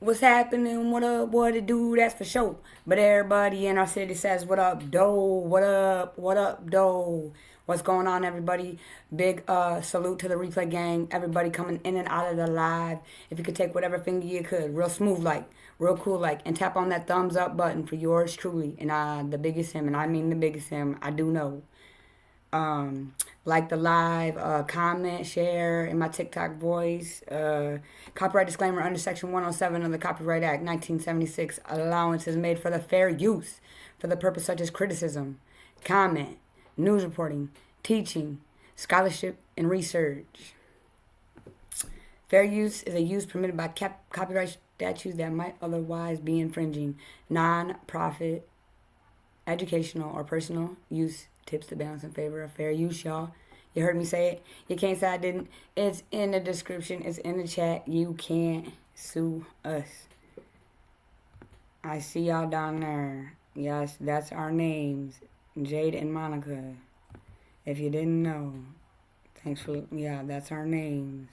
What's happening? What up? What it do? That's for sure. But everybody in our city says, what up, doe? What up? What up, doe? What's going on, everybody? Big salute to the replay gang. Everybody coming in and out of the live. If you could take whatever finger you could, real smooth like, real cool like, and tap on that thumbs up button for yours truly. And the biggest him, and I mean the biggest him, I do know. Like the live, comment, share in my TikTok voice. Copyright disclaimer under Section 107 of the Copyright Act 1976. Allowance is made for the fair use for the purpose such as criticism, comment, news reporting, teaching, scholarship, and research. Fair use is a use permitted by copyright statutes that might otherwise be infringing. Non-profit, educational, or personal use tips the balance in favor of fair use, y'all. You heard me say it. You can't say I didn't. It's in the description. It's in the chat. You can't sue us. I see y'all down there. Yes, that's our names. Jade and Monica. If you didn't know. Thanks for, yeah, that's our names.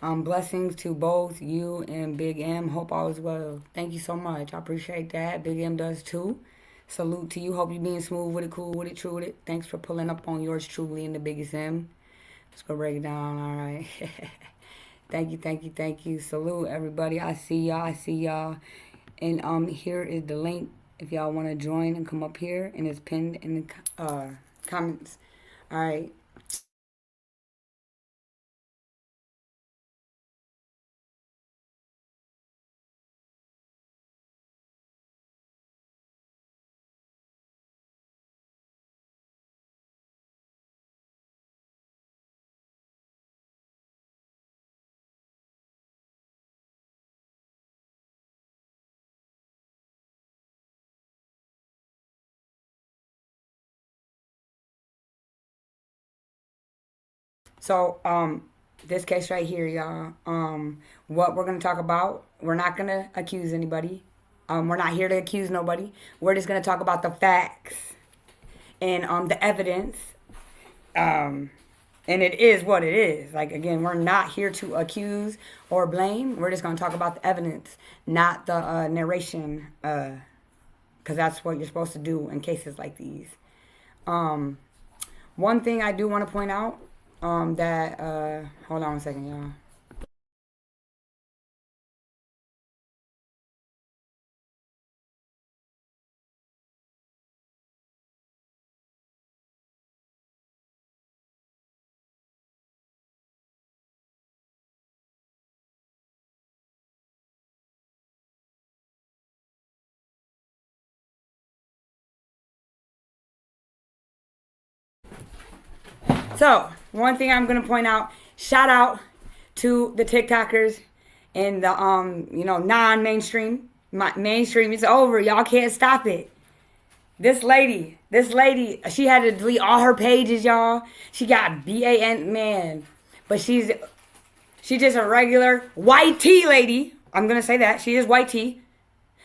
Blessings to both you and Big M. Hope all is well. Thank you so much. I appreciate that. Big M does too. Salute to you. Hope you being smooth with it, cool with it, true with it. Thanks for pulling up on yours truly and the biggest M. Let's go break it down. All right. Thank you, thank you, thank you. Salute everybody. I see y'all. I see y'all. And here is the link if y'all want to join and come up here, and it's pinned in the comments. All right. So, this case right here, y'all, what we're going to talk about, we're not going to accuse anybody. We're not here to accuse nobody. We're just going to talk about the facts and the evidence. And it is what it is. Like, again, we're not here to accuse or blame. We're just going to talk about the evidence, not the narration, because that's what you're supposed to do in cases like these. One thing I do want to point out, hold on a second, y'all. So, one thing I'm going to point out, shout out to the TikTokers and the, non-mainstream. Mainstream, it's over. Y'all can't stop it. This lady, she had to delete all her pages, y'all. She got BAN, man. But she's just a regular white tea lady. I'm going to say that. She is white tea.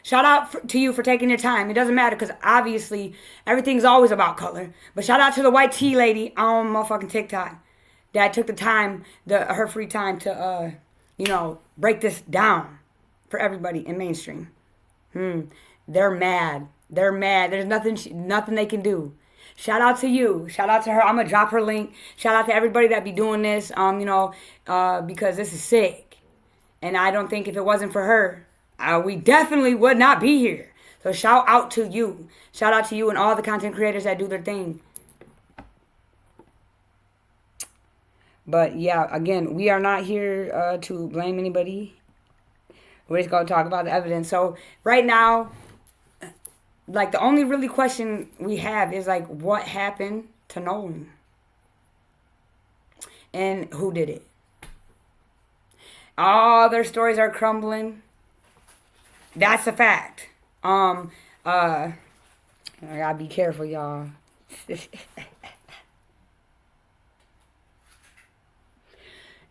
Shout out to you for taking your time. It doesn't matter because obviously everything's always about color. But shout out to the white tea lady on motherfucking TikTok that took the time, her free time to, break this down for everybody in mainstream. They're mad. They're mad. There's nothing they can do. Shout out to you. Shout out to her. I'm going to drop her link. Shout out to everybody that be doing this, because this is sick. And I don't think if it wasn't for her, we definitely would not be here. So shout out to you. Shout out to you and all the content creators that do their thing. But yeah, again, we are not here to blame anybody. We're just going to talk about the evidence. So right now, like the only really question we have is like what happened to Nolan? And who did it? All their stories are crumbling. That's a fact. I gotta be careful, y'all.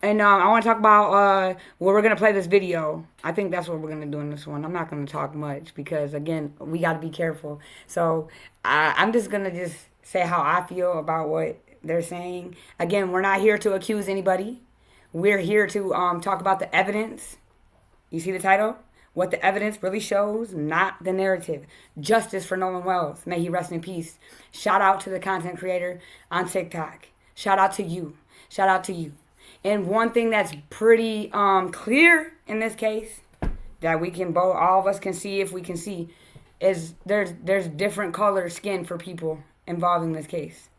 And I want to talk about where we're going to play this video. I think that's what we're going to do in this one. I'm not going to talk much because, again, we got to be careful. So I'm just going to just say how I feel about what they're saying. Again, we're not here to accuse anybody. We're here to talk about the evidence. You see the title? what the evidence really shows, not the narrative. Justice for Nolan Wells. May he rest in peace. Shout out to the content creator on TikTok. Shout out to you. Shout out to you. And one thing that's pretty clear in this case that we can both, all of us can see if we can see, is there's different color skin for people involved in this case.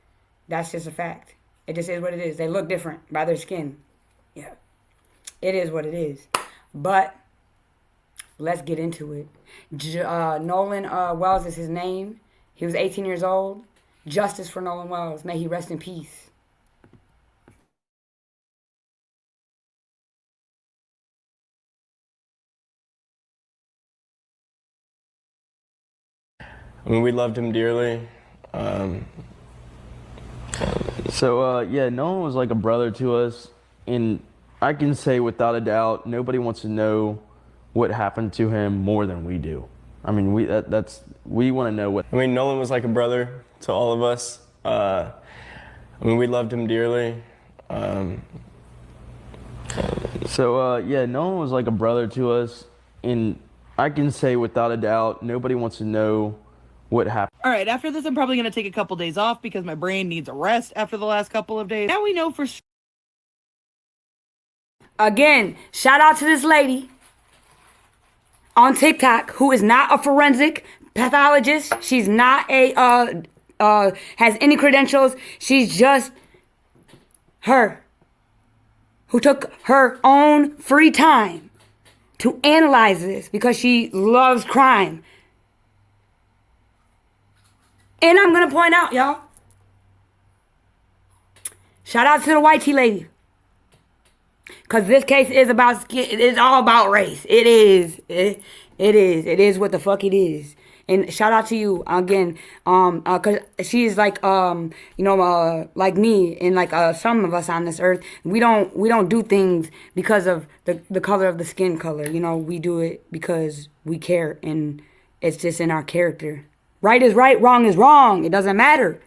That's just a fact. It just is what it is. They look different by their skin. Yeah. It is what it is. But let's get into it. Nolan Wells is his name. He was 18 years old. Justice for Nolan Wells. May he rest in peace. I mean, we loved him dearly. Yeah, Nolan was like a brother to us, and I can say without a doubt, nobody wants to know what happened to him more than we do. I mean, we want to know what. I mean, Nolan was like a brother to all of us. I mean, we loved him dearly. Nolan was like a brother to us, and I can say without a doubt, nobody wants to know what happened. All right, after this, I'm probably going to take a couple days off because my brain needs a rest after the last couple of days. Now we know for sure. Again, shout out to this lady on TikTok who is not a forensic pathologist. She's not has any credentials. She's just her who took her own free time to analyze this because she loves crime. And I'm going to point out, y'all, shout out to the white tea lady. Because this case is about skin. It is all about race. It is. It is. It is what the fuck it is. And shout out to you again. Because she's like, like me and like some of us on this earth. We don't do things because of the color of the skin color. You know, we do it because we care. And it's just in our character. Right is right, wrong is wrong. It doesn't matter.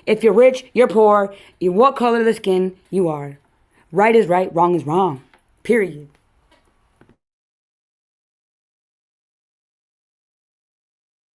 If you're rich, you're poor, what color of the skin you are. Right is right, wrong is wrong. Period.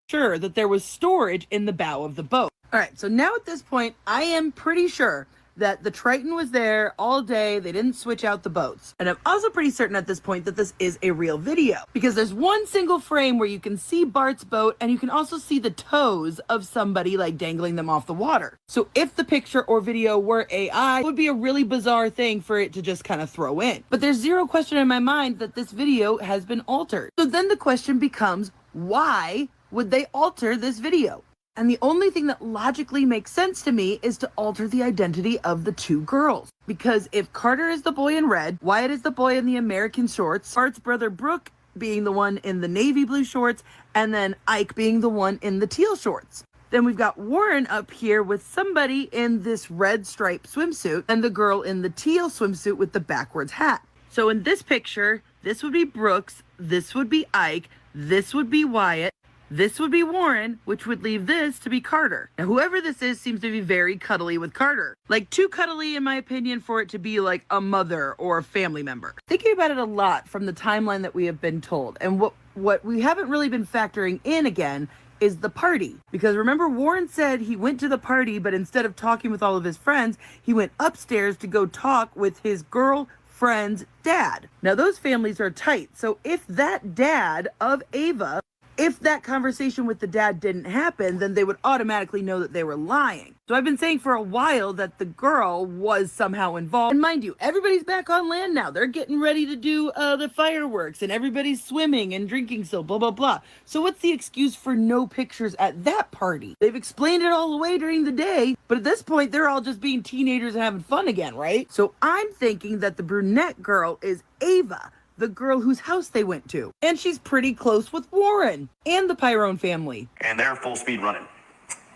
Sure that there was storage in the bow of the boat. All right, so now at this point, I am pretty sure that the Triton was there all day. They didn't switch out the boats. And I'm also pretty certain at this point that this is a real video because there's one single frame where you can see Bart's boat and you can also see the toes of somebody like dangling them off the water. So if the picture or video were AI, it would be a really bizarre thing for it to just kind of throw in. But there's zero question in my mind that this video has been altered. So then the question becomes, why would they alter this video? And the only thing that logically makes sense to me is to alter the identity of the two girls. Because if Carter is the boy in red, Wyatt is the boy in the American shorts, Bart's brother Brooke being the one in the navy blue shorts, and then Ike being the one in the teal shorts. Then we've got Warren up here with somebody in this red striped swimsuit and the girl in the teal swimsuit with the backwards hat. So in this picture, this would be Brooks, this would be Ike, this would be Wyatt, this would be Warren, which would leave this to be Carter. Now, whoever this is seems to be very cuddly with Carter. Like, too cuddly, in my opinion, for it to be like a mother or a family member. Thinking about it a lot from the timeline that we have been told. And what we haven't really been factoring in again is the party. Because remember, Warren said he went to the party, but instead of talking with all of his friends, he went upstairs to go talk with his girlfriend's dad. Now, those families are tight. So if that dad of Ava, if that conversation with the dad didn't happen, then they would automatically know that they were lying. So I've been saying for a while that the girl was somehow involved. And mind you, everybody's back on land now. They're getting ready to do the fireworks and everybody's swimming and drinking still, blah, blah, blah. So what's the excuse for no pictures at that party? They've explained it all away during the day, but at this point, they're all just being teenagers and having fun again, right? So I'm thinking that the brunette girl is Ava, the girl whose house they went to. And she's pretty close with Warren and the Pyrone family. And they're full speed running.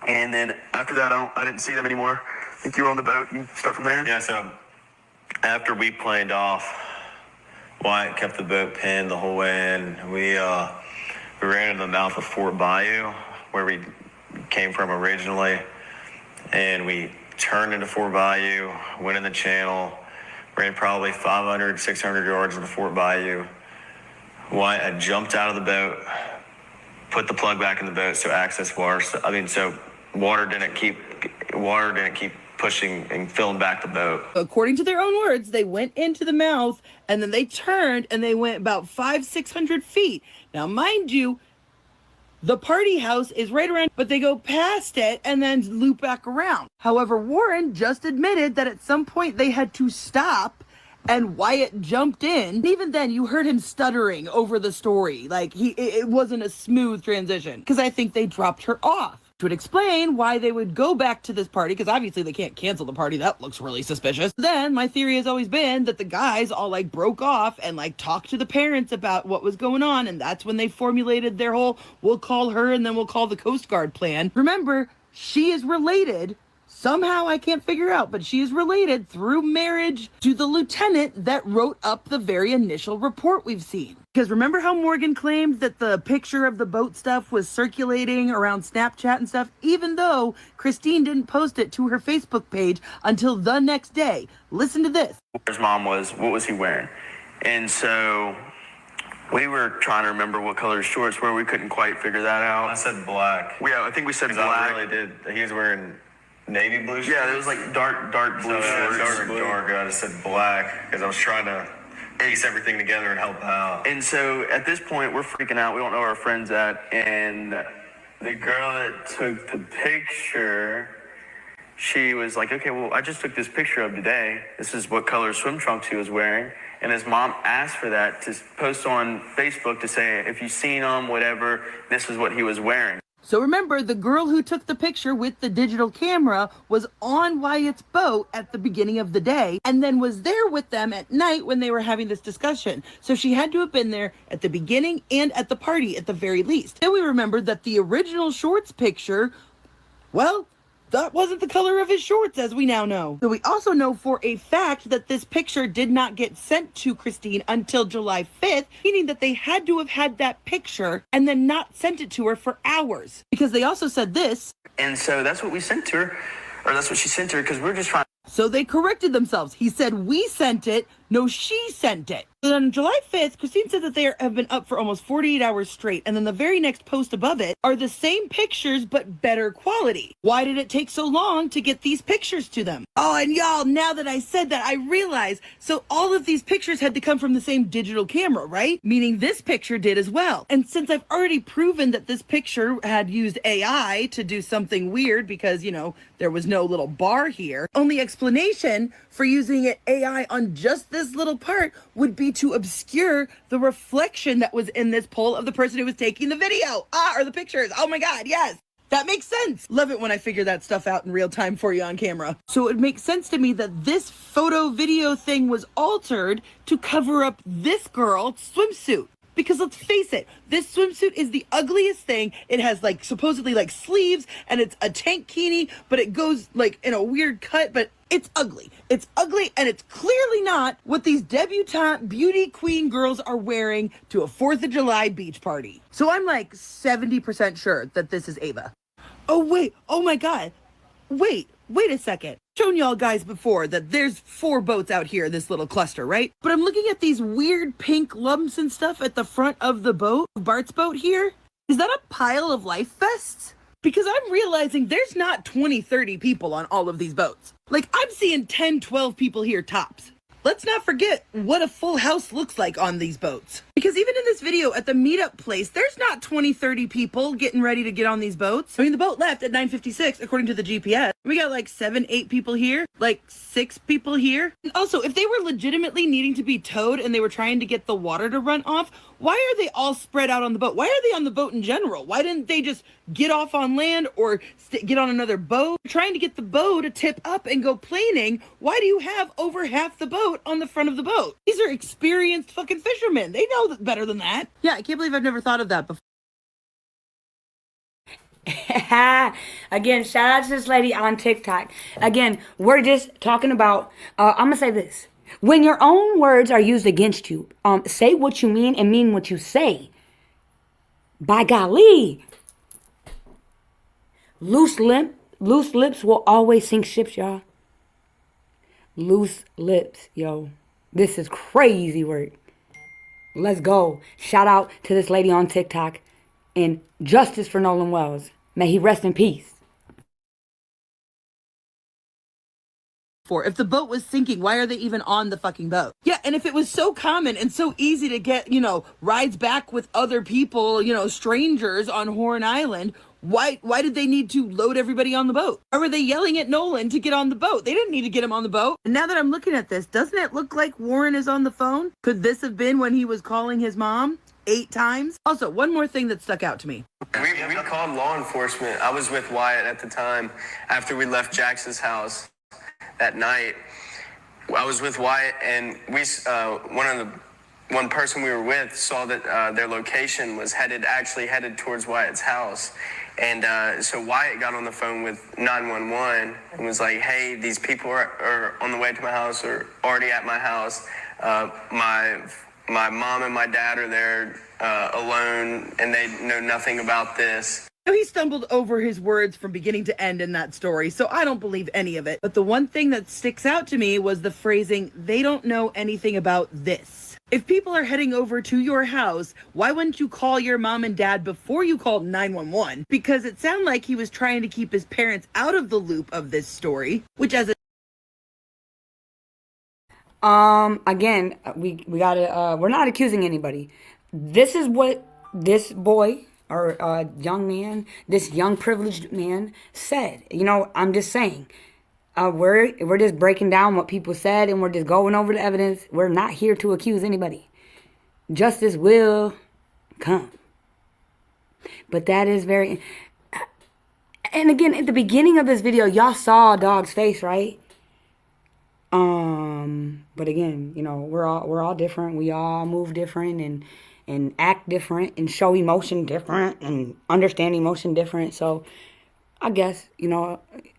And then after that, I didn't see them anymore. I think you were on the boat. You start from there? Yeah, so after we planed off, Wyatt kept the boat pinned the whole way in. We ran into the mouth of Fort Bayou, where we came from originally. And we turned into Fort Bayou, went in the channel, ran probably 500, 600 yards into Fort Bayou. Wyatt had jumped out of the boat, put the plug back in the boat so access water. So water didn't keep pushing and filling back the boat. According to their own words, they went into the mouth and then they turned and they went about 500-600 feet. Now, mind you, the party house is right around, but they go past it and then loop back around. However, Warren just admitted that at some point they had to stop and Wyatt jumped in. Even then, you heard him stuttering over the story. Like, it wasn't a smooth transition because I think they dropped her off. Which would explain why they would go back to this party, because obviously they can't cancel the party. That looks really suspicious. Then my theory has always been that the guys all like broke off and like talked to the parents about what was going on, and that's when they formulated their whole we'll call her and then we'll call the Coast Guard plan. Remember, she is related. Somehow I can't figure out, but she is related through marriage to the lieutenant that wrote up the very initial report we've seen. Because remember how Morgan claimed that the picture of the boat stuff was circulating around Snapchat and stuff, even though Christine didn't post it to her Facebook page until the next day. Listen to this. His mom was, what was he wearing? And so we were trying to remember what color his shorts were. We couldn't quite figure that out. I said black. Yeah, I think we said 'Cause black. I really did. He was wearing navy blue shorts. Yeah, it was like dark blue shorts. Dark. I just said black because I was trying to piece everything together and help out. And so at this point, we're freaking out. We don't know where our friend's at. And the girl that took the picture, she was like, okay, well, I just took this picture of today. This is what color swim trunks he was wearing. And his mom asked for that to post on Facebook to say, if you've seen him, whatever, this is what he was wearing. So remember, the girl who took the picture with the digital camera was on Wyatt's boat at the beginning of the day and then was there with them at night when they were having this discussion. So she had to have been there at the beginning and at the party at the very least. Then we remembered that the original shorts picture, well, that wasn't the color of his shorts, as we now know. So we also know for a fact that this picture did not get sent to Christine until July 5th, meaning that they had to have had that picture and then not sent it to her for hours. Because they also said this. And so that's what we sent to her, or that's what she sent to her, because we're just trying. So they corrected themselves. He said, we sent it. No, she sent it. Then on July 5th, Christine said that they have been up for almost 48 hours straight. And then the very next post above it are the same pictures, but better quality. Why did it take so long to get these pictures to them? Oh, and y'all, now that I said that, I realize. So all of these pictures had to come from the same digital camera, right? Meaning this picture did as well. And since I've already proven that this picture had used AI to do something weird because, you know, there was no little bar here, only explanation for using AI on just this little part would be to obscure the reflection that was in this pole of the person who was taking the video. Or the pictures. Oh my God, yes. That makes sense. Love it when I figure that stuff out in real time for you on camera. So it makes sense to me that this photo video thing was altered to cover up this girl's swimsuit. Because let's face it, this swimsuit is the ugliest thing. It has like supposedly like sleeves and it's a tankini, but it goes like in a weird cut, but it's ugly. It's ugly and it's clearly not what these debutante beauty queen girls are wearing to a 4th of July beach party. So I'm like 70% sure that this is Ava. Oh wait, oh my God. Wait a second. Shown y'all guys before that there's 4 boats out here in this little cluster, right? But I'm looking at these weird pink lumps and stuff at the front of the boat, Bart's boat here. Is that a pile of life vests? Because I'm realizing there's not 20, 30 people on all of these boats. Like I'm seeing 10, 12 people here tops. Let's not forget what a full house looks like on these boats. Because even in this video at the meetup place, there's not 20, 30 people getting ready to get on these boats. I mean, the boat left at 9:56 according to the GPS. We got like 7, 8 people here, like 6 people here. And also, if they were legitimately needing to be towed and they were trying to get the water to run off, why are they all spread out on the boat? Why are they on the boat in general? Why didn't they just get off on land or get on another boat? Trying to get the boat to tip up and go planing, why do you have over half the boat on the front of the boat? These are experienced fucking fishermen. They know better than that. Yeah, I can't believe I've never thought of that before. Again, shout out to this lady on TikTok. Again, we're just talking about, I'm going to say this. When your own words are used against you, say what you mean and mean what you say. By golly. Loose lips will always sink ships, y'all. Loose lips, yo. This is crazy work. Let's go. Shout out to this lady on TikTok and justice for Nolan Wells. May he rest in peace. If the boat was sinking, why are they even on the fucking boat? Yeah, and if it was so common and so easy to get, rides back with other people, strangers on Horn Island, why did they need to load everybody on the boat? Or were they yelling at Nolan to get on the boat? They didn't need to get him on the boat. And now that I'm looking at this, doesn't it look like Warren is on the phone? Could this have been when he was calling his mom 8 times? Also, one more thing that stuck out to me. We called law enforcement. I was with Wyatt at the time after we left Jax's house that night. I was with Wyatt, and we one person we were with saw that their location was headed towards Wyatt's house. And so Wyatt got on the phone with 911 and was like, hey, these people are on the way to my house or already at my house. My mom and my dad are there alone, and they know nothing about this. He stumbled over his words from beginning to end in that story, so I don't believe any of it. But the one thing that sticks out to me was the phrasing, they don't know anything about this. If people are heading over to your house, why wouldn't you call your mom and dad before you called 911? Because it sounded like he was trying to keep his parents out of the loop of this story, which as a again, we gotta, we're not accusing anybody. This is what this boy or young man, this young privileged man said. I'm just saying, we're just breaking down what people said, and we're just going over the evidence. We're not here to accuse anybody. Justice will come. But that is very, and again, at the beginning of this video, y'all saw Dog's face, right? But again, we're all different. We all move different and act different and show emotion different and understand emotion different. So I guess,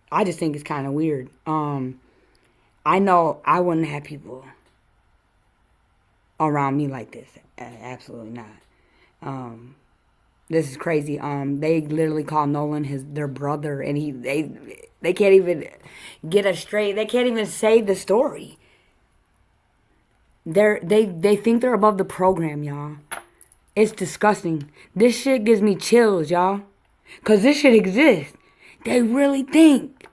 I just think it's kind of weird. I know I wouldn't have people around me like this. Absolutely not. This is crazy. They literally call Nolan their brother, and they can't even get us straight. They can't even say the story. They think they're above the program, y'all. It's disgusting. This shit gives me chills, y'all. Cause this shit exists. They really think.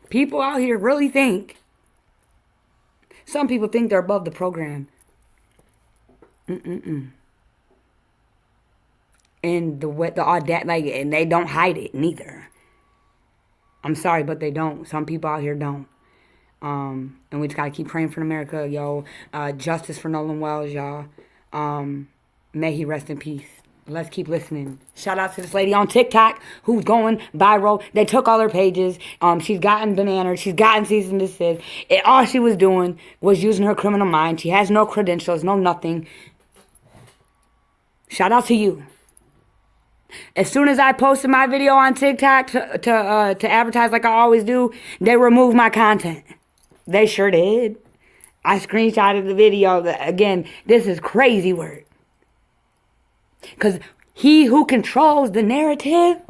People out here really think. Some people think they're above the program. And the audacity, and they don't hide it neither. I'm sorry, but they don't. Some people out here don't. And we just gotta keep praying for America, yo. Justice for Nolan Wells, y'all. May he rest in peace. Let's keep listening. Shout out to this lady on TikTok who's going viral. They took all her pages. She's gotten bananas. She's gotten cease and desist. All she was doing was using her criminal mind. She has no credentials, no nothing. Shout out to you. As soon as I posted my video on TikTok to advertise like I always do, they removed my content. They sure did. I screenshotted the video. Again, this is crazy work. Because he who controls the narrative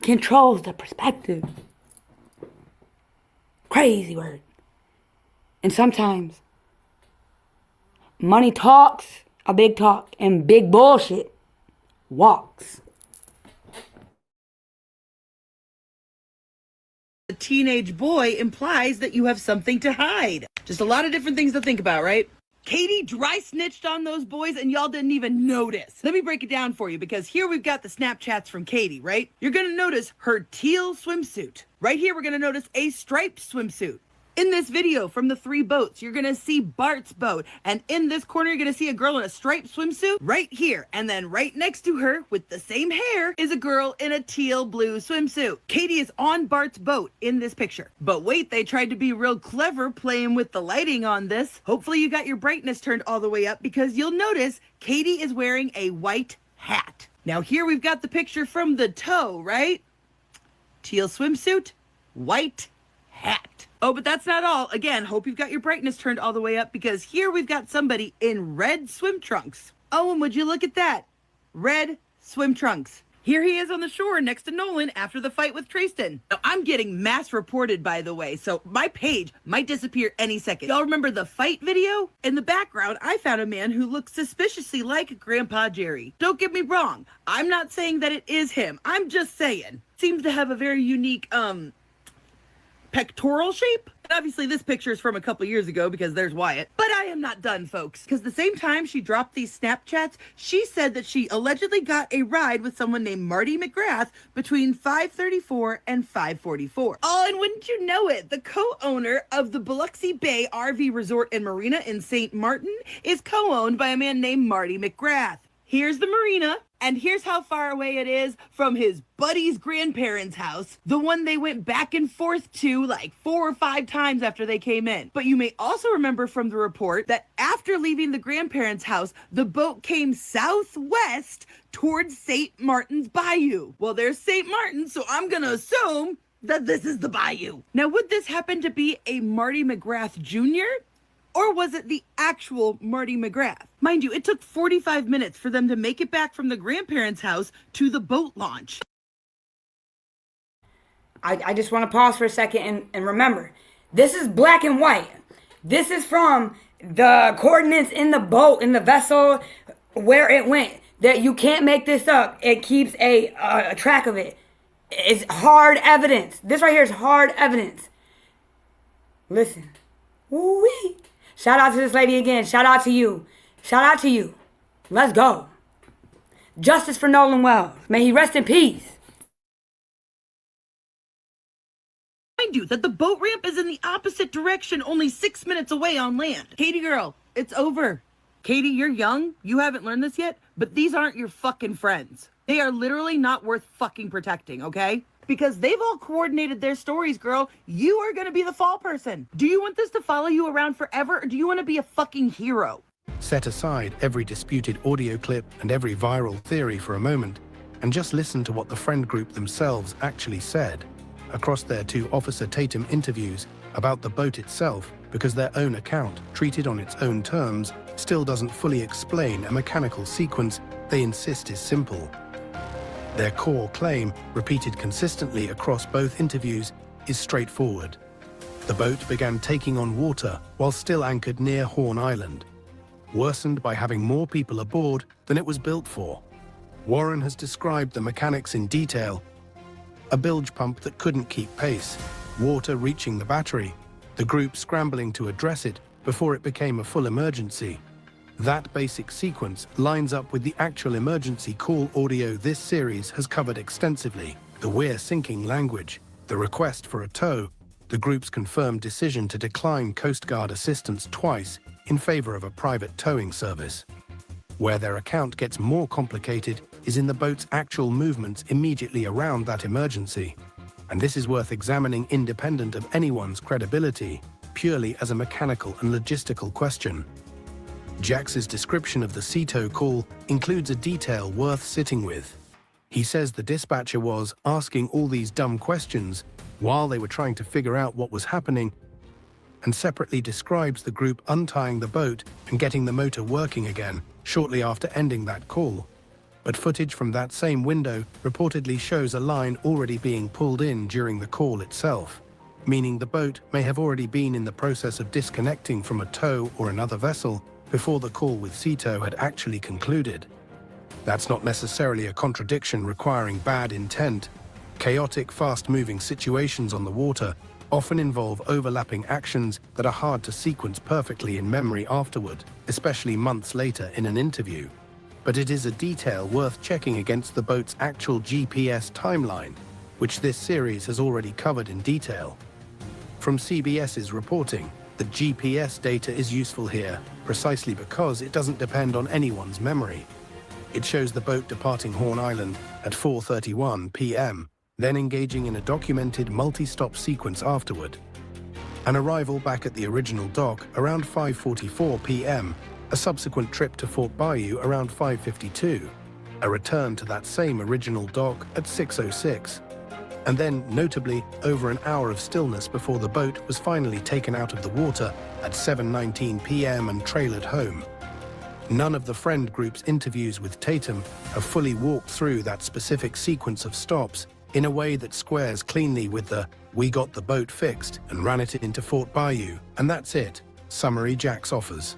controls the perspective. Crazy word. And sometimes money talks a big talk, and big bullshit walks. A teenage boy implies that you have something to hide. Just a lot of different things to think about, right? Katie dry snitched on those boys and y'all didn't even notice. Let me break it down for you, because here we've got the Snapchats from Katie, right? You're gonna notice her teal swimsuit. Right here, we're gonna notice a striped swimsuit. In this video from the 3 boats, you're gonna see Bart's boat. And in this corner, you're gonna see a girl in a striped swimsuit right here. And then right next to her, with the same hair, is a girl in a teal blue swimsuit. Katie is on Bart's boat in this picture. But wait, they tried to be real clever playing with the lighting on this. Hopefully you got your brightness turned all the way up, because you'll notice Katie is wearing a white hat. Now here we've got the picture from the tow, right? Teal swimsuit, white hat. Oh, but that's not all. Again, hope you've got your brightness turned all the way up, because here we've got somebody in red swim trunks. Oh, and would you look at that? Red swim trunks. Here he is on the shore next to Nolan after the fight with Tristan. Now, I'm getting mass reported, by the way, so my page might disappear any second. Y'all remember the fight video? In the background, I found a man who looks suspiciously like Grandpa Jerry. Don't get me wrong. I'm not saying that it is him. I'm just saying. Seems to have a very unique, pectoral shape. And obviously this picture is from a couple years ago because there's Wyatt. But I am not done, folks. Because the same time she dropped these Snapchats, she said that she allegedly got a ride with someone named Marty McGrath between 5:34 and 5:44. Oh, and wouldn't you know it, the co-owner of the Biloxi Bay RV Resort and Marina in St. Martin is co-owned by a man named Marty McGrath. Here's the marina, and here's how far away it is from his buddy's grandparents' house, the one they went back and forth to like 4 or 5 times after they came in. But you may also remember from the report that after leaving the grandparents' house, the boat came southwest towards St. Martin's Bayou. Well, there's St. Martin, so I'm gonna assume that this is the bayou. Now, would this happen to be a Marty McGrath Jr.? Or was it the actual Marty McGrath? Mind you, it took 45 minutes for them to make it back from the grandparents' house to the boat launch. I just want to pause for a second and remember, this is black and white. This is from the coordinates in the boat, in the vessel, where it went. That you can't make this up. It keeps a track of it. It's hard evidence. This right here is hard evidence. Listen. Woo-wee. Shout out to this lady again. Shout out to you. Shout out to you. Let's go. Justice for Nolan Wells. May he rest in peace. Mind you that the boat ramp is in the opposite direction, only 6 minutes away on land. Katie girl, it's over. Katie, you're young. You haven't learned this yet, but these aren't your fucking friends. They are literally not worth fucking protecting, okay? Because they've all coordinated their stories, girl. You are gonna be the fall person. Do you want this to follow you around forever, or do you want to be a fucking hero? Set aside every disputed audio clip and every viral theory for a moment, and just listen to what the friend group themselves actually said across their 2 Officer Tatum interviews about the boat itself, because their own account, treated on its own terms, still doesn't fully explain a mechanical sequence they insist is simple. Their core claim, repeated consistently across both interviews, is straightforward. The boat began taking on water while still anchored near Horn Island, worsened by having more people aboard than it was built for. Warren has described the mechanics in detail: a bilge pump that couldn't keep pace, water reaching the battery, the group scrambling to address it before it became a full emergency. That basic sequence lines up with the actual emergency call audio this series has covered extensively: the "we're sinking" language, the request for a tow, the group's confirmed decision to decline Coast Guard assistance twice in favor of a private towing service. Where their account gets more complicated is in the boat's actual movements immediately around that emergency. And this is worth examining independent of anyone's credibility, purely as a mechanical and logistical question. Jax's description of the sea tow call includes a detail worth sitting with. He says the dispatcher was asking all these dumb questions while they were trying to figure out what was happening, and separately describes the group untying the boat and getting the motor working again shortly after ending that call. But footage from that same window reportedly shows a line already being pulled in during the call itself, meaning the boat may have already been in the process of disconnecting from a tow or another vessel before the call with sea tow had actually concluded. That's not necessarily a contradiction requiring bad intent. Chaotic, fast-moving situations on the water often involve overlapping actions that are hard to sequence perfectly in memory afterward, especially months later in an interview. But it is a detail worth checking against the boat's actual GPS timeline, which this series has already covered in detail. From CBS's reporting, the GPS data is useful here, precisely because it doesn't depend on anyone's memory. It shows the boat departing Horn Island at 4:31 p.m., then engaging in a documented multi-stop sequence afterward. An arrival back at the original dock around 5:44 p.m., a subsequent trip to Fort Bayou around 5:52, a return to that same original dock at 6:06, and then, notably, over an hour of stillness before the boat was finally taken out of the water at 7:19 p.m. and trailered home. None of the friend group's interviews with Tatum have fully walked through that specific sequence of stops in a way that squares cleanly with the "we got the boat fixed and ran it into Fort Bayou, and that's it" summary Jax offers.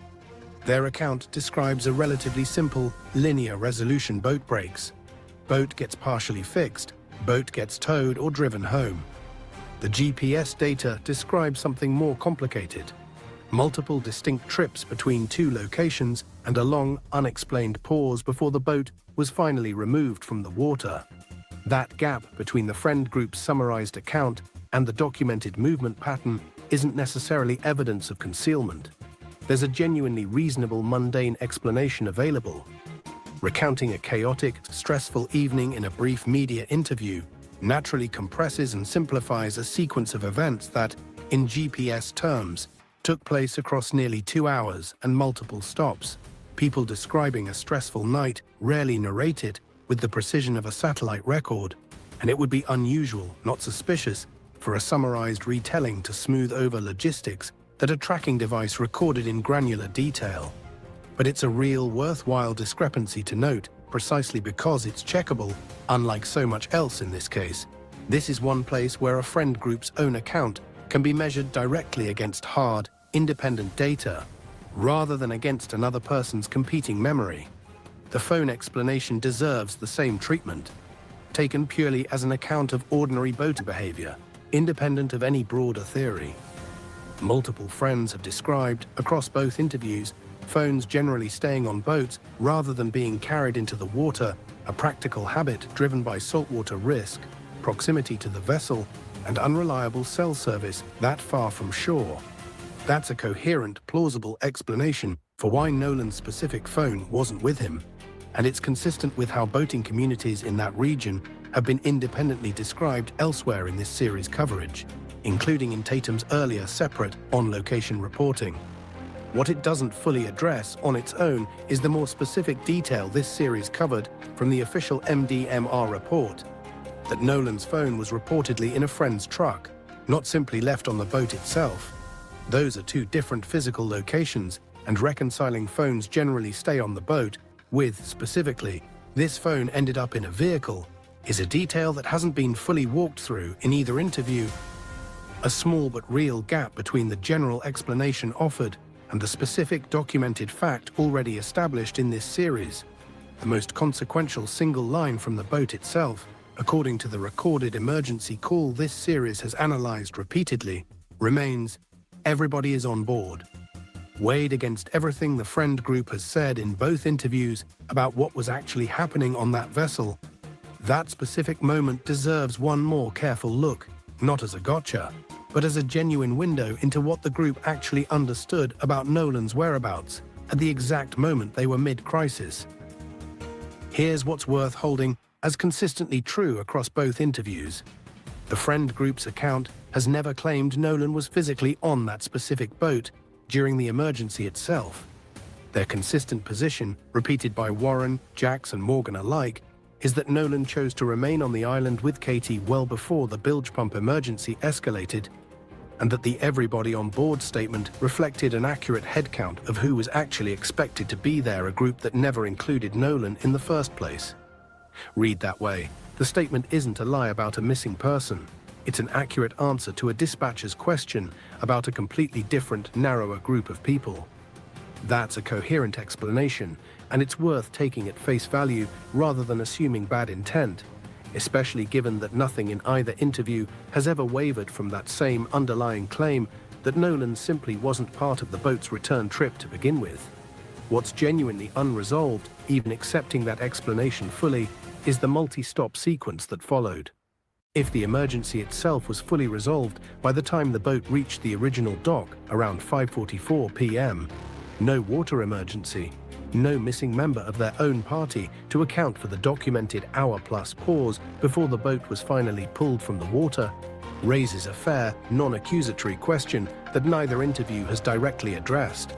Their account describes a relatively simple, linear resolution: boat breaks, boat gets partially fixed, boat gets towed or driven home. The GPS data describes something more complicated: multiple distinct trips between two locations and a long, unexplained pause before the boat was finally removed from the water. That gap between the friend group's summarized account and the documented movement pattern isn't necessarily evidence of concealment. There's a genuinely reasonable, mundane explanation available. Recounting a chaotic, stressful evening in a brief media interview naturally compresses and simplifies a sequence of events that, in GPS terms, took place across nearly 2 hours and multiple stops. People describing a stressful night rarely narrate it with the precision of a satellite record, and it would be unusual, not suspicious, for a summarized retelling to smooth over logistics that a tracking device recorded in granular detail. But it's a real, worthwhile discrepancy to note, precisely because it's checkable, unlike so much else in this case. This is one place where a friend group's own account can be measured directly against hard, independent data, rather than against another person's competing memory. The phone explanation deserves the same treatment, taken purely as an account of ordinary boater behavior, independent of any broader theory. Multiple friends have described, across both interviews, phones generally staying on boats rather than being carried into the water, a practical habit driven by saltwater risk, proximity to the vessel, and unreliable cell service that far from shore. That's a coherent, plausible explanation for why Nolan's specific phone wasn't with him, and it's consistent with how boating communities in that region have been independently described elsewhere in this series' coverage, including in Tatum's earlier separate on-location reporting. What it doesn't fully address on its own is the more specific detail this series covered from the official MDMR report, that Nolan's phone was reportedly in a friend's truck, not simply left on the boat itself. Those are two different physical locations, and reconciling phones generally stay on the boat with, specifically, this phone ended up in a vehicle, is a detail that hasn't been fully walked through in either interview. A small but real gap between the general explanation offered and the specific documented fact already established in this series. The most consequential single line from the boat itself, according to the recorded emergency call this series has analyzed repeatedly, remains, "Everybody is on board." Weighed against everything the friend group has said in both interviews about what was actually happening on that vessel, that specific moment deserves one more careful look, not as a gotcha, but as a genuine window into what the group actually understood about Nolan's whereabouts at the exact moment they were mid-crisis. Here's what's worth holding as consistently true across both interviews. The friend group's account has never claimed Nolan was physically on that specific boat during the emergency itself. Their consistent position, repeated by Warren, Jax, and Morgan alike, is that Nolan chose to remain on the island with Katie well before the bilge pump emergency escalated, and that the everybody on board statement reflected an accurate headcount of who was actually expected to be there, a group that never included Nolan in the first place. Read that way, the statement isn't a lie about a missing person. It's an accurate answer to a dispatcher's question about a completely different, narrower group of people. That's a coherent explanation, and it's worth taking at face value rather than assuming bad intent, especially given that nothing in either interview has ever wavered from that same underlying claim that Nolan simply wasn't part of the boat's return trip to begin with. What's genuinely unresolved, even accepting that explanation fully, is the multi-stop sequence that followed. If the emergency itself was fully resolved by the time the boat reached the original dock around 5:44 p.m., no water emergency, no missing member of their own party to account for the documented hour-plus pause before the boat was finally pulled from the water, raises a fair, non-accusatory question that neither interview has directly addressed.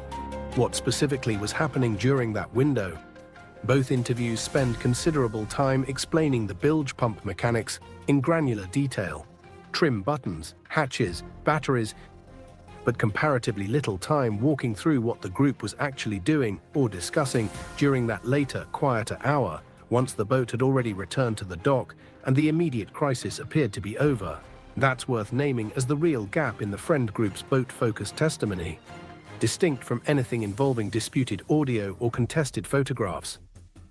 What specifically was happening during that window? Both interviews spend considerable time explaining the bilge pump mechanics in granular detail. Trim buttons, hatches, batteries, but comparatively little time walking through what the group was actually doing or discussing during that later, quieter hour, once the boat had already returned to the dock and the immediate crisis appeared to be over. That's worth naming as the real gap in the friend group's boat-focused testimony, distinct from anything involving disputed audio or contested photographs.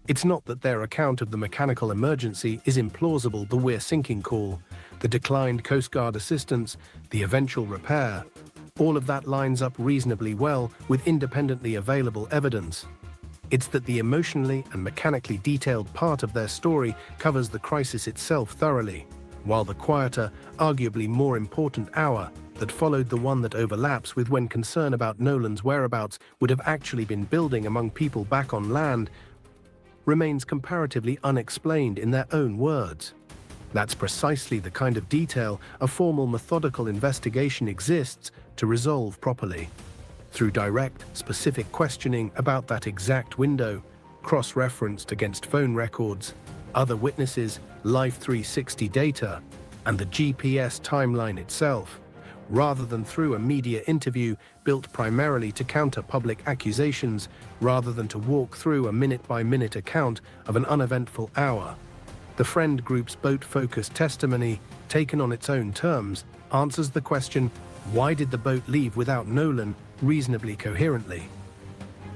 It's not that their account of the mechanical emergency is implausible, the we're sinking call, the declined Coast Guard assistance, the eventual repair. All of that lines up reasonably well with independently available evidence. It's that the emotionally and mechanically detailed part of their story covers the crisis itself thoroughly, while the quieter, arguably more important hour that followed the one that overlaps with when concern about Nolan's whereabouts would have actually been building among people back on land remains comparatively unexplained in their own words. That's precisely the kind of detail a formal methodical investigation exists to resolve properly. Through direct, specific questioning about that exact window, cross-referenced against phone records, other witnesses, Life 360 data, and the GPS timeline itself, rather than through a media interview built primarily to counter public accusations, rather than to walk through a minute-by-minute account of an uneventful hour. The friend group's boat-focused testimony, taken on its own terms, answers the question, why did the boat leave without Nolan, reasonably coherently?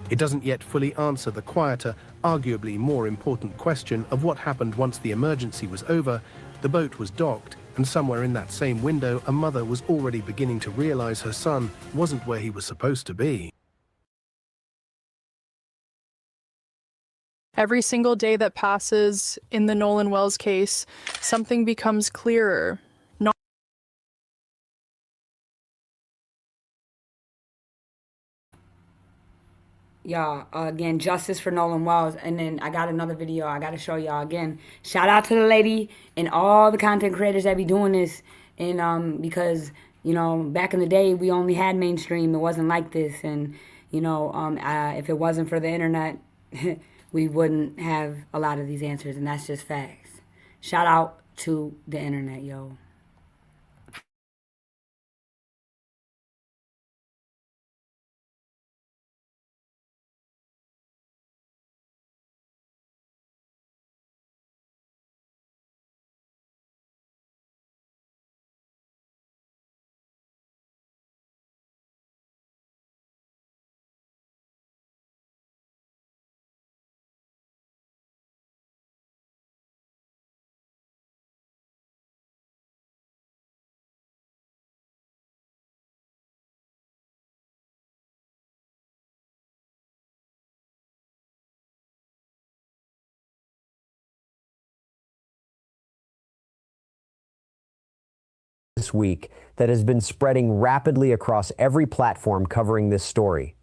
It doesn't yet fully answer the quieter, arguably more important question of what happened once the emergency was over, the boat was docked, and somewhere in that same window, a mother was already beginning to realize her son wasn't where he was supposed to be. Every single day that passes in the Nolan Wells case, something becomes clearer. Y'all, again, justice for Nolan Wells. And then I got another video I got to show y'all again. Shout out to the lady and all the content creators that be doing this. And because, you know, back in the day, we only had mainstream. It wasn't like this. And, you know, if it wasn't for the internet, we wouldn't have a lot of these answers. And that's just facts. Shout out to the internet, yo. This week that has been spreading rapidly across every platform covering this story.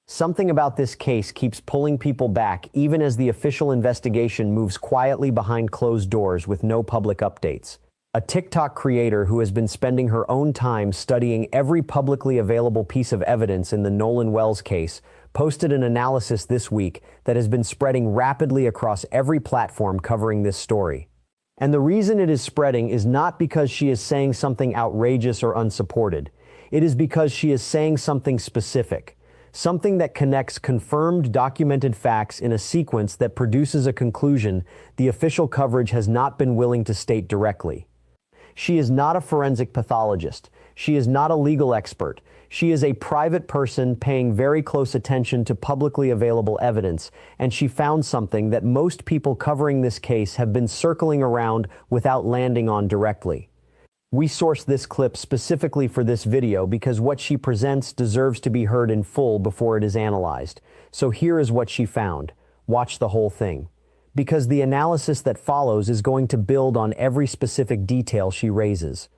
Something about this case keeps pulling people back even as the official investigation moves quietly behind closed doors with no public updates. A TikTok creator who has been spending her own time studying every publicly available piece of evidence in the Nolan Wells case posted an analysis this week that has been spreading rapidly across every platform covering this story. And the reason it is spreading is not because she is saying something outrageous or unsupported. It is because she is saying something specific, something that connects confirmed documented facts in a sequence that produces a conclusion the official coverage has not been willing to state directly. She is not a forensic pathologist. She is not a legal expert. She is a private person paying very close attention to publicly available evidence, and she found something that most people covering this case have been circling around without landing on directly. We sourced this clip specifically for this video because what she presents deserves to be heard in full before it is analyzed. So here is what she found. Watch the whole thing. Because the analysis that follows is going to build on every specific detail she raises.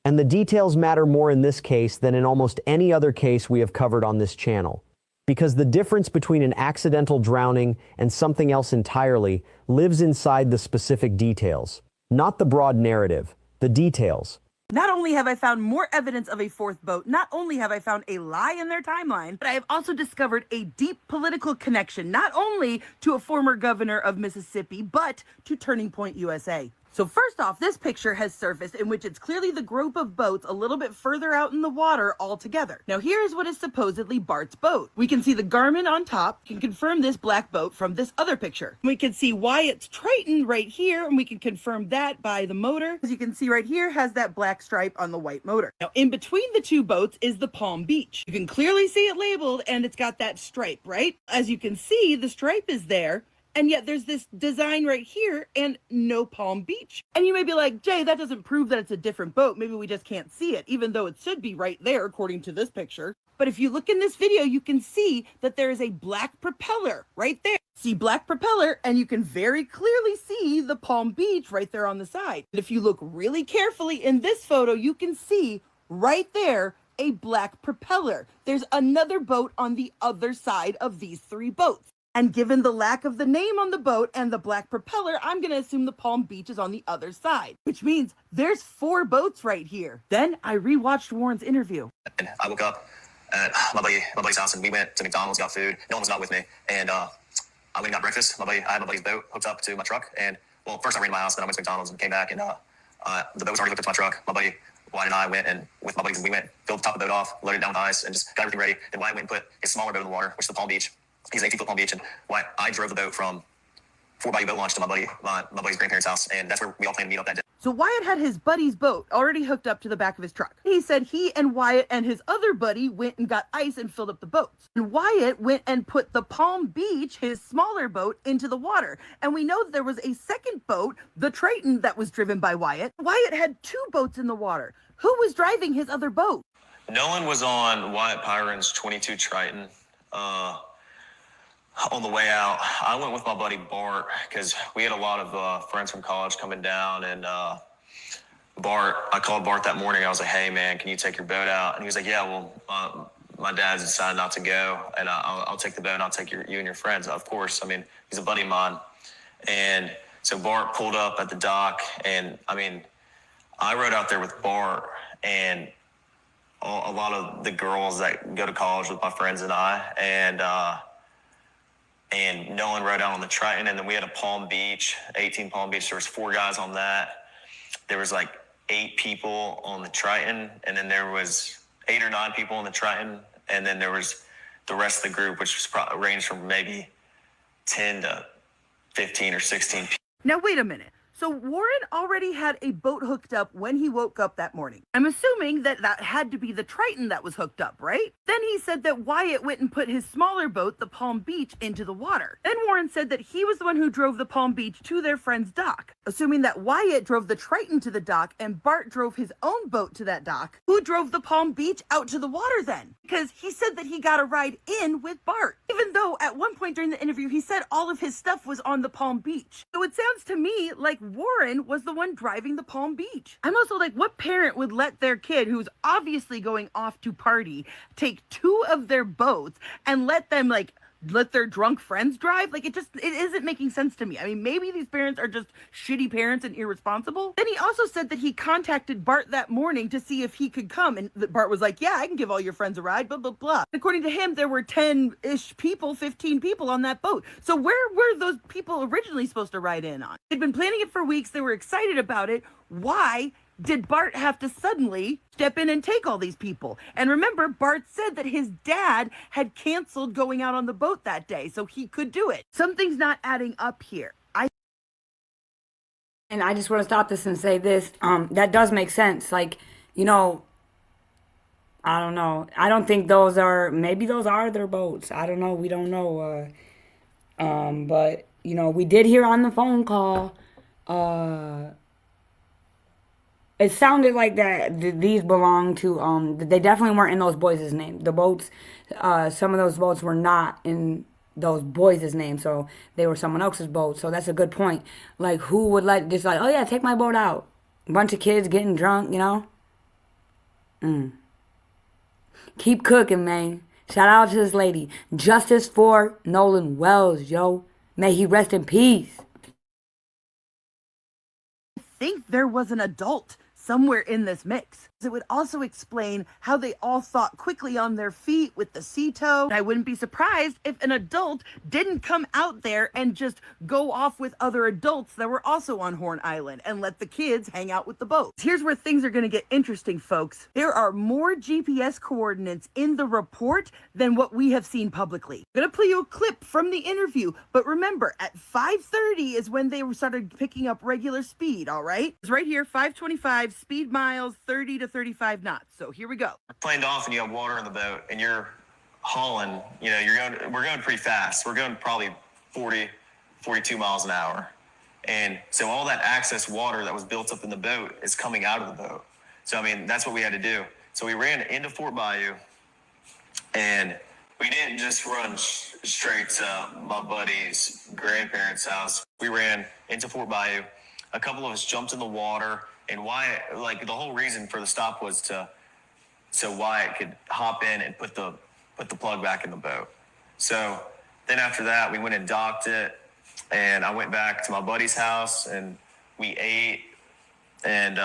And the details matter more in this case than in almost any other case we have covered on this channel. Because the difference between an accidental drowning and something else entirely lives inside the specific details. Not the broad narrative, the details. Not only have I found more evidence of a fourth boat, not only have I found a lie in their timeline, but I have also discovered a deep political connection, not only to a former governor of Mississippi, but to Turning Point USA. So first off, this picture has surfaced in which it's clearly the group of boats a little bit further out in the water all together. Now here's what is supposedly Bart's boat. We can see the Garmin on top. We can confirm this black boat from this other picture. We can see Wyatt's Triton right here, and we can confirm that by the motor. As you can see right here, has that black stripe on the white motor. Now in between the two boats is the Palm Beach. You can clearly see it labeled, and it's got that stripe, right? As you can see, the stripe is there. And yet there's this design right here and no Palm Beach. And you may be like, Jay, that doesn't prove that it's a different boat. Maybe we just can't see it, even though it should be right there according to this picture. But if you look in this video, you can see that there is a black propeller right there. See black propeller, and you can very clearly see the Palm Beach right there on the side. And if you look really carefully in this photo, you can see right there a black propeller. There's another boat on the other side of these three boats. And given the lack of the name on the boat and the black propeller, I'm going to assume the Palm Beach is on the other side, which means there's 4 boats right here. Then I rewatched Warren's interview. And I woke up at my buddy's house, and we went to McDonald's, got food. No one was not with me. And I went and got breakfast. I had my buddy's boat hooked up to my truck. And, well, first I ran to my house, then I went to McDonald's and came back. And the boat was already hooked up to my truck. My buddy, Wyatt, and I went, and with my buddies, we went, filled the top of the boat off, loaded it down with ice, and just got everything ready. Then Wyatt went and put his smaller boat in the water, which is the Palm Beach. He's an 18-foot Palm Beach, and I drove the boat from Fort Bayou Boat Launch to my buddy's grandparents' house, and that's where we all planned to meet up that day. So Wyatt had his buddy's boat already hooked up to the back of his truck. He said he and Wyatt and his other buddy went and got ice and filled up the boats. And Wyatt went and put the Palm Beach, his smaller boat, into the water. And we know that there was a second boat, the Triton, that was driven by Wyatt. Wyatt had 2 boats in the water. Who was driving his other boat? Nolan was on Wyatt Pyron's 22 Triton. On the way out, I went with my buddy Bart because we had a lot of friends from college coming down, and I called Bart that morning. I was like, "Hey man, can you take your boat out?" And he was like, "Yeah, well, my dad's decided not to go, and I'll take the boat, and I'll take you and your friends." Of course, I mean, he's a buddy of mine. And so Bart pulled up at the dock, and I mean, I rode out there with Bart and a lot of the girls that go to college with my friends and I, and Nolan rode out on the Triton, and then we had a Palm Beach, 18 Palm Beach. There was 4 guys on that. There was like 8 people on the Triton, and then there was 8 or 9 people on the Triton, and then there was the rest of the group, which was ranged from maybe 10 to 15 or 16 people. Now wait a minute. So Warren already had a boat hooked up when he woke up that morning. I'm assuming that that had to be the Triton that was hooked up, right? Then he said that Wyatt went and put his smaller boat, the Palm Beach, into the water. Then Warren said that he was the one who drove the Palm Beach to their friend's dock. Assuming that Wyatt drove the Triton to the dock and Bart drove his own boat to that dock, who drove the Palm Beach out to the water then? Because he said that he got a ride in with Bart, even though at one point during the interview he said all of his stuff was on the Palm Beach. So it sounds to me like Warren was the one driving the Palm Beach. I'm also like, what parent would let their kid, who's obviously going off to party, take 2 of their boats and let their drunk friends drive? Like, it isn't making sense to me. I mean, maybe these parents are just shitty parents and irresponsible. Then he also said that he contacted Bart that morning to see if he could come. And Bart was like, yeah, I can give all your friends a ride, blah, blah, blah. According to him, there were 10-ish people, 15 people on that boat. So where were those people originally supposed to ride in on? They'd been planning it for weeks. They were excited about it. Why did Bart have to suddenly step in and take all these people? And remember, Bart said that his dad had canceled going out on the boat that day, so he could do it. Something's not adding up here. And I just want to stop this and say this. That does make sense. Like, you know, I don't know. I don't think maybe those are their boats. I don't know. We don't know. But, you know, we did hear on the phone call, it sounded like that these belong to, they definitely weren't in those boys' name. The boats, some of those boats were not in those boys' name, so they were someone else's boat. So that's a good point. Like, who would oh yeah, take my boat out? A bunch of kids getting drunk, you know? Keep cooking, man. Shout out to this lady. Justice for Nolan Wells, yo. May he rest in peace. I think there was an adult somewhere in this mix. It would also explain how they all thought quickly on their feet with the sea tow. I wouldn't be surprised if an adult didn't come out there and just go off with other adults that were also on Horn Island and let the kids hang out with the boat. Here's where things are going to get interesting, folks. There are more GPS coordinates in the report than what we have seen publicly. I'm going to play you a clip from the interview, but remember, at 5:30 is when they started picking up regular speed, all right? It's right here, 525, speed miles, 30 to 35 knots. So here we go. Planed off and you have water in the boat and you're hauling, we're going pretty fast. We're going probably 40, 42 miles an hour. And so all that excess water that was built up in the boat is coming out of the boat. So, that's what we had to do. So we ran into Fort Bayou, and we didn't just run straight to my buddy's grandparents' house. We ran into Fort Bayou. A couple of us jumped in the water, and Wyatt, the whole reason for the stop was so Wyatt could hop in and put the plug back in the boat. So then after that, we went and docked it, and I went back to my buddy's house, and we ate and,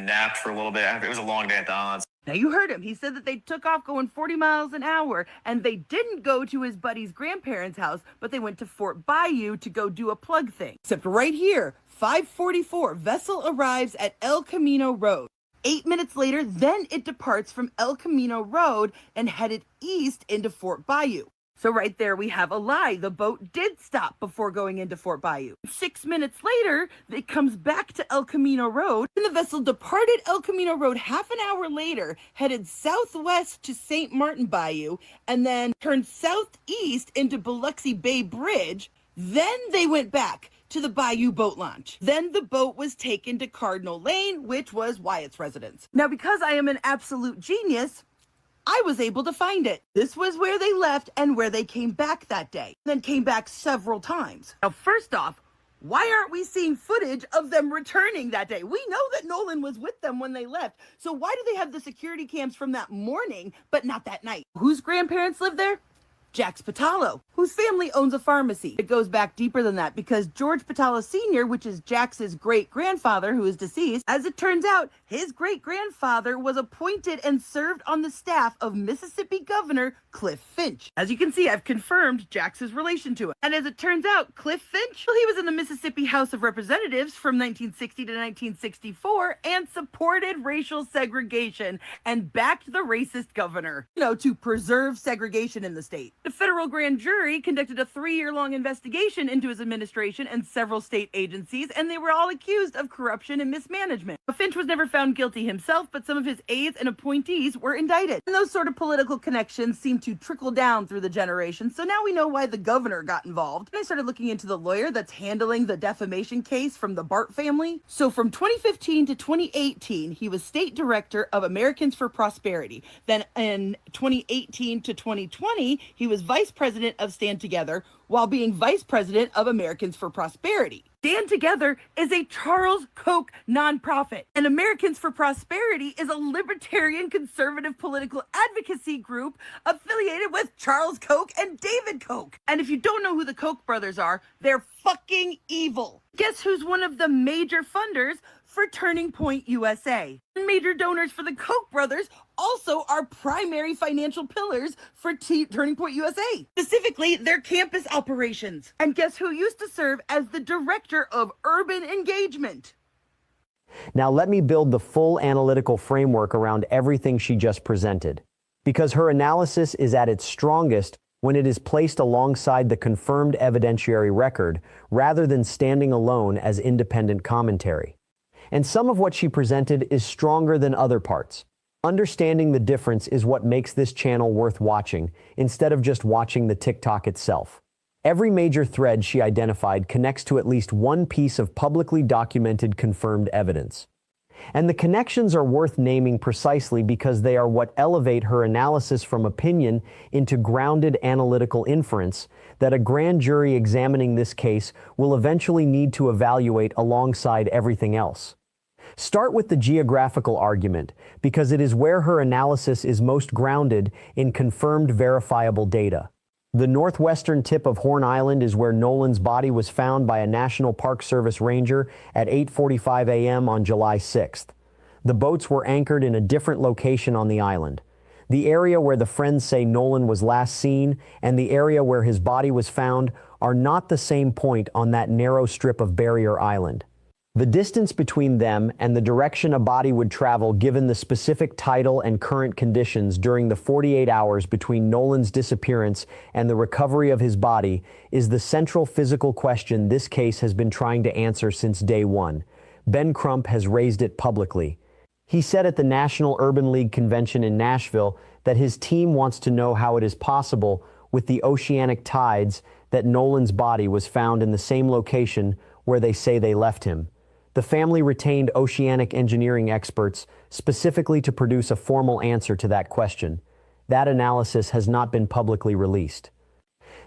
napped for a little bit. It was a long day at the islands. Now you heard him. He said that they took off going 40 miles an hour, and they didn't go to his buddy's grandparents' house, but they went to Fort Bayou to go do a plug thing. Except right here, 5:44, vessel arrives at El Camino Road. 8 minutes later, then it departs from El Camino Road and headed east into Fort Bayou. So right there we have a lie. The boat did stop before going into Fort Bayou. 6 minutes later, it comes back to El Camino Road, and the vessel departed El Camino Road half an hour later, headed southwest to St. Martin Bayou, and then turned southeast into Biloxi Bay Bridge. Then they went back to the Bayou boat launch. Then the boat was taken to Cardinal Lane, which was Wyatt's residence. Now, because I am an absolute genius, I was able to find it. This was where they left and where they came back that day, then came back several times. Now, first off, why aren't we seeing footage of them returning that day? We know that Nolan was with them when they left, so why do they have the security cams from that morning, but not that night? Whose grandparents live there? Jax Patalo, whose family owns a pharmacy. It goes back deeper than that because George Patalo Sr., which is Jax's great-grandfather who is deceased, as it turns out, his great-grandfather was appointed and served on the staff of Mississippi Governor Cliff Finch. As you can see, I've confirmed Jax's relation to him. And as it turns out, Cliff Finch, well, he was in the Mississippi House of Representatives from 1960 to 1964 and supported racial segregation and backed the racist governor, to preserve segregation in the state. The federal grand jury conducted a 3-year-long investigation into his administration and several state agencies, and they were all accused of corruption and mismanagement. Finch was never found guilty himself, but some of his aides and appointees were indicted. And those sort of political connections seem to trickle down through the generations, so now we know why the governor got involved. And I started looking into the lawyer that's handling the defamation case from the Bart family. So from 2015 to 2018, he was state director of Americans for Prosperity. Then in 2018 to 2020, he was vice president of Stand Together while being vice president of Americans for Prosperity. Stand Together is a Charles Koch nonprofit, and Americans for Prosperity is a libertarian conservative political advocacy group affiliated with Charles Koch and David Koch. And if you don't know who the Koch brothers are, they're fucking evil. Guess who's one of the major funders for Turning Point USA? Major donors for the Koch brothers also are primary financial pillars for Turning Point USA, specifically their campus operations. And guess who used to serve as the director of urban engagement? Now let me build the full analytical framework around everything she just presented, because her analysis is at its strongest when it is placed alongside the confirmed evidentiary record rather than standing alone as independent commentary. And some of what she presented is stronger than other parts. Understanding the difference is what makes this channel worth watching, instead of just watching the TikTok itself. Every major thread she identified connects to at least one piece of publicly documented confirmed evidence. And the connections are worth naming precisely because they are what elevate her analysis from opinion into grounded analytical inference that a grand jury examining this case will eventually need to evaluate alongside everything else. Start with the geographical argument, because it is where her analysis is most grounded in confirmed verifiable data. The northwestern tip of Horn Island is where Nolan's body was found by a National Park Service ranger at 8:45 a.m. on July 6th. The boats were anchored in a different location on the island. The area where the friends say Nolan was last seen and the area where his body was found are not the same point on that narrow strip of Barrier Island. The distance between them and the direction a body would travel given the specific tidal and current conditions during the 48 hours between Nolan's disappearance and the recovery of his body is the central physical question this case has been trying to answer since day one. Ben Crump has raised it publicly. He said at the National Urban League Convention in Nashville that his team wants to know how it is possible, with the oceanic tides, that Nolan's body was found in the same location where they say they left him. The family retained oceanic engineering experts specifically to produce a formal answer to that question. That analysis has not been publicly released.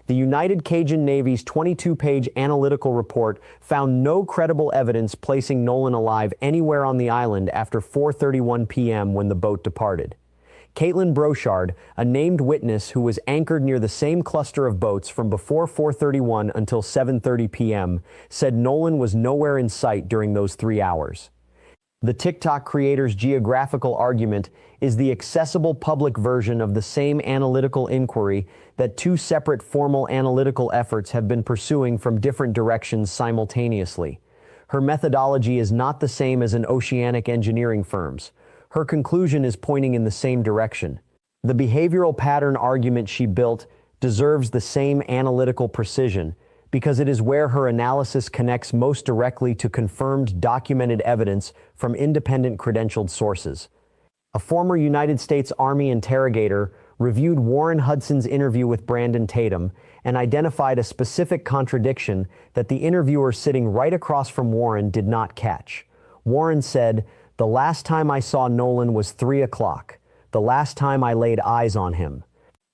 The United Cajun Navy's 22-page analytical report found no credible evidence placing Nolan alive anywhere on the island after 4:31 p.m. when the boat departed. Caitlin Brochard, a named witness who was anchored near the same cluster of boats from before 4:31 until 7:30 p.m., said Nolan was nowhere in sight during those 3 hours. The TikTok creator's geographical argument is the accessible public version of the same analytical inquiry that two separate formal analytical efforts have been pursuing from different directions simultaneously. Her methodology is not the same as an oceanic engineering firm's. Her conclusion is pointing in the same direction. The behavioral pattern argument she built deserves the same analytical precision because it is where her analysis connects most directly to confirmed documented evidence from independent credentialed sources. A former United States Army interrogator reviewed Warren Hudson's interview with Brandon Tatum and identified a specific contradiction that the interviewer sitting right across from Warren did not catch. Warren said, "The last time I saw Nolan was 3 o'clock. The last time I laid eyes on him."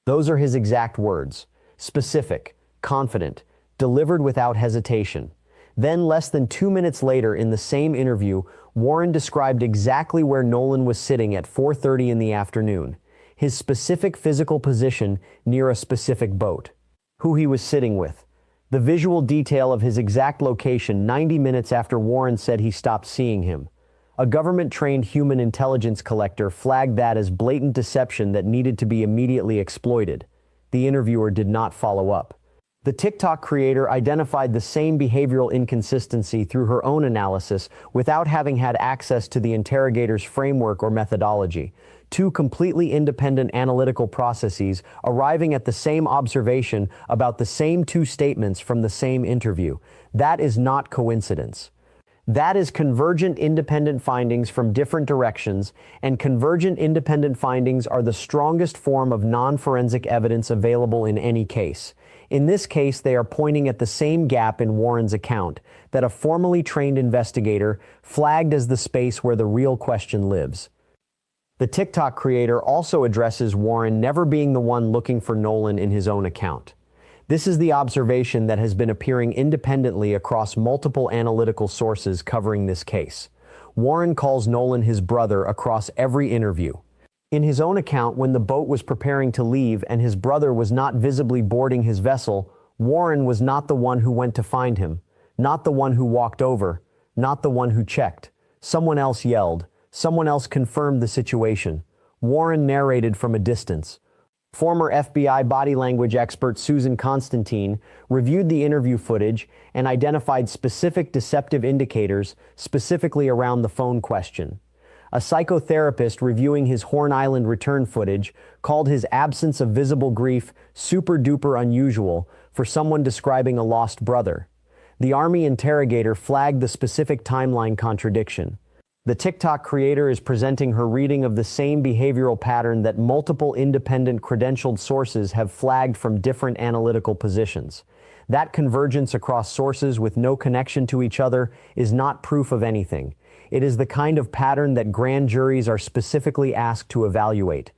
Those are his exact words. Specific, confident, delivered without hesitation. Then, less than 2 minutes later in the same interview, Warren described exactly where Nolan was sitting at 4:30 in the afternoon. His specific physical position near a specific boat. Who he was sitting with. The visual detail of his exact location 90 minutes after Warren said he stopped seeing him. A government-trained human intelligence collector flagged that as blatant deception that needed to be immediately exploited. The interviewer did not follow up. The TikTok creator identified the same behavioral inconsistency through her own analysis without having had access to the interrogator's framework or methodology. Two completely independent analytical processes arriving at the same observation about the same two statements from the same interview. That is not coincidence. That is convergent independent findings from different directions, and convergent independent findings are the strongest form of non-forensic evidence available in any case. In this case, they are pointing at the same gap in Warren's account that a formally trained investigator flagged as the space where the real question lives. The TikTok creator also addresses Warren never being the one looking for Nolan in his own account. This is the observation that has been appearing independently across multiple analytical sources covering this case. Warren calls Nolan his brother across every interview. In his own account, when the boat was preparing to leave and his brother was not visibly boarding his vessel, Warren was not the one who went to find him, not the one who walked over, not the one who checked. Someone else yelled. Someone else confirmed the situation. Warren narrated from a distance. Former FBI body language expert Susan Constantine reviewed the interview footage and identified specific deceptive indicators, specifically around the phone question. A psychotherapist reviewing his Horn Island return footage called his absence of visible grief super duper unusual for someone describing a lost brother. The Army interrogator flagged the specific timeline contradiction. The TikTok creator is presenting her reading of the same behavioral pattern that multiple independent credentialed sources have flagged from different analytical positions. That convergence across sources with no connection to each other is not proof of anything. It is the kind of pattern that grand juries are specifically asked to evaluate.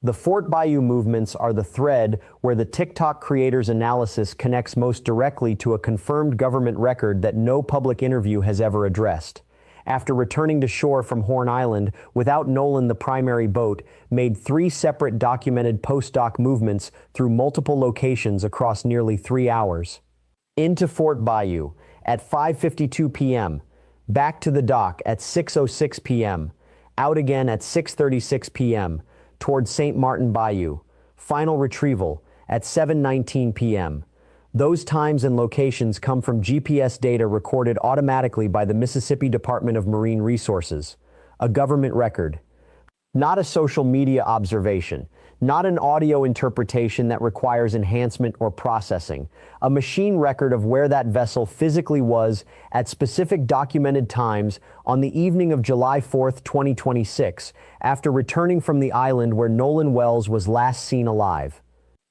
The Fort Bayou movements are the thread where the TikTok creator's analysis connects most directly to a confirmed government record that no public interview has ever addressed. After returning to shore from Horn Island without Nolan, the primary boat made 3 separate documented post-doc movements through multiple locations across nearly 3 hours. Into Fort Bayou at 5:52 p.m., back to the dock at 6:06 p.m., Out again at 6:36 p.m. towards St. Martin Bayou. Final retrieval at 7:19 p.m. Those times and locations come from GPS data recorded automatically by the Mississippi Department of Marine Resources, a government record. Not a social media observation, not an audio interpretation that requires enhancement or processing, a machine record of where that vessel physically was at specific documented times on the evening of July 4th, 2026, after returning from the island where Nolan Wells was last seen alive.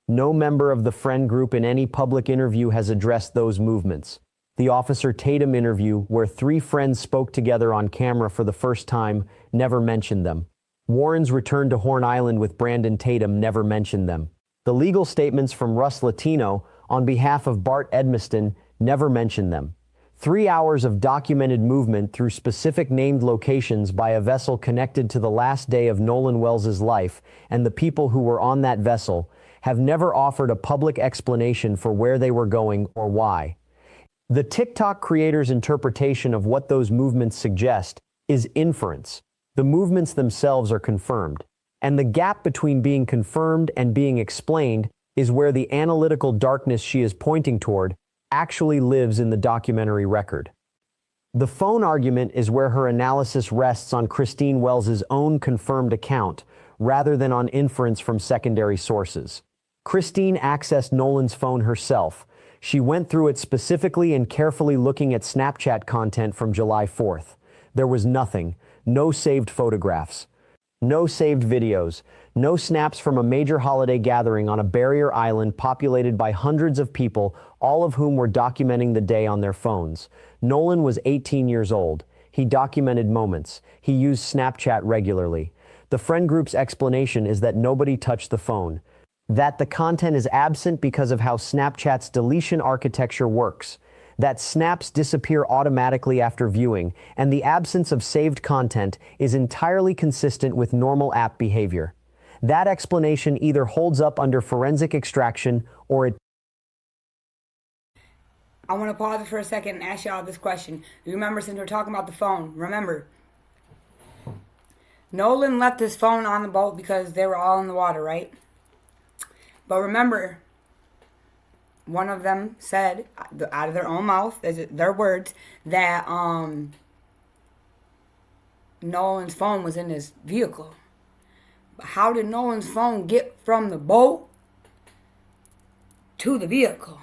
No member of the friend group in any public interview has addressed those movements. The Officer Tatum interview, where 3 friends spoke together on camera for the first time, never mentioned them. Warren's return to Horn Island with Brandon Tatum never mentioned them. The legal statements from Russ Latino on behalf of Bart Edmiston never mentioned them. 3 hours of documented movement through specific named locations by a vessel connected to the last day of Nolan Wells's life and the people who were on that vessel have never offered a public explanation for where they were going or why. The TikTok creator's interpretation of what those movements suggest is inference. The movements themselves are confirmed, and the gap between being confirmed and being explained is where the analytical darkness she is pointing toward actually lives in the documentary record. The phone argument is where her analysis rests on Christine Wells's own confirmed account rather than on inference from secondary sources. Christine accessed Nolan's phone herself. She went through it specifically and carefully looking at Snapchat content from July 4th. There was nothing. No saved photographs, no saved videos, no snaps from a major holiday gathering on a barrier island populated by hundreds of people, all of whom were documenting the day on their phones. Nolan was 18 years old. He documented moments. He used Snapchat regularly. The friend group's explanation is that nobody touched the phone, that the content is absent because of how Snapchat's deletion architecture works, that snaps disappear automatically after viewing, and the absence of saved content is entirely consistent with normal app behavior. That explanation either holds up under forensic extraction or it... I want to pause it for a second and ask y'all this question. Remember, since we're talking about the phone, remember, Nolan left his phone on the boat because they were all in the water, right? But remember, one of them said, out of their own mouth, their words, that Nolan's phone was in his vehicle. But how did Nolan's phone get from the boat to the vehicle?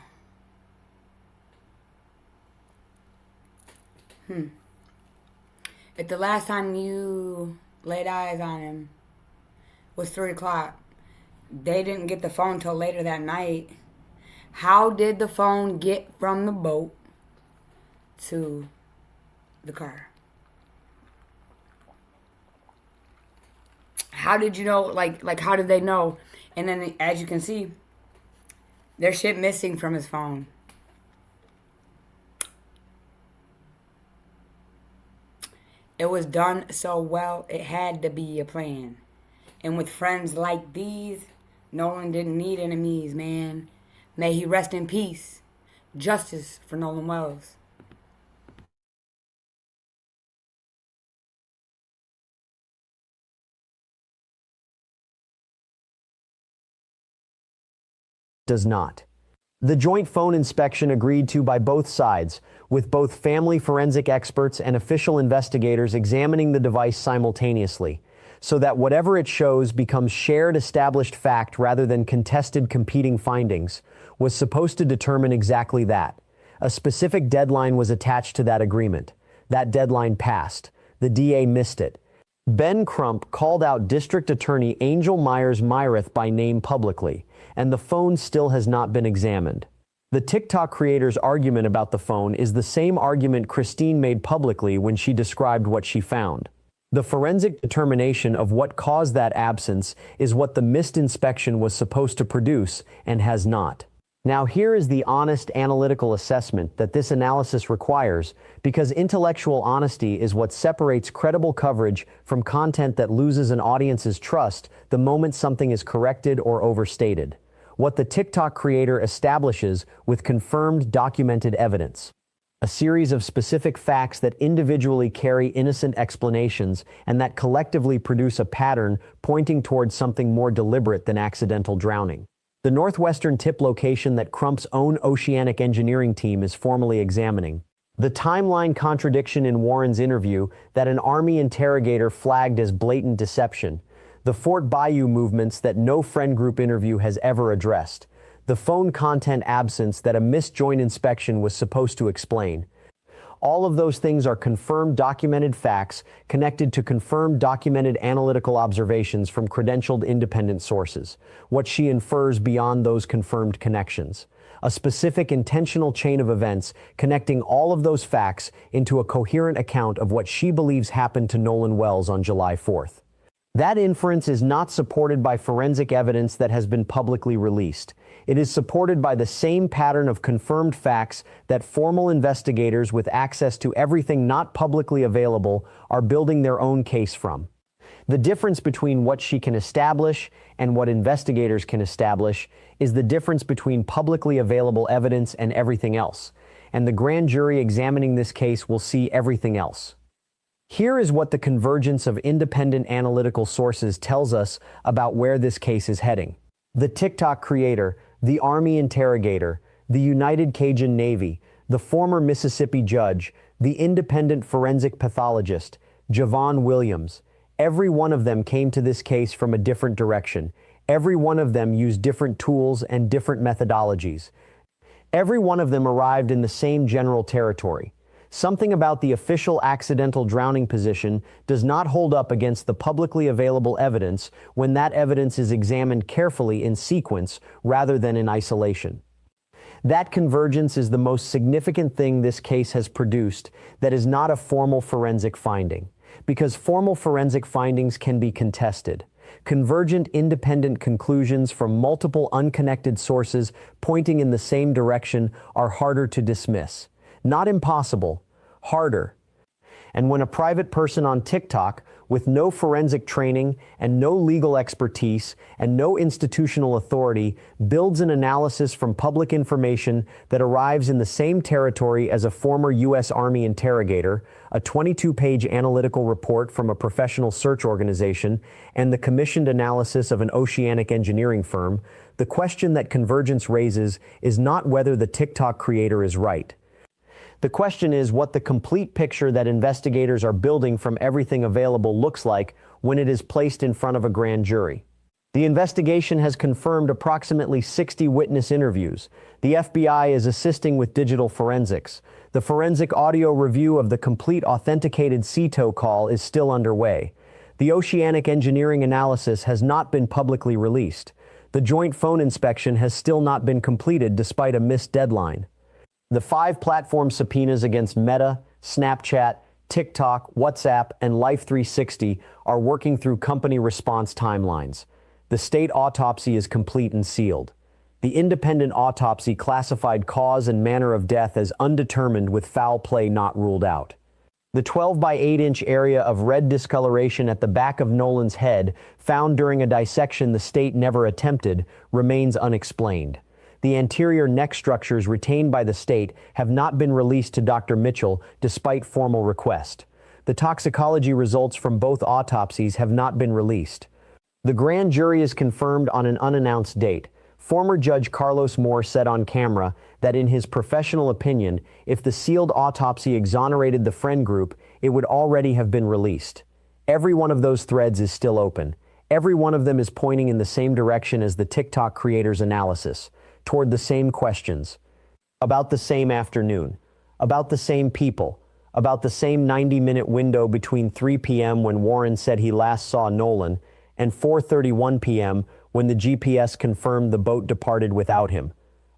If the last time you laid eyes on him was 3 o'clock, they didn't get the phone till later that night. How did the phone get from the boat to the car? How did you know, like how did they know? And then, as you can see, there's shit missing from his phone. It was done so well, it had to be a plan. And with friends like these, Nolan didn't need enemies, man. May he rest in peace. Justice for Nolan Wells. Does not. The joint phone inspection agreed to by both sides, with both family forensic experts and official investigators examining the device simultaneously, so that whatever it shows becomes shared established fact rather than contested competing findings, was supposed to determine exactly that. A specific deadline was attached to that agreement. That deadline passed. The DA missed it. Ben Crump called out District Attorney Angel Myers-Myrith by name publicly, and the phone still has not been examined. The TikTok creator's argument about the phone is the same argument Christine made publicly when she described what she found. The forensic determination of what caused that absence is what the missed inspection was supposed to produce and has not. Now here is the honest analytical assessment that this analysis requires, because intellectual honesty is what separates credible coverage from content that loses an audience's trust the moment something is corrected or overstated. What the TikTok creator establishes with confirmed documented evidence. A series of specific facts that individually carry innocent explanations and that collectively produce a pattern pointing towards something more deliberate than accidental drowning. The northwestern tip location that Crump's own oceanic engineering team is formally examining. The timeline contradiction in Warren's interview that an Army interrogator flagged as blatant deception. The Fort Bayou movements that no friend group interview has ever addressed. The phone content absence that a missed joint inspection was supposed to explain. All of those things are confirmed documented facts connected to confirmed documented analytical observations from credentialed independent sources. What she infers beyond those confirmed connections. A specific intentional chain of events connecting all of those facts into a coherent account of what she believes happened to Nolan Wells on July 4th. That inference is not supported by forensic evidence that has been publicly released. It is supported by the same pattern of confirmed facts that formal investigators with access to everything not publicly available are building their own case from. The difference between what she can establish and what investigators can establish is the difference between publicly available evidence and everything else, and the grand jury examining this case will see everything else. Here is what the convergence of independent analytical sources tells us about where this case is heading. The TikTok creator, the Army interrogator, the United Cajun Navy, the former Mississippi judge, the independent forensic pathologist, Javon Williams, every one of them came to this case from a different direction. Every one of them used different tools and different methodologies. Every one of them arrived in the same general territory. Something about the official accidental drowning position does not hold up against the publicly available evidence when that evidence is examined carefully in sequence rather than in isolation. That convergence is the most significant thing this case has produced that is not a formal forensic finding, because formal forensic findings can be contested. Convergent independent conclusions from multiple unconnected sources pointing in the same direction are harder to dismiss. Not impossible, harder. And when a private person on TikTok with no forensic training and no legal expertise and no institutional authority builds an analysis from public information that arrives in the same territory as a former U.S. Army interrogator, a 22-page analytical report from a professional search organization, and the commissioned analysis of an oceanic engineering firm, the question that convergence raises is not whether the TikTok creator is right. The question is what the complete picture that investigators are building from everything available looks like when it is placed in front of a grand jury. The investigation has confirmed approximately 60 witness interviews. The FBI is assisting with digital forensics. The forensic audio review of the complete authenticated CTO call is still underway. The oceanic engineering analysis has not been publicly released. The joint phone inspection has still not been completed despite a missed deadline. The 5 platform subpoenas against Meta, Snapchat, TikTok, WhatsApp, and Life360 are working through company response timelines. The state autopsy is complete and sealed. The independent autopsy classified cause and manner of death as undetermined with foul play not ruled out. The 12 by 8-inch area of red discoloration at the back of Nolan's head, found during a dissection the state never attempted, remains unexplained. The anterior neck structures retained by the state have not been released to Dr. Mitchell despite formal request. The toxicology results from both autopsies have not been released. The grand jury is confirmed on an unannounced date. Former Judge Carlos Moore said on camera that in his professional opinion, if the sealed autopsy exonerated the friend group, it would already have been released. Every one of those threads is still open. Every one of them is pointing in the same direction as the TikTok creator's analysis, toward the same questions, about the same afternoon, about the same people, about the same 90-minute window between 3 p.m. when Warren said he last saw Nolan and 4:31 p.m. when the GPS confirmed the boat departed without him.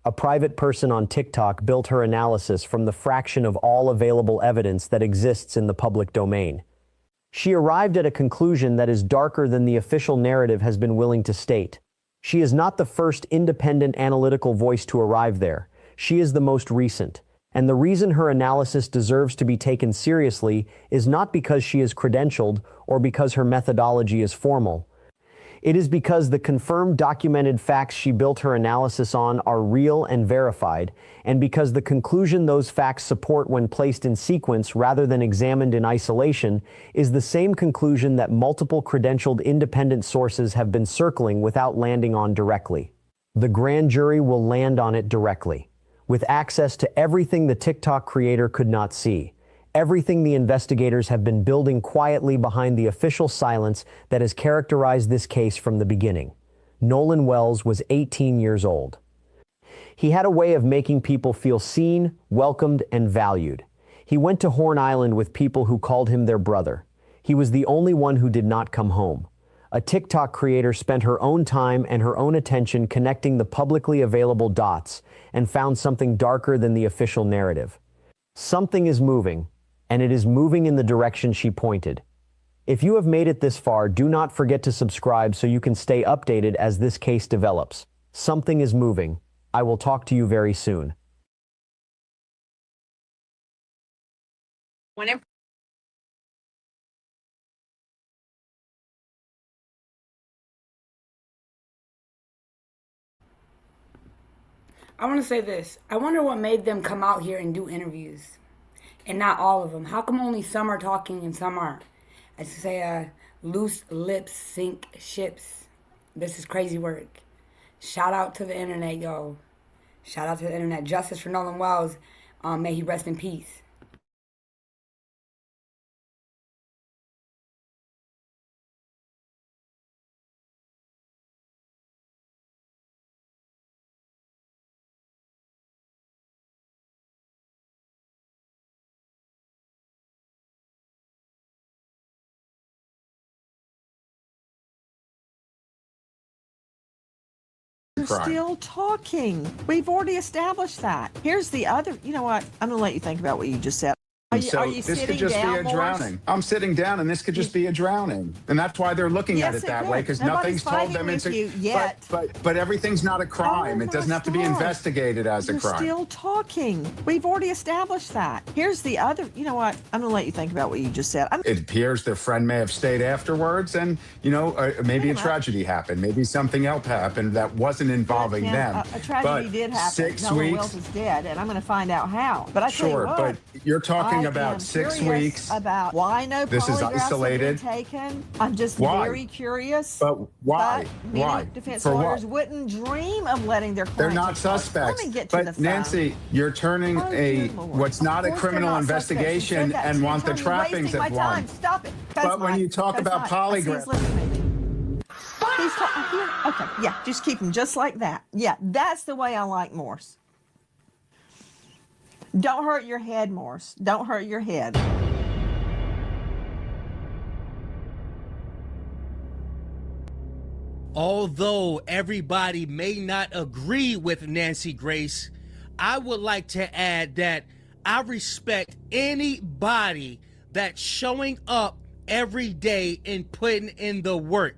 A private person on TikTok built her analysis from the fraction of all available evidence that exists in the public domain. She arrived at a conclusion that is darker than the official narrative has been willing to state. She is not the first independent analytical voice to arrive there. She is the most recent. And the reason her analysis deserves to be taken seriously is not because she is credentialed or because her methodology is formal. It is because the confirmed documented facts she built her analysis on are real and verified, and because the conclusion those facts support when placed in sequence rather than examined in isolation is the same conclusion that multiple credentialed independent sources have been circling without landing on directly. The grand jury will land on it directly, with access to everything the TikTok creator could not see. Everything the investigators have been building quietly behind the official silence that has characterized this case from the beginning. Nolan Wells was 18 years old. He had a way of making people feel seen, welcomed, and valued. He went to Horn Island with people who called him their brother. He was the only one who did not come home. A TikTok creator spent her own time and her own attention connecting the publicly available dots and found something darker than the official narrative. Something is moving, and it is moving in the direction she pointed. If you have made it this far, do not forget to subscribe so you can stay updated as this case develops. Something is moving. I will talk to you very soon. I want to say this. I wonder what made them come out here and do interviews. And not all of them. How come only some are talking and some aren't? I say, loose lips sink ships. This is crazy work. Shout out to the internet, yo. Shout out to the internet. Justice for Nolan Wells. May he rest in peace. We're still talking. We've already established that. Here's the other, you know what? I'm going to let you think about what you just said. Are you this could sitting just down, be a Morris? drowning. I'm sitting down, and this could just be a drowning, and that's why they're looking at Yes, it that could. way, because Nobody's nothing's told fighting them with it's a. you yet. But everything's not a crime. Oh, It doesn't my have to be God. investigated as a You're crime. still talking. We've already established that. Here's the other, you know what? I'm going to let you think about what you just said. It appears their friend may have stayed afterwards, and maybe a tragedy happened. Maybe something else happened that wasn't involving Tim, them. A tragedy But did happen. 6 Nolan weeks. Wells is dead, and I'm going to find out how. But I tell you Sure, what, but you're talking I about am 6 curious weeks. about why no This is polygraphs isolated. have been taken. I'm just Why? very curious. But why? But many Why? defense For lawyers what? wouldn't dream of letting their They're clients not exposed. suspects. Let me get to the But phone. Nancy, you're turning Oh, dear Lord. what's not a Of course they're criminal not suspects. You said investigation that and to want the Tony, trappings wasting of my time. one. Stop it. But when you talk about polygraph, polygraph, He's talking. Okay, yeah, just keep him just like that. Yeah, that's the way I like Morse. Don't hurt your head, Morse. Don't hurt your head. Although everybody may not agree with Nancy Grace, I would like to add that I respect anybody that's showing up every day and putting in the work.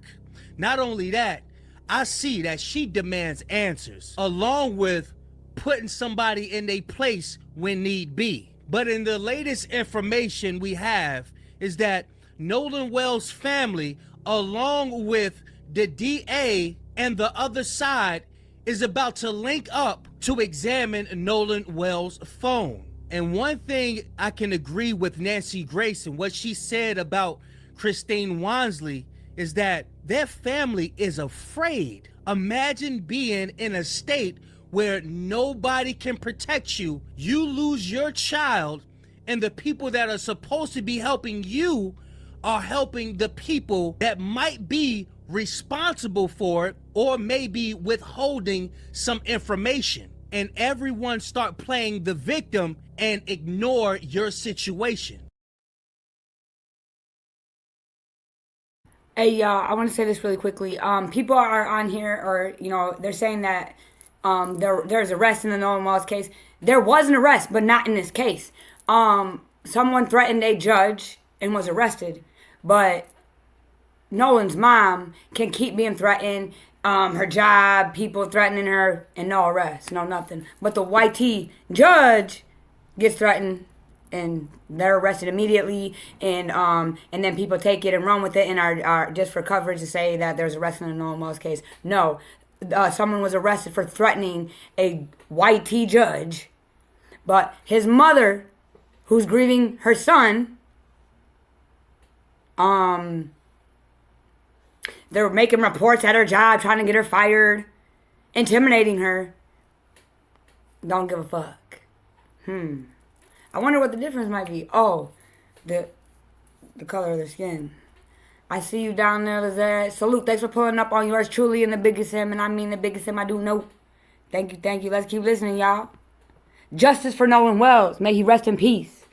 Not only that, I see that she demands answers, along with putting somebody in their place when need be. But in the latest information we have is that Nolan Wells' family, along with the DA and the other side, is about to link up to examine Nolan Wells' phone. And one thing I can agree with Nancy Grace and what she said about Christine Wansley is that their family is afraid. Imagine being in a state where nobody can protect you. You lose your child, and the people that are supposed to be helping you are helping the people that might be responsible for it or maybe withholding some information. And everyone start playing the victim and ignore your situation. Hey, y'all, I want to say this really quickly. People are on here, or, they're saying that there's arrest in the Nolan Wells case. There was an arrest, but not in this case. Someone threatened a judge and was arrested, but Nolan's mom can keep being threatened, her job, people threatening her, and no arrest, no nothing. But the YT judge gets threatened and they're arrested immediately, and then people take it and run with it and are just for coverage to say that there's arrest in the Nolan Wells case. No, someone was arrested for threatening a white T judge, but his mother, who's grieving her son, they were making reports at her job, trying to get her fired, intimidating her. Don't give a fuck. I wonder what the difference might be. Oh, the color of their skin. I see you down there, Lizette. Salute. Thanks for pulling up on yours truly and the biggest him, and I mean the biggest him I do know. Thank you. Let's keep listening, y'all. Justice for Nolan Wells. May he rest in peace.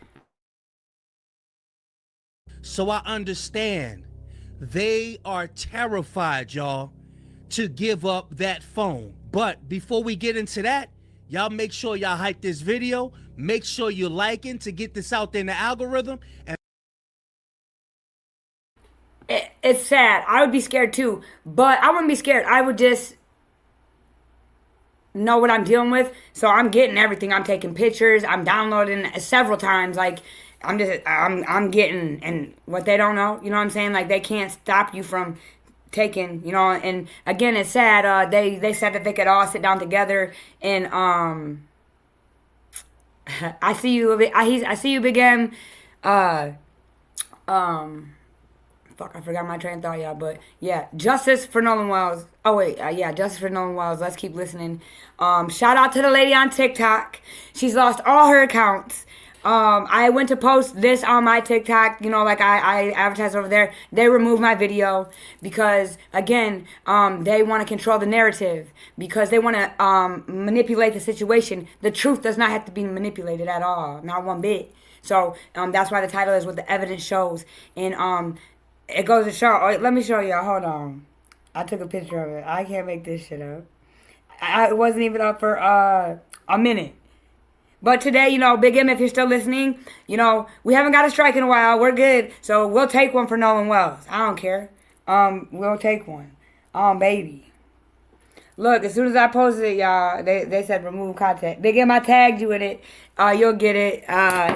So I understand. They are terrified, y'all, to give up that phone. But before we get into that, y'all make sure y'all hype this video. Make sure you're liking to get this out there in the algorithm. And it's sad. I would be scared too. But I wouldn't be scared. I would just know what I'm dealing with. So I'm getting everything. I'm taking pictures. I'm downloading several times. Like, I'm getting, and what they don't know, you know what I'm saying? Like, they can't stop you from taking, you know, and again, it's sad. They said that they could all sit down together and, I see you, Big M. Fuck, I forgot my train of thought, y'all. But yeah, justice for Nolan Wells. Oh wait, yeah, justice for Nolan Wells. Let's keep listening. Shout out to the lady on TikTok. She's lost all her accounts. I went to post this on my TikTok, you know, like I advertised over there. They removed my video because, again, they want to control the narrative because they want to manipulate the situation. The truth does not have to be manipulated at all, not one bit. So that's why the title is what the evidence shows. And it goes to show, let me show y'all, hold on. I took a picture of it. I can't make this shit up. It wasn't even up for a minute. But today, you know, Big M, if you're still listening, you know, we haven't got a strike in a while. We're good. So we'll take one for Nolan Wells. I don't care. We'll take one. Baby. Look, as soon as I posted it, y'all, they said remove content. Big M, I tagged you in it. You'll get it.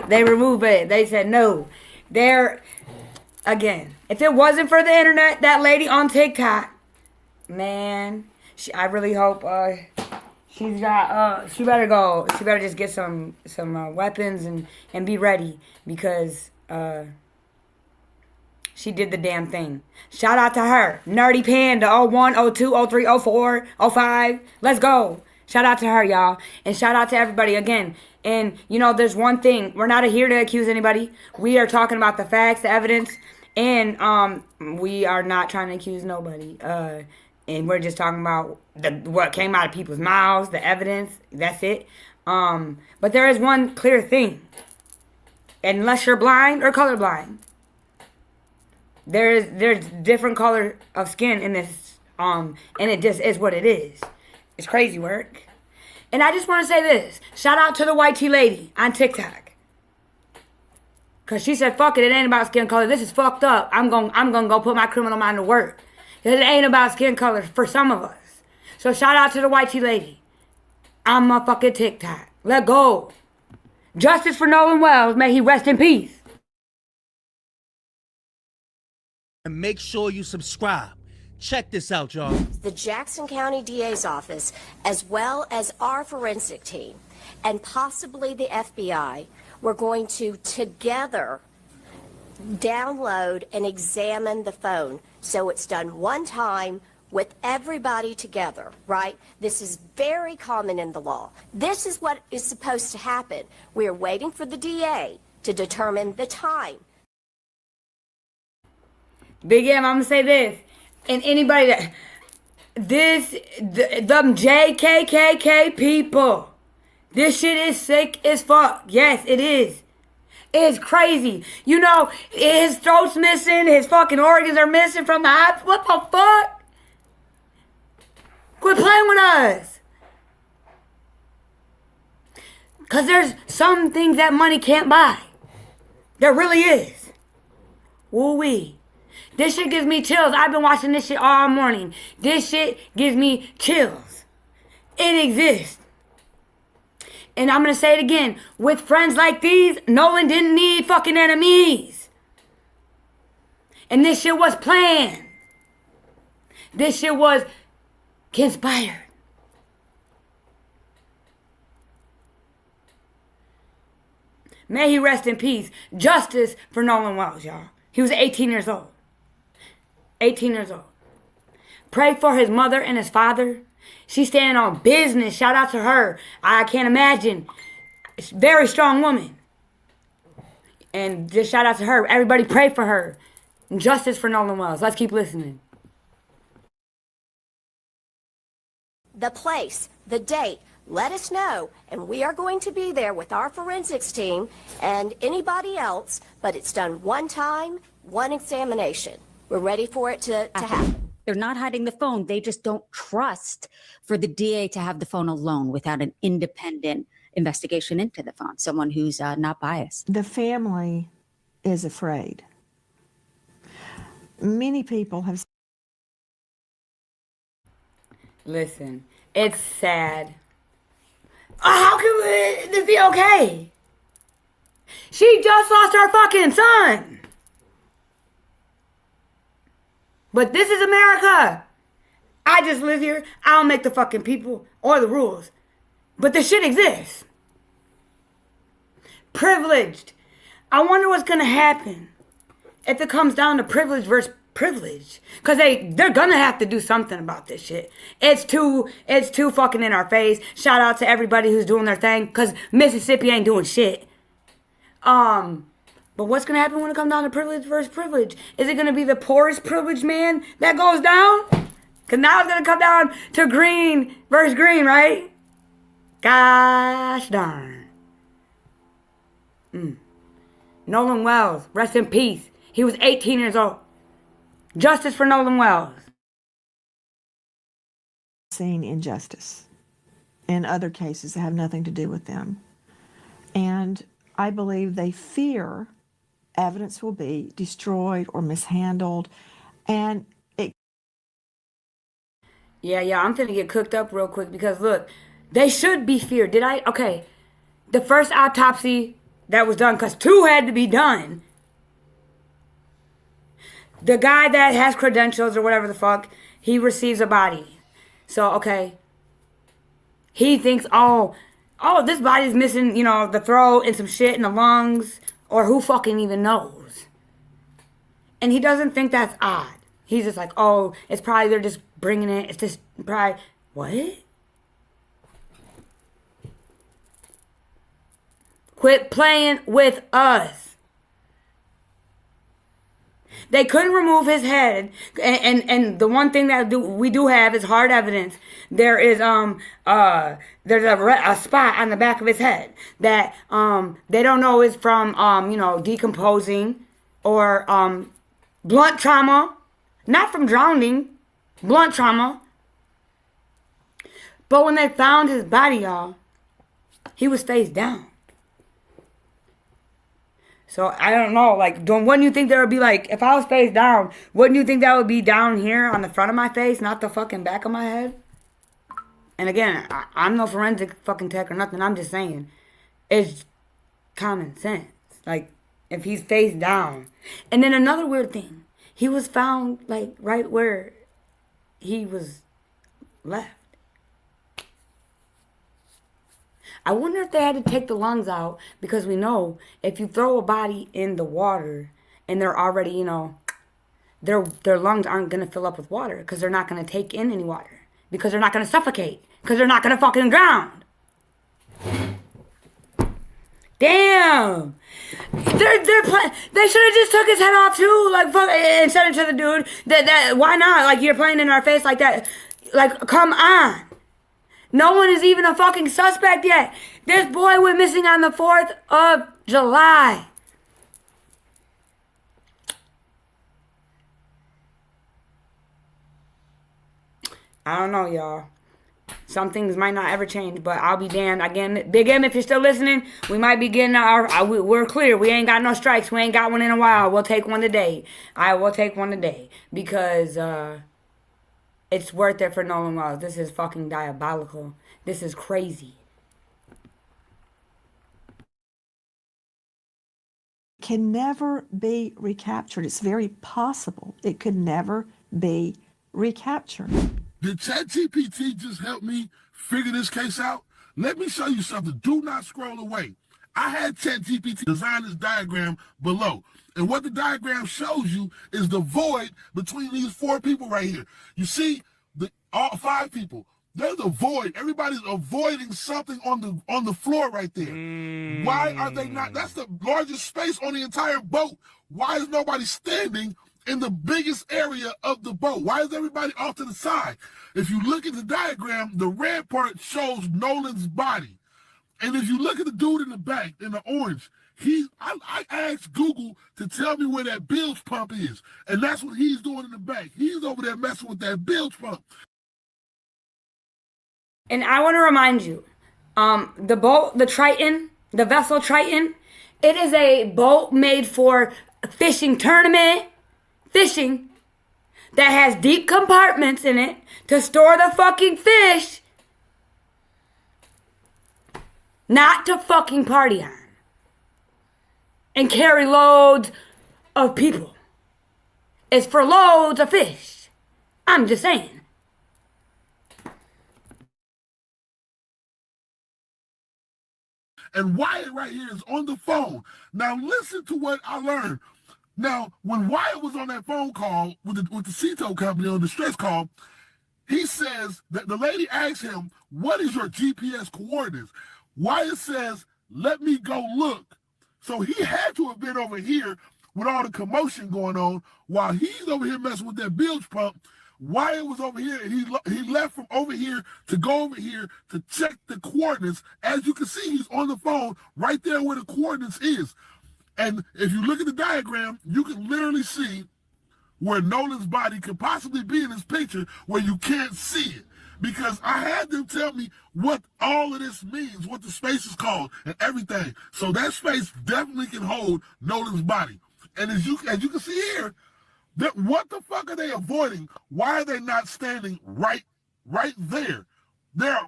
They removed it. They said no. Again, if it wasn't for the internet, that lady on TikTok, man, I really hope, she better just get some weapons and be ready because she did the damn thing. Shout out to her. Nerdy Panda 01, 02, 03, 04, 05. Let's go. Shout out to her, y'all. And shout out to everybody again. And, you know, there's one thing. We're not here to accuse anybody. We are talking about the facts, the evidence, and we are not trying to accuse nobody. And we're just talking about what came out of people's mouths, the evidence. That's it. But there is one clear thing. Unless you're blind or colorblind, there's different color of skin in this. And it just is what it is. It's crazy work. And I just want to say this. Shout out to the white tea lady on TikTok. Cause she said, "Fuck it, it ain't about skin color. This is fucked up. I'm gonna go put my criminal mind to work. It ain't about skin color for some of us." So shout out to the white tea lady on my fucking TikTok. Let go. Justice for Nolan Wells. May he rest in peace. And make sure you subscribe. Check this out, y'all. The Jackson County DA's office, as well as our forensic team, and possibly the FBI, we're going to together download and examine the phone. So it's done one time with everybody together, right? This is very common in the law. This is what is supposed to happen. We are waiting for the DA to determine the time. Big M, I'm gonna say this. And anybody that them JKKK people, this shit is sick as fuck. Yes, it is. It's crazy. You know, his throat's missing, his fucking organs are missing from the eye. What the fuck? Quit playing with us. Cause there's some things that money can't buy. There really is. Woo-wee. This shit gives me chills. I've been watching this shit all morning. This shit gives me chills. It exists. And I'm going to say it again. With friends like these, Nolan didn't need fucking enemies. And this shit was planned. This shit was conspired. May he rest in peace. Justice for Nolan Wells, y'all. He was 18 years old. 18 years old. Pray for his mother and his father. She's standing on business. Shout out to her. I can't imagine. Very strong woman. And just shout out to her. Everybody pray for her. Justice for Nolan Wells. Let's keep listening. The place, the date, let us know, and we are going to be there with our forensics team and anybody else, but it's done one time, one examination. We're ready for it to happen. They're not hiding the phone. They just don't trust for the DA to have the phone alone without an independent investigation into the phone, someone who's not biased. The family is afraid. Many people have. Listen, it's sad. How can this be okay? She just lost her fucking son. But this is America. I just live here. I don't make the fucking people or the rules. But the shit exists. Privileged. I wonder what's gonna happen if it comes down to privilege versus privilege. Because they're gonna have to do something about this shit. It's too fucking in our face. Shout out to everybody who's doing their thing. Because Mississippi ain't doing shit. But what's going to happen when it comes down to privilege versus privilege? Is it going to be the poorest privileged man that goes down? Because now it's going to come down to green versus green, right? Gosh darn. Nolan Wells, rest in peace. He was 18 years old. Justice for Nolan Wells. Seeing injustice in other cases that have nothing to do with them. And I believe they fear evidence will be destroyed or mishandled. And it. Yeah, I'm finna get cooked up real quick because look, they should be feared. Okay. The first autopsy that was done, because 2 had to be done. The guy that has credentials or whatever the fuck, he receives a body. So, okay. He thinks, oh, this body's missing, the throat and some shit in the lungs. Or who fucking even knows? And he doesn't think that's odd. He's just like, oh, it's probably they're just bringing it. It's just probably, what? Quit playing with us. They couldn't remove his head, and the one thing that we do have is hard evidence. There is there's a spot on the back of his head that they don't know is from decomposing or blunt trauma, not from drowning, blunt trauma. But when they found his body, y'all, he was face down. So, I don't know, wouldn't you think there would be, if I was face down, wouldn't you think that would be down here on the front of my face, not the fucking back of my head? And again, I'm no forensic fucking tech or nothing, I'm just saying, it's common sense. If he's face down. And then another weird thing, he was found, right where he was left. I wonder if they had to take the lungs out because we know if you throw a body in the water and they're already, their lungs aren't going to fill up with water because they're not going to take in any water because they're not going to suffocate because they're not going to fucking drown. Damn. They should have just took his head off too, and said it to the dude. That why not? You're playing in our face like that. Come on. No one is even a fucking suspect yet. This boy went missing on the 4th of July. I don't know, y'all. Some things might not ever change, but I'll be damned. Again, Big M, if you're still listening, we might be getting we're clear. We ain't got no strikes. We ain't got one in a while. We'll take one today. I will take one today because, it's worth it for Nolan Wells. This is fucking diabolical. This is crazy. can never be recaptured. It's very possible it could never be recaptured. Did ChatGPT just help me figure this case out? Let me show you something. Do not scroll away. I had ChatGPT design this diagram below. And what the diagram shows you is the void between these 4 people right here. You see, all 5 people. There's a void. Everybody's avoiding something on the floor right there. Why are they not? That's the largest space on the entire boat. Why is nobody standing in the biggest area of the boat? Why is everybody off to the side? If you look at the diagram, the red part shows Nolan's body. And if you look at the dude in the back, in the orange, I asked Google to tell me where that bilge pump is. And that's what he's doing in the back. He's over there messing with that bilge pump. And I want to remind you, the boat, the Triton, the vessel Triton, it is a boat made for fishing tournament, fishing, that has deep compartments in it to store the fucking fish, not to fucking party on and carry loads of people. It's for loads of fish. I'm just saying. And Wyatt right here is on the phone. Now listen to what I learned. Now, when Wyatt was on that phone call with the CETO company on the stress call, he says that the lady asked him, what is your GPS coordinates? Wyatt says, let me go look. So he had to have been over here with all the commotion going on while he's over here messing with that bilge pump. Wyatt was over here, and he left from over here to go over here to check the coordinates. As you can see, he's on the phone right there where the coordinates is. And if you look at the diagram, you can literally see where Nolan's body could possibly be in this picture where you can't see it. Because I had them tell me what all of this means, what the space is called, and everything. So that space definitely can hold Nolan's body. And as you can see here, what the fuck are they avoiding? Why are they not standing right there? They're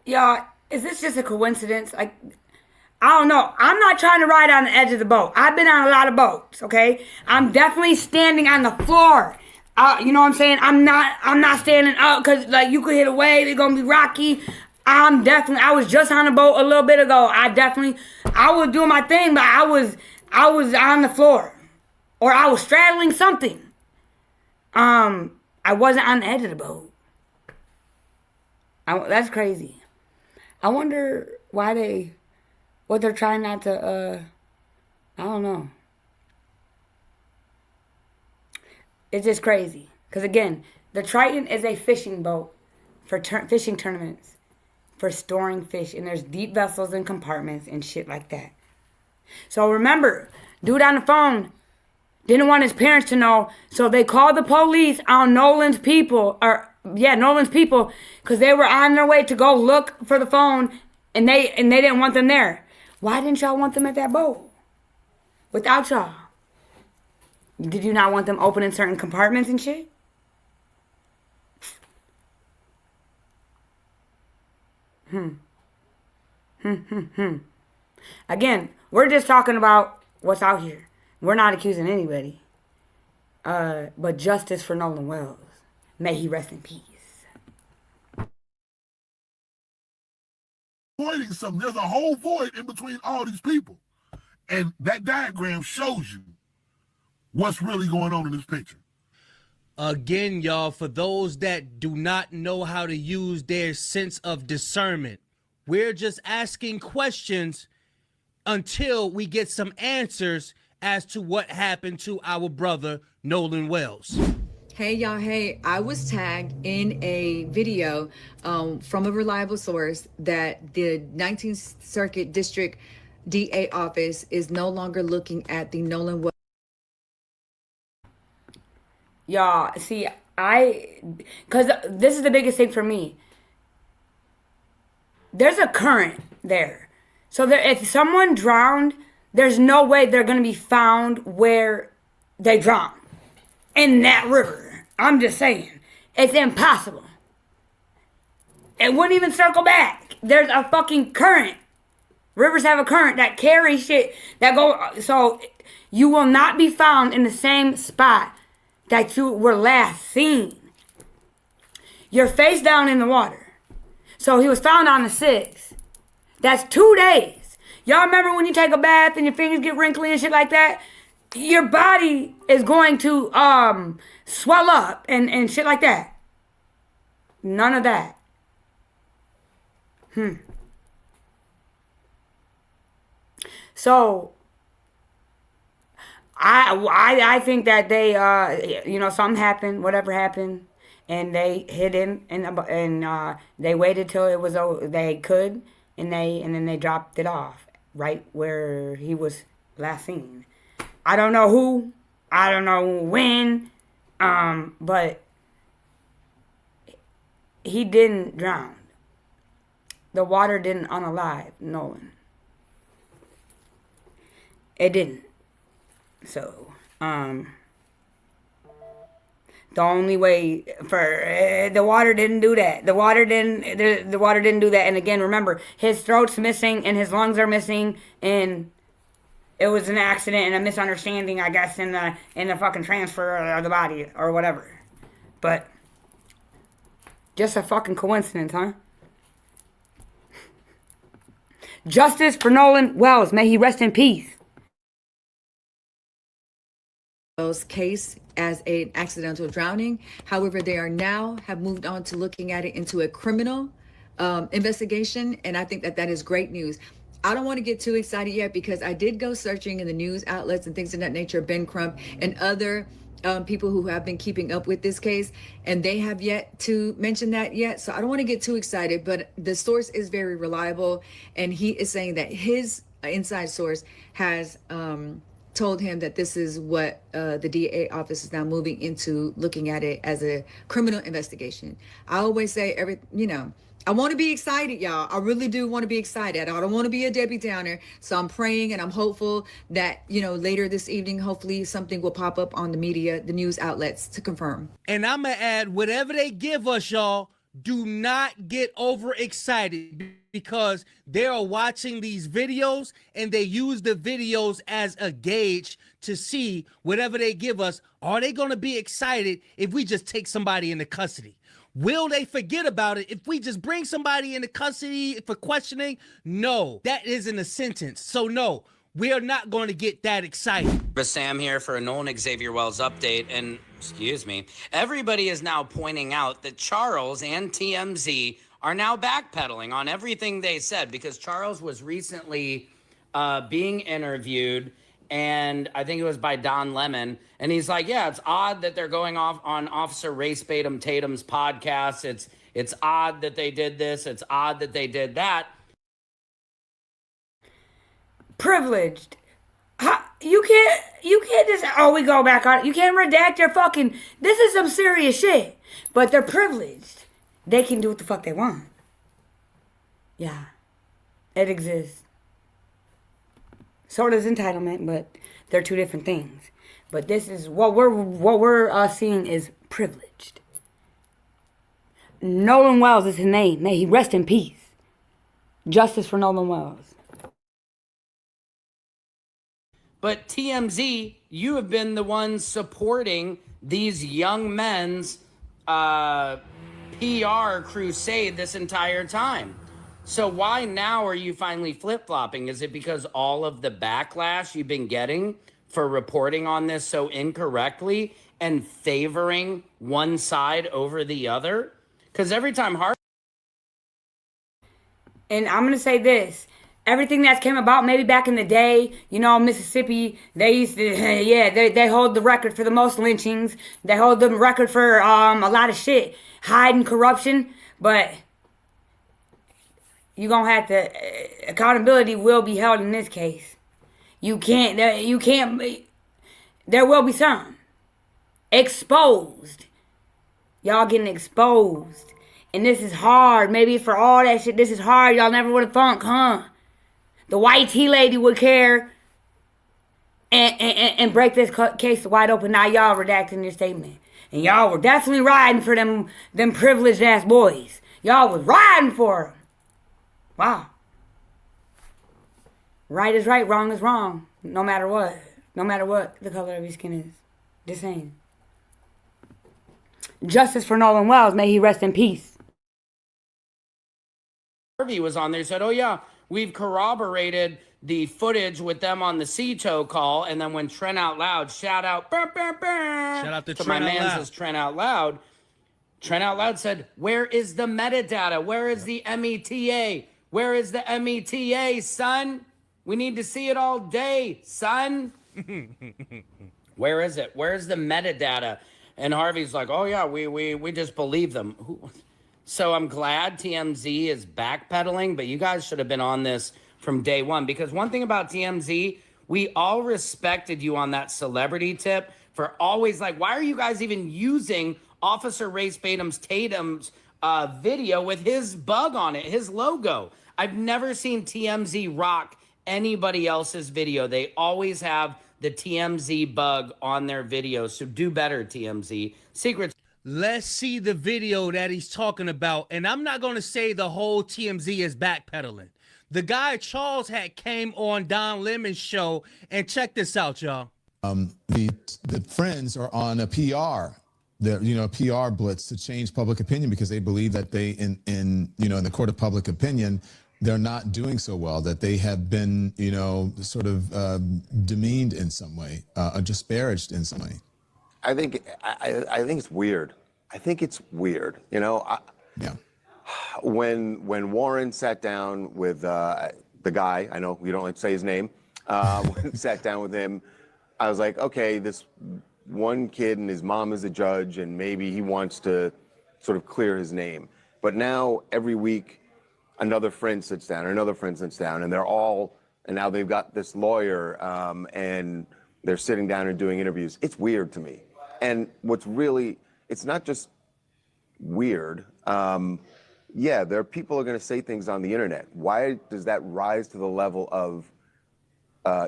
Y'all, is this just a coincidence? I don't know. I'm not trying to ride on the edge of the boat. I've been on a lot of boats, okay? I'm definitely standing on the floor. You know what I'm saying? I'm not standing up because like you could hit a wave. It's gonna be rocky. I was just on a boat a little bit ago. I was doing my thing, but I was on the floor, or I was straddling something. I wasn't on the edge of the boat. That's crazy. I wonder what they're trying not to. I don't know. It's just crazy. Because again, the Triton is a fishing boat for fishing tournaments, for storing fish. And there's deep vessels and compartments and shit like that. So remember, dude on the phone didn't want his parents to know. So they called the police on Nolan's people. Nolan's people. Because they were on their way to go look for the phone. And they didn't want them there. Why didn't y'all want them at that boat? Without y'all. Did you not want them opening certain compartments and shit? Again, we're just talking about what's out here. We're not accusing anybody. But justice for Nolan Wells. May he rest in peace. avoiding something. There's a whole void in between all these people. And that diagram shows you what's really going on in this picture. Again, y'all, for those that do not know how to use their sense of discernment, we're just asking questions until we get some answers as to what happened to our brother, Nolan Wells. Hey, y'all. Hey, I was tagged in a video from a reliable source that the 19th Circuit District DA office is no longer looking at the Nolan Wells. Y'all, see, because this is the biggest thing for me. There's a current there. So if someone drowned, there's no way they're going to be found where they drowned. In that river. I'm just saying. It's impossible. It wouldn't even circle back. There's a fucking current Rivers have a current that carries shit that go. So you will not be found in the same spot that you were last seen. You're face down in the water. So he was found on the 6th. That's 2 days. Y'all remember when you take a bath and your fingers get wrinkly and shit like that? Your body is going to swell up and shit like that. None of that. So I think that they something happened, whatever happened, and they hid him and they waited till it was over. They could and then they dropped it off right where he was last seen. I don't know who, I don't know when, but he didn't drown. The water didn't unalive Nolan. It didn't. So, the only way for the water didn't do that. The water didn't do that. And again, remember, his throat's missing and his lungs are missing, and it was an accident and a misunderstanding, I guess, in the fucking transfer of the body or whatever. But just a fucking coincidence, huh? Justice for Nolan Wells. May he rest in peace. Case as an accidental drowning. However, they are now have moved on to looking at it into a criminal investigation, and I think that is great news. I don't want to get too excited yet because I did go searching in the news outlets and things of that nature, Ben Crump and other people who have been keeping up with this case, and they have yet to mention that yet. So I don't want to get too excited, but the source is very reliable, and he is saying that his inside source has told him that this is what the DA office is now moving into, looking at it as a criminal investigation. I always say I want to be excited, y'all. I really do want to be excited. I don't want to be a Debbie Downer. So I'm praying and I'm hopeful that, later this evening, hopefully something will pop up on the media, the news outlets to confirm. And I'm going to add, whatever they give us, y'all, do not get overexcited because they are watching these videos and they use the videos as a gauge to see whatever they give us. Are they going to be excited if we just take somebody into custody? Will they forget about it if we just bring somebody into custody for questioning? No, that isn't a sentence. So no, we are not going to get that excited. Sam here for a Nolan Xavier Wells update. And excuse me, everybody is now pointing out that Charles and TMZ are now backpedaling on everything they said because Charles was recently being interviewed, and I think it was by Don Lemon, and he's like, yeah, it's odd that they're going off on Officer Race Tatum's podcast. It's odd that they did this. It's odd that they did that. Privileged. You can't just, we go back on it. You can't redact your fucking, this is some serious shit. But they're privileged. They can do what the fuck they want. Yeah. It exists. So does entitlement, but they're two different things. But this is what we're seeing is privileged. Nolan Wells is his name. May he rest in peace. Justice for Nolan Wells. But TMZ, you have been the ones supporting these young men's PR crusade this entire time. So why now are you finally flip-flopping? Is it because all of the backlash you've been getting for reporting on this so incorrectly and favoring one side over the other? Because every time And I'm going to say this. Everything that's came about maybe back in the day, Mississippi, they used to, they hold the record for the most lynchings. They hold the record for a lot of shit, hiding corruption. But you're going to have to, accountability will be held in this case. There will be some. Exposed. Y'all getting exposed. And this is hard. Maybe for all that shit, this is hard. Y'all never would have thunk, huh? The white tea lady would care and break this case wide open. Now y'all redacting your statement. And y'all were definitely riding for them privileged ass boys. Y'all was riding for them. Wow. Right is right, wrong is wrong. No matter what. No matter what the color of your skin is. Just saying. Justice for Nolan Wells. May he rest in peace. Harvey was on there, said, oh yeah, we've corroborated the footage with them on the CTO call. And then when Trent Out Loud, shout out to my Trent Out man Loud. says Trent Out Loud. Trent Out Loud said, where is the metadata? Where is the META? Where is the META, son? We need to see it all day, son. Where is it? Where's the metadata? And Harvey's like, oh yeah, we just believe them. So I'm glad TMZ is backpedaling, but you guys should have been on this from day one, because one thing about TMZ, we all respected you on that celebrity tip for always like, why are you guys even using Officer Ray Tatum's video with his bug on it, his logo? I've never seen TMZ rock anybody else's video. They always have the TMZ bug on their videos. So do better, TMZ. Secrets. Let's see the video that he's talking about. And I'm not going to say the whole TMZ is backpedaling. The guy Charles had came on Don Lemon's show, and check this out, y'all. The friends are on a PR, PR blitz to change public opinion, because they believe that they, in the court of public opinion, they're not doing so well, that they have been, sort of demeaned in some way, disparaged in some way. I think it's weird. I think it's weird. Yeah. When Warren sat down with the guy, I know we don't like to say his name, sat down with him, I was like, okay, this one kid and his mom is a judge, and maybe he wants to sort of clear his name. But now every week, another friend sits down, or another friend sits down, and now they've got this lawyer, and they're sitting down and doing interviews. It's weird to me. And it's not just weird. Yeah, there are people who are going to say things on the internet. Why does that rise to the level of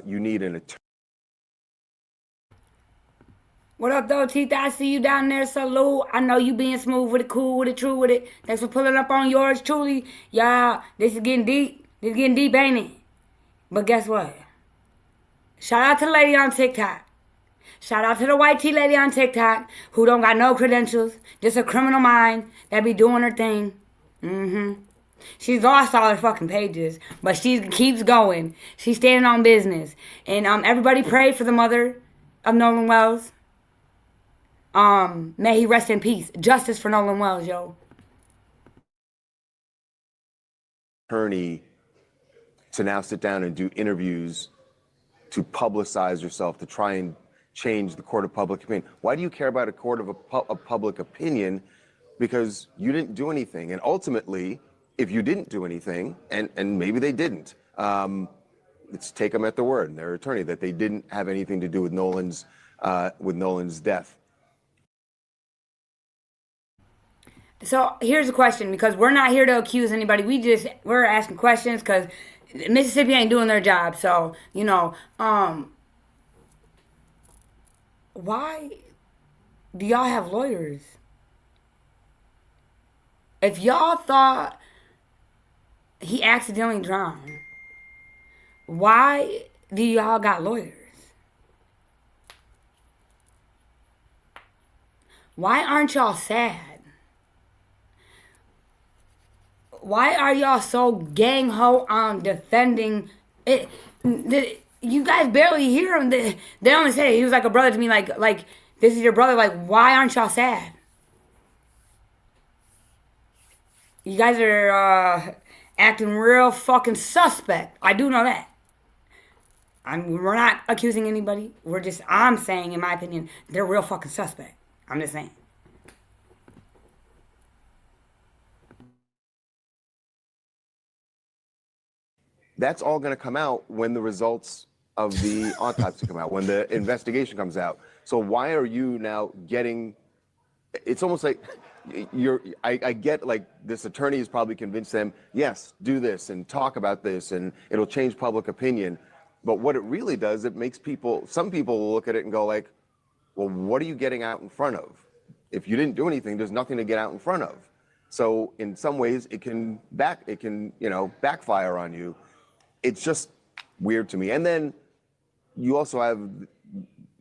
you need an attorney? What up, though, Tita? I see you down there. Salute. I know you being smooth with it, cool with it, true with it. Thanks for pulling up on yours, truly. Yeah, this is getting deep. This is getting deep, ain't it? But guess what? Shout out to the lady on TikTok. Shout out to the white tea lady on TikTok who don't got no credentials, just a criminal mind that be doing her thing. She's lost all her fucking pages, but she keeps going. She's standing on business. And everybody pray for the mother of Nolan Wells. May he rest in peace. Justice for Nolan Wells, yo. Attorney to now sit down and do interviews to publicize yourself, to try and change the court of public opinion. Why do you care about a court of public opinion? Because you didn't do anything. And ultimately, if you didn't do anything, and maybe they didn't, let's take them at their word, and their attorney, that they didn't have anything to do with Nolan's death. So here's a question, because we're not here to accuse anybody. We're asking questions because Mississippi ain't doing their job. So, why do y'all have lawyers? If y'all thought he accidentally drowned, why do y'all got lawyers? Why aren't y'all sad? Why are y'all so gang-ho on defending it? You guys barely hear him. They only say he was like a brother to me, like this is your brother. Like, why aren't y'all sad? You guys are acting real fucking suspect. I do know that. We're not accusing anybody. I'm saying, in my opinion, they're real fucking suspect. I'm just saying. That's all going to come out when the results of the autopsy come out, when the investigation comes out. So why are you now getting? It's almost like I get, like, this attorney has probably convinced them, yes, do this and talk about this and it'll change public opinion. But what it really does, it makes some people will look at it and go like, well, what are you getting out in front of? If you didn't do anything, there's nothing to get out in front of. So in some ways it can backfire on you. It's just, weird to me. And then you also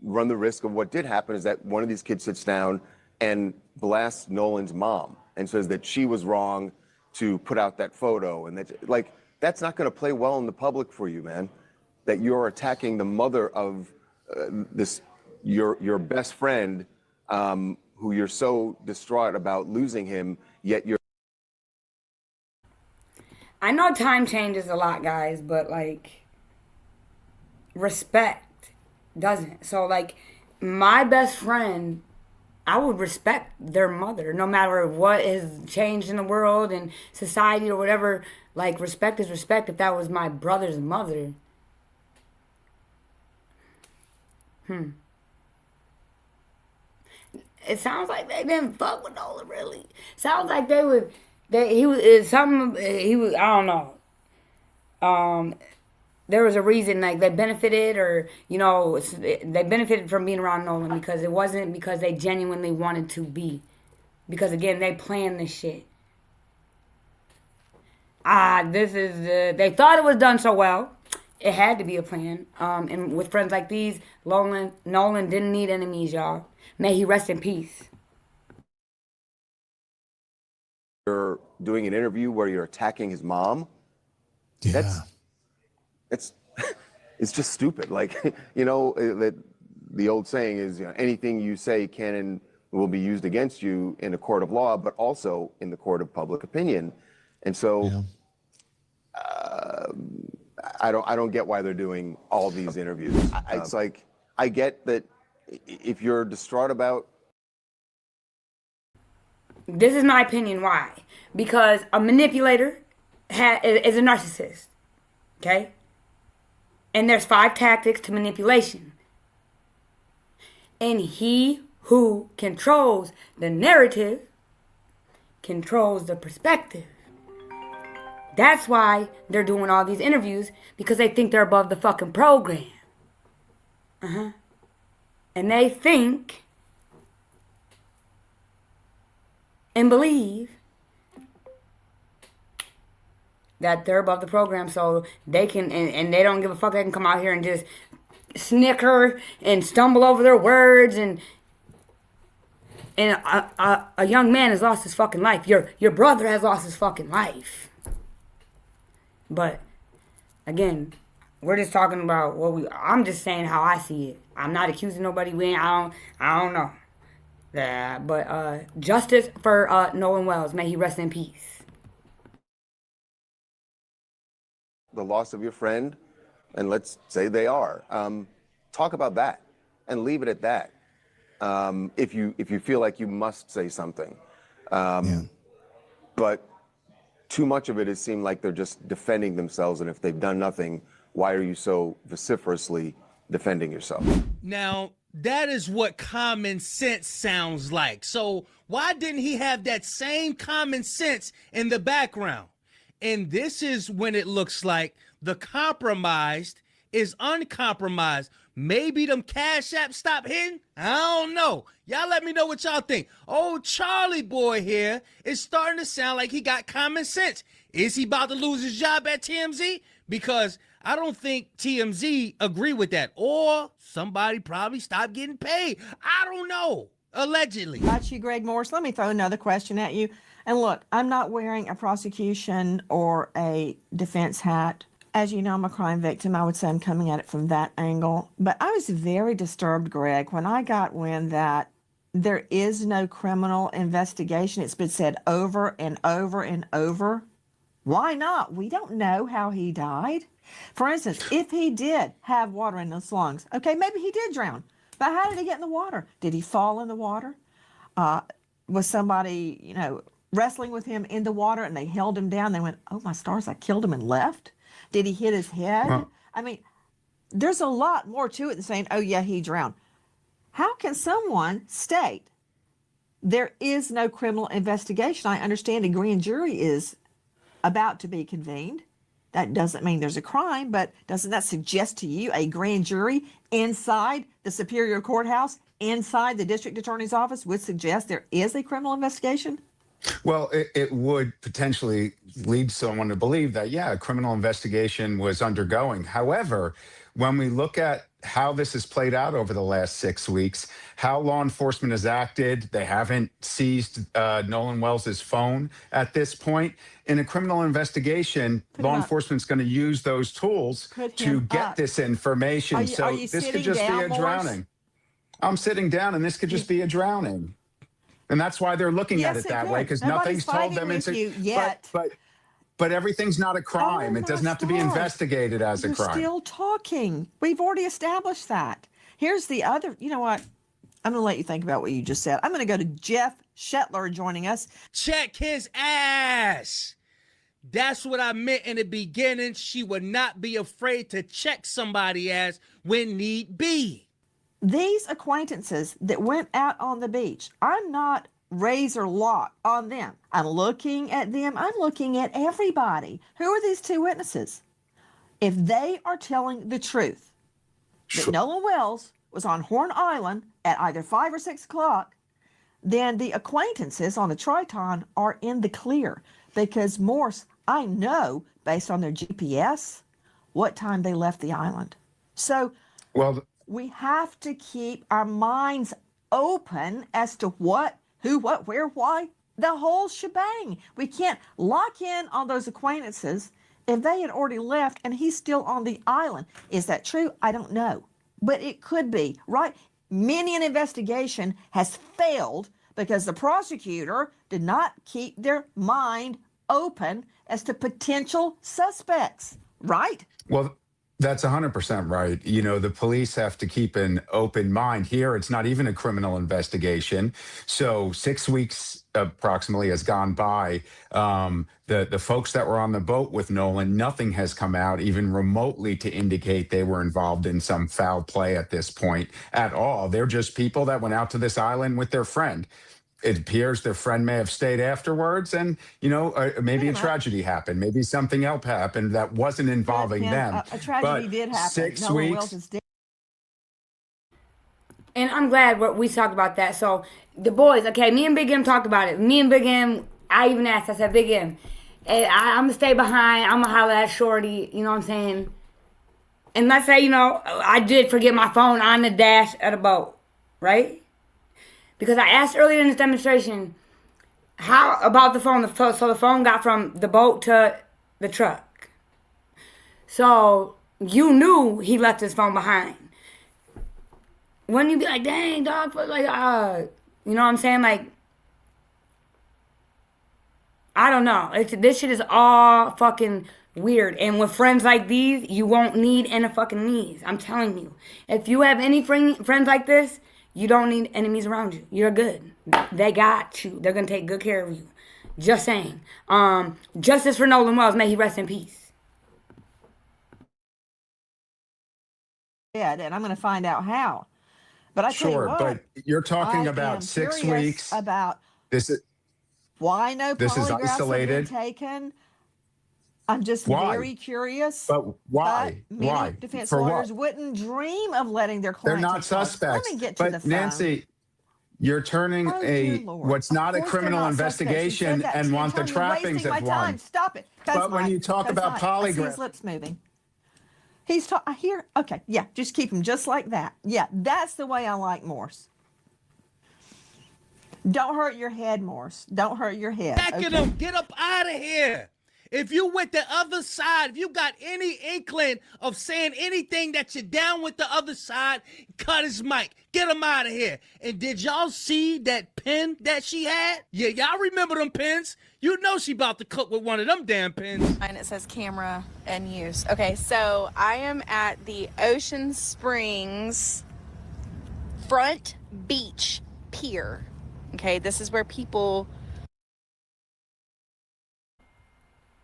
run the risk of what did happen is that one of these kids sits down and blasts Nolan's mom and says that she was wrong to put out that photo, and that's not going to play well in the public for you, man. That you're attacking the mother of your best friend, who you're so distraught about losing him, yet you're. I know time changes a lot, guys, but like respect doesn't. So like my best friend, I would respect their mother no matter what has changed in the world and society or whatever. Like respect is respect if that was my brother's mother. It sounds like they didn't fuck with Nolan, really. Sounds like they would. He was something. He was. I don't know. There was a reason, like they benefited, or they benefited from being around Nolan because it wasn't because they genuinely wanted to be. Because again, they planned this shit. They thought it was done so well. It had to be a plan. And with friends like these, Nolan didn't need enemies, y'all. May he rest in peace. You're doing an interview where you're attacking his mom. Yeah. It's just stupid. Like, the old saying is, anything you say can and will be used against you in a court of law, but also in the court of public opinion. And so, I don't get why they're doing all these interviews. It's like, I get that if you're distraught about. This is my opinion why. Because a manipulator is a narcissist. Okay? And there's 5 tactics to manipulation. And he who controls the narrative controls the perspective. That's why they're doing all these interviews, because they think they're above the fucking program. And they think and believe that they're above the program, so they can, and they don't give a fuck. They can come out here and just snicker and stumble over their words, and a young man has lost his fucking life. Your brother has lost his fucking life. But again, we're just talking about I'm just saying how I see it. I'm not accusing nobody. I don't know. But justice for Nolan Wells. May he rest in peace. The loss of your friend, and let's say they are. Talk about that and leave it at that. If you feel like you must say something. But too much of it has seemed like they're just defending themselves, and if they've done nothing, why are you so vociferously defending yourself? Now, that is what common sense sounds like. So why didn't he have that same common sense in the background? And this is when it looks like the compromised is uncompromised. Maybe them cash apps stop hitting? I don't know. Y'all let me know what y'all think. Old Charlie boy here is starting to sound like he got common sense. Is he about to lose his job at TMZ? Because I don't think TMZ agree with that. Or somebody probably stopped getting paid. I don't know. Allegedly. Got you, Greg Morris. Let me throw another question at you. And look, I'm not wearing a prosecution or a defense hat. As you know, I'm a crime victim. I would say I'm coming at it from that angle. But I was very disturbed, Greg, when I got wind that there is no criminal investigation. It's been said over and over and over. Why not? We don't know how he died. For instance, if he did have water in his lungs, okay, maybe he did drown. But how did he get in the water? Did he fall in the water? Was somebody, wrestling with him in the water and they held him down? They went, oh, my stars, I killed him and left? Did he hit his head? Huh. I mean, there's a lot more to it than saying, oh, yeah, he drowned. How can someone state there is no criminal investigation? I understand a grand jury is about to be convened. That doesn't mean there's a crime, but doesn't that suggest to you a grand jury inside the Superior Courthouse, inside the district attorney's office, would suggest there is a criminal investigation? Well, it would potentially lead someone to believe that, yeah, a criminal investigation was undergoing. However, when we look at how this has played out over the last 6 weeks, how law enforcement has acted, they haven't seized Nolan Wells's phone at this point. In a criminal investigation, law enforcement's going to use those tools to get this information. Are So you this could sitting just be down, a Morris? drowning. I'm sitting down, and this could just be a drowning. And that's why they're looking at Yes, it it that way, could. because Nobody's nothing's told fighting them with it's a you yet. but everything's not a crime. Oh, It doesn't my have to be stars. investigated as a You're crime. still talking. We've already established that. Here's the other, you know what? I'm going to let you think about what you just said. I'm going to go to Jeff Shetler joining us. Check his ass. That's what I meant in the beginning. She would not be afraid to check somebody's ass when need be. These acquaintances that went out on the beach, I'm not razor lock on them. I'm looking at them. I'm looking at everybody. Who are these two witnesses? If they are telling the truth, that Nolan Wells was on Horn Island at either 5 or 6 o'clock, then the acquaintances on the Triton are in the clear. Because Morse, I know based on their GPS what time they left the island. So we have to keep our minds open as to what, who, what, where, why, the whole shebang. We can't lock in on those acquaintances if they had already left and he's still on the island. Is that true? I don't know. But it could be, right? Many an investigation has failed because the prosecutor did not keep their mind open as to potential suspects, right? Well, that's 100% right. You know, the police have to keep an open mind. Here, it's not even a criminal investigation. So 6 weeks approximately has gone by. The folks that were on the boat with Nolan, nothing has come out even remotely to indicate they were involved in some foul play at this point at all. They're just people that went out to this island with their friend. It appears their friend may have stayed afterwards, and maybe a tragedy happened. Maybe something else happened that wasn't involving them. A tragedy But did happen. 6 Nolan weeks. Wells is dead. And I'm glad we talked about that. So the boys, okay, me and Big M talked about it. Me and Big M, I even asked, I said, Big M, I'm going to stay behind. I'm going to holler at Shorty, you know what I'm saying? And let's say, I did forget my phone on the dash of the boat, right? Because I asked earlier in this demonstration, how about the phone? So the phone got from the boat to the truck. So you knew he left his phone behind. Wouldn't you be like, dang, dog, like, you know what I'm saying? Like, I don't know. This shit is all fucking weird. And with friends like these, you won't need any fucking knees. I'm telling you. If you have any friends like this, you don't need enemies around you. You're good. They got you. They're going to take good care of you. Just saying. Justice for Nolan Wells. May he rest in peace. And I'm going to find out how. But I tell you what, but you're talking I about am 6 curious weeks. about This is why no this is polygraphs isolated. have been taken. I'm just Why? very curious. But why? But many Why? defense For lawyers what? wouldn't dream of letting their They're clients. not suspects. Let me get to the But phone. Nancy, you're turning Oh, dear Lord. what's Of not a course they're criminal not suspects. You said investigation that and 10 want the times. You're trappings wasting of my time. one. Stop it. But when you talk about I see his polygraph, lips moving. I hear. Okay, yeah, just keep him just like that. Yeah, that's the way I like Morse. Don't hurt your head, Morse. Don't hurt your head. Back it up. Get up out of here. If you went the other side, if you got any inkling of saying anything that you're down with the other side, cut his mic. Get him out of here. And did y'all see that pen that she had? Yeah, y'all remember them pens? You know she about to cook with one of them damn pens. And it says camera and use. Okay, so I am at the Ocean Springs Front Beach Pier. Okay, this is where people...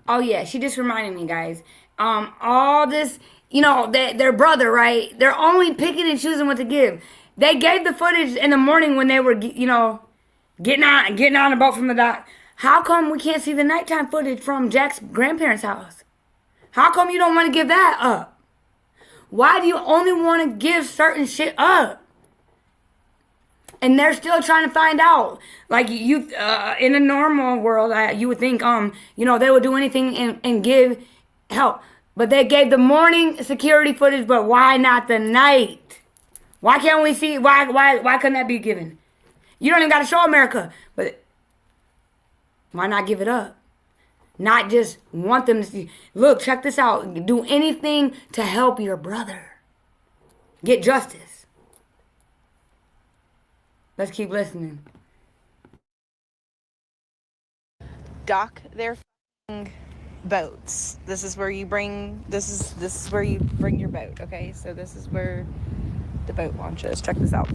Oh yeah, she just reminded me, guys. All this, their brother, right? They're only picking and choosing what to give. They gave the footage in the morning when they were, getting on a boat from the dock. How come we can't see the nighttime footage from Jack's grandparents' house? How come you don't want to give that up? Why do you only want to give certain shit up? And they're still trying to find out. Like you, in a normal world, you would think, they would do anything and give help. But they gave the morning security footage, but why not the night? Why can't we see? Why couldn't that be given? You don't even got to show America, but why not give it up? Not just want them to see. Look, check this out. Do anything to help your brother get justice. Let's keep listening. Dock their boats. This is where you bring your boat, okay? So this is where the boat launches. Check this out.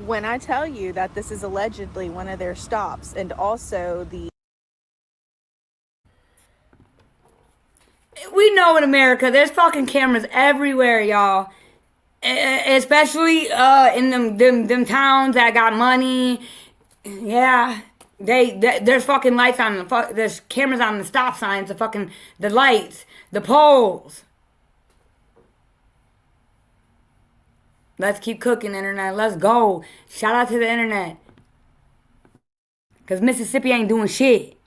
When I tell you that this is allegedly one of their stops, and also we know in America there's fucking cameras everywhere, y'all. Especially in them towns that got money. Yeah. There's fucking lights on there's cameras on the stop signs, the lights, the poles. Let's keep cooking, internet. Let's go. Shout out to the internet. Cause Mississippi ain't doing shit.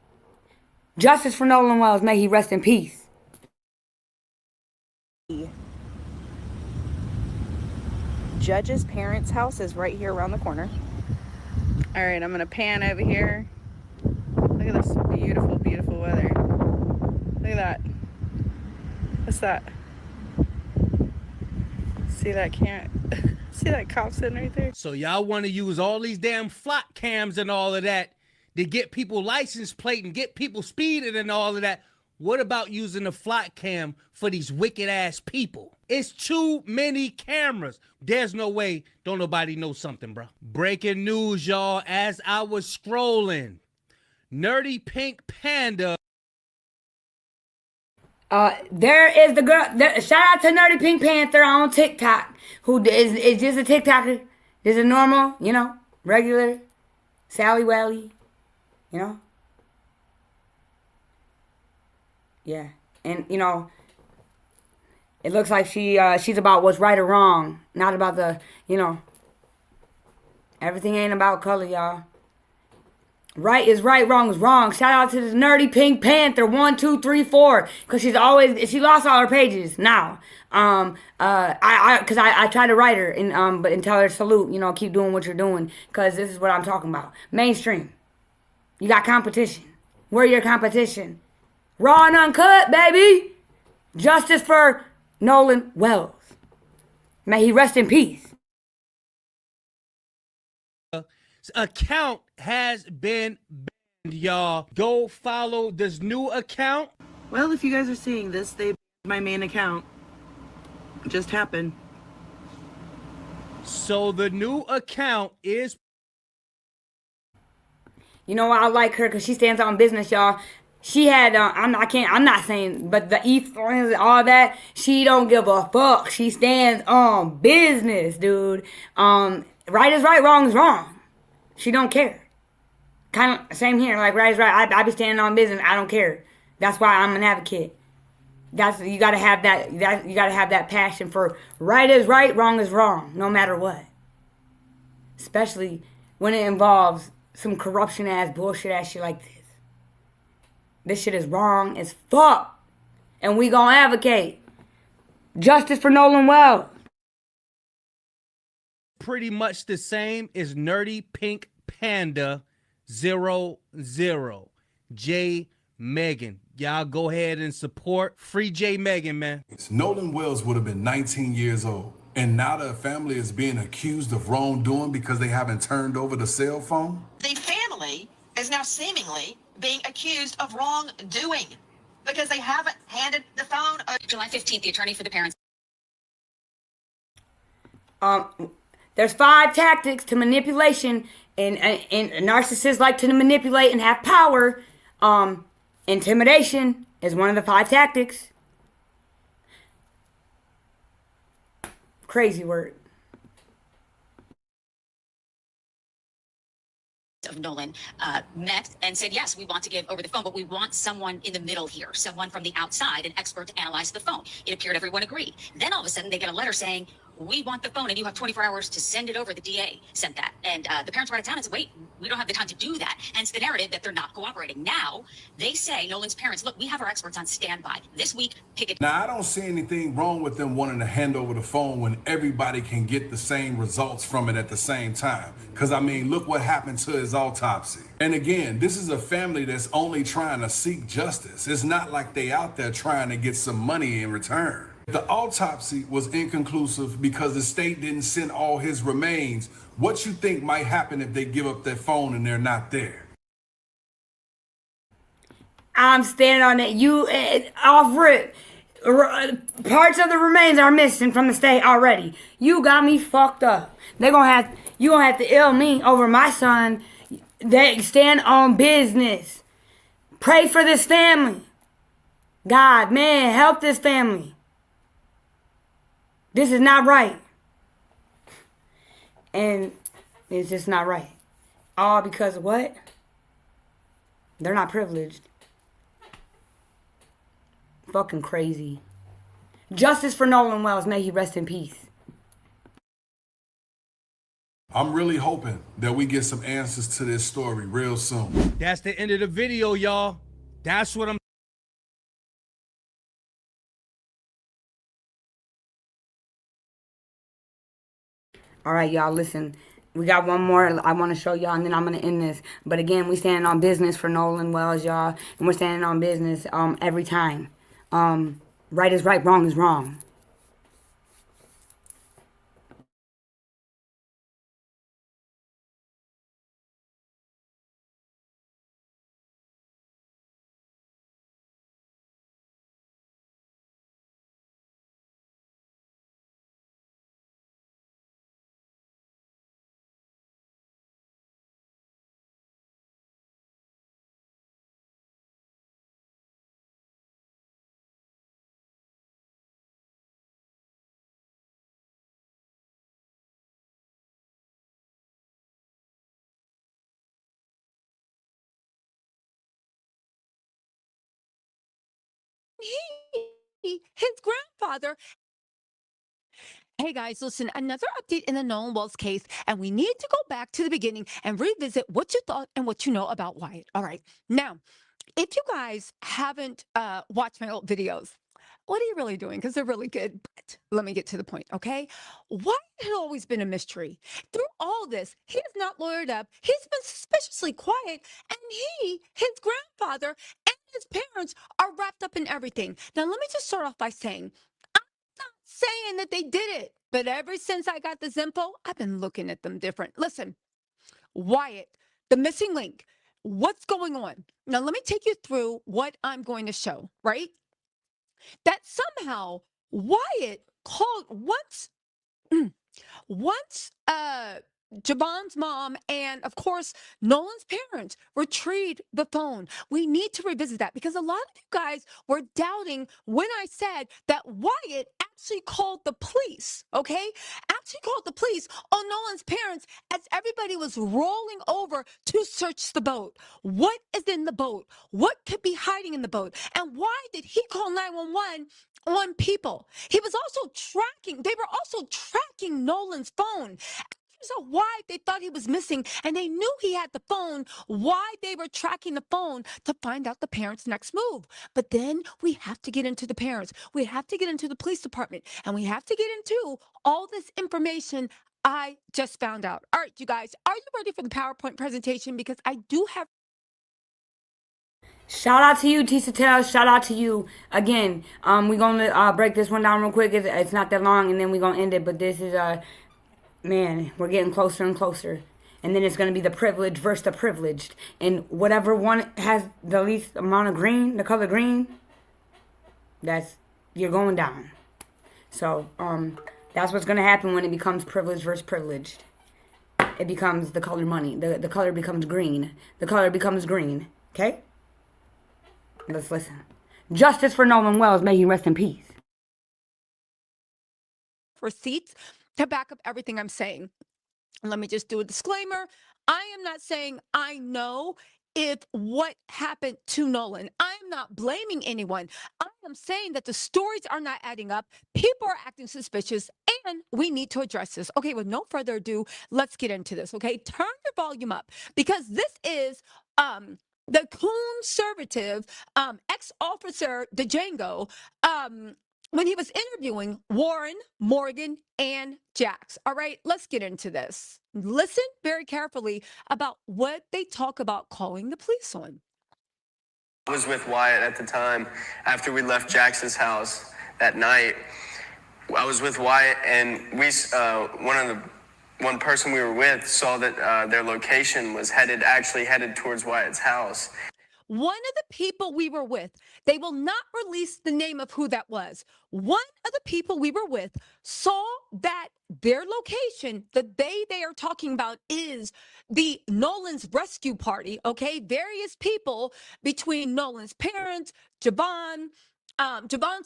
Justice for Nolan Wells, may he rest in peace. judge's parents' house is right here around the corner. All right, I'm gonna pan over here. Look at this beautiful, beautiful weather. Look at that. What's that? See that see that cop sitting right there? So y'all want to use all these damn flock cams and all of that to get people license plate and get people speeding and all of that. What about using the flock cam for these wicked ass people? It's too many cameras. There's no way. Don't nobody know something, bro. Breaking news, y'all. As I was scrolling, Nerdy Pink Panda. There is the girl. Shout out to Nerdy Pink Panther on TikTok, who is just a TikToker. Just a normal, regular Sally Wally, Yeah, and it looks like she's about what's right or wrong, not about the Everything ain't about color, y'all. Right is right, wrong is wrong. Shout out to the Nerdy Pink Panther 1, 2, 3, 4, because she lost all her pages now. I try to write her and tell her salute. Keep doing what you're doing, because this is what I'm talking about. Mainstream, you got competition. Where your competition? Raw and uncut, baby. Justice for Nolan Wells. May he rest in peace. Account has been banned, y'all. Go follow this new account. Well, if you guys are seeing this, they banned my main account. It just happened. So the new account is... You know why I like her? Because she stands on business, y'all. She had, I'm not saying, but the E-friends, all that, she don't give a fuck. She stands on business, dude. Right is right, wrong is wrong. She don't care. Kind of same here. Like right is right. I be standing on business. I don't care. That's why I'm an advocate. You gotta have that. You gotta have that passion for right is right, wrong is wrong, no matter what. Especially when it involves some corruption ass, bullshit ass shit like this. This shit is wrong as fuck, and we gonna advocate justice for Nolan Wells. Pretty much the same as Nerdy Pink Panda 00. J Megan. Y'all go ahead and support Free J Megan, man. Nolan Wells would have been 19 years old, and now the family is being accused of wrongdoing because they haven't turned over the cell phone. The family is now seemingly being accused of wrongdoing because they haven't handed the phone over. July 15th, the attorney for the parents. There's 5 tactics to manipulation, and narcissists like to manipulate and have power. Intimidation is one of the 5 tactics. Crazy word. Of Nolan met and said, yes, we want to give over the phone, but we want someone in the middle here, someone from the outside, an expert to analyze the phone. It appeared everyone agreed. Then all of a sudden they get a letter saying, we want the phone, and you have 24 hours to send it over. The DA sent that. And the parents were out of town and said, wait, we don't have the time to do that. Hence the narrative that they're not cooperating. Now, they say, Nolan's parents, look, we have our experts on standby. This week, pick it. Now, I don't see anything wrong with them wanting to hand over the phone when everybody can get the same results from it at the same time. Because, I mean, look what happened to his autopsy. And again, this is a family that's only trying to seek justice. It's not like they out there trying to get some money in return. The autopsy was inconclusive because the state didn't send all his remains. What you think might happen if they give up their phone and they're not there? I'm standing on it. You off rip. Parts of the remains are missing from the state already. You got me fucked up. You gonna have to ill me over my son. They stand on business. Pray for this family. God, man, help this family. This is not right. And it's just not right. All because of what? They're not privileged. Fucking crazy. Justice for Nolan Wells. May he rest in peace. I'm really hoping that we get some answers to this story real soon. That's the end of the video, y'all. That's what I'm. All right, y'all, listen. We got one more I want to show y'all, and then I'm going to end this. But again, we standing on business for Nolan Wells, y'all. And we're standing on business every time. Right is right, wrong is wrong. His grandfather. Hey guys, listen, another update in the Nolan Wells case, and we need to go back to the beginning and revisit what you thought and what you know about Wyatt. All right. Now, if you guys haven't watched my old videos, what are you really doing? Because they're really good. But let me get to the point, okay? Wyatt had always been a mystery. Through all this, he has not lawyered up. He's been suspiciously quiet, and his grandfather, and his parents are wrapped up in everything. Now, let me just start off by saying, saying that they did it. But ever since I got this info, I've been looking at them different. Listen, Wyatt, the missing link, what's going on? Now, let me take you through what I'm going to show, right? That somehow Wyatt called once Javon's mom and, of course, Nolan's parents retrieved the phone. We need to revisit that because a lot of you guys were doubting when I said that Wyatt actually called the police, okay? Actually called the police on Nolan's parents as everybody was rolling over to search the boat. What is in the boat? What could be hiding in the boat? And why did he call 911 on people? They were also tracking Nolan's phone. So why they thought he was missing and they knew he had the phone, why they were tracking the phone to find out the parents' next move. But then we have to get into the parents. We have to get into the police department and we have to get into all this information I just found out. All right, you guys, are you ready for the PowerPoint presentation? Because I do have. Shout out to you, Tisa Tell. Shout out to you. Again, we're going to break this one down real quick. It's not that long, and then we're going to end it. But this is, man, we're getting closer and closer. And then it's going to be the privileged versus the privileged. And whatever one has the least amount of green, the color green, you're going down. So, that's what's going to happen when it becomes privileged versus privileged. It becomes the color money. The color becomes green. The color becomes green. Okay? Let's listen. Justice for Nolan Wells. May he rest in peace. Receipts to back up everything I'm saying. Let me just do a disclaimer. I am not saying I know if what happened to Nolan. I am not blaming anyone. I am saying that the stories are not adding up. People are acting suspicious. and we need to address this. Okay, with no further ado, let's get into this. Okay, turn your volume up because this is the conservative ex-officer Django when he was interviewing Warren, Morgan, and Jax. All right, let's get into this. Listen very carefully about what they talk about calling the police on. I was with Wyatt at the time after we left Jax's house that night. I was with Wyatt, and one person we were with saw that their location was actually headed towards Wyatt's house. One of the people we were with, they will not release the name of who that was. One of the people we were with saw that their location, they are talking about is the Nolan's rescue party, okay? Various people between Nolan's parents, Javon's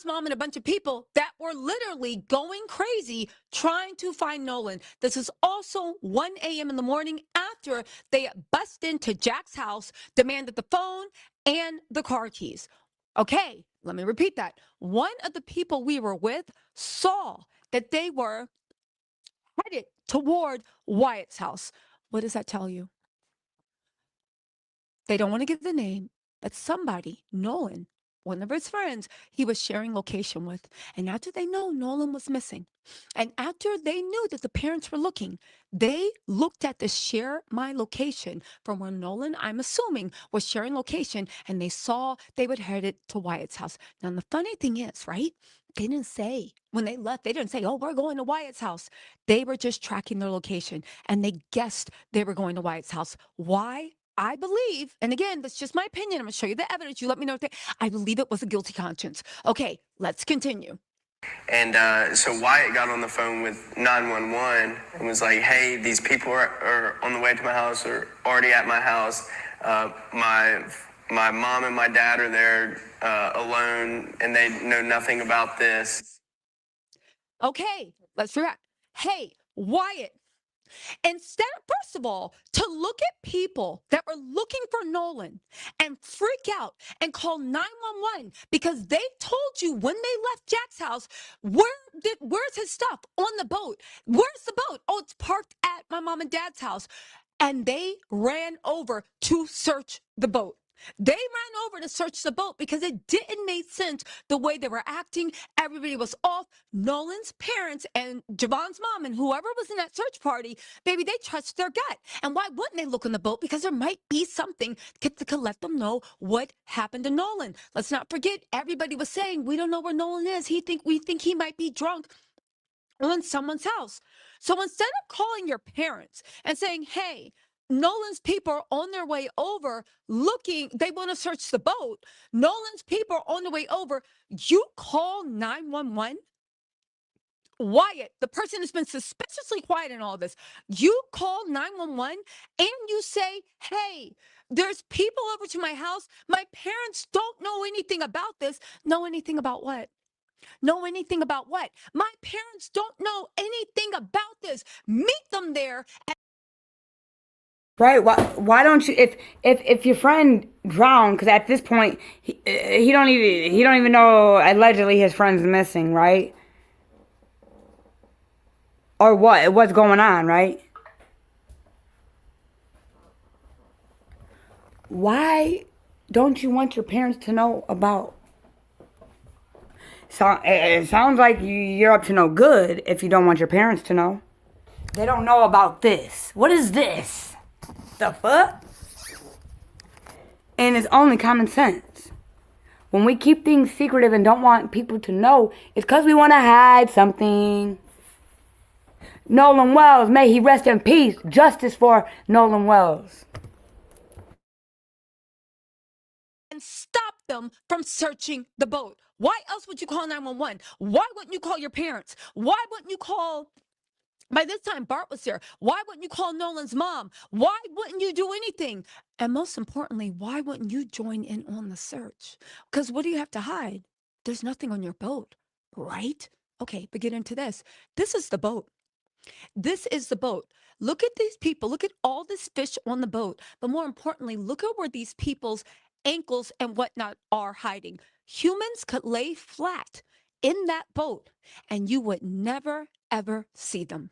mom and a bunch of people that were literally going crazy trying to find Nolan. This is also 1 a.m. in the morning after they bust into Jack's house, demanded the phone and the car keys. Okay, let me repeat that. One of the people we were with saw that they were headed toward Wyatt's house. What does that tell you? They don't want to give the name, but somebody, Nolan, one of his friends, he was sharing location with. And after they know Nolan was missing, and after they knew that the parents were looking, they looked at the share my location from where Nolan, I'm assuming, was sharing location, and they saw they would headed to Wyatt's house. Now, the funny thing is, right? They didn't say, when they left, they didn't say, oh, we're going to Wyatt's house. They were just tracking their location, and they guessed they were going to Wyatt's house. Why? I believe, and again, that's just my opinion. I'm going to show you the evidence. You let me know if I believe it was a guilty conscience. Okay, let's continue. And so Wyatt got on the phone with 911 and was like, hey, these people are on the way to my house or already at my house. My mom and my dad are there alone, and they know nothing about this. Okay, let's react. Hey, Wyatt. Instead, first of all, to look at people that were looking for Nolan and freak out and call 911 because they told you when they left Jack's house, where's his stuff on the boat? Where's the boat? Oh, it's parked at my mom and dad's house. And they ran over to search the boat. They ran over to search the boat because it didn't make sense the way they were acting. Everybody was off. Nolan's parents and Javon's mom and whoever was in that search party, baby, they trusted their gut. And why wouldn't they look in the boat? Because there might be something that could let them know what happened to Nolan. Let's not forget, everybody was saying, we don't know where Nolan is. We think he might be drunk on someone's house. So instead of calling your parents and saying, hey, Nolan's people are on their way over looking, they want to search the boat. Nolan's people are on the way over. You call 911. Wyatt, the person who's been suspiciously quiet in all this, you call 911 and you say, hey, there's people over to my house. My parents don't know anything about this. Know anything about what? Know anything about what? My parents don't know anything about this. Meet them there. Right? Why don't you? If your friend drowned, because at this point he don't even know allegedly his friend's missing, right? Or what's going on, right? Why don't you want your parents to know about? So it sounds like you're up to no good if you don't want your parents to know. They don't know about this. What is this? The fuck? And it's only common sense. When we keep things secretive and don't want people to know, it's because we want to hide something. Nolan Wells, may he rest in peace. Justice for Nolan Wells. And stop them from searching the boat. Why else would you call 911? Why wouldn't you call your parents? Why wouldn't you call... By this time, Bart was there. Why wouldn't you call Nolan's mom? Why wouldn't you do anything? And most importantly, why wouldn't you join in on the search? Because what do you have to hide? There's nothing on your boat, right? Okay, but get into this. This is the boat. This is the boat. Look at these people. Look at all this fish on the boat. But more importantly, look at where these people's ankles and whatnot are hiding. Humans could lay flat in that boat, and you would never, ever see them.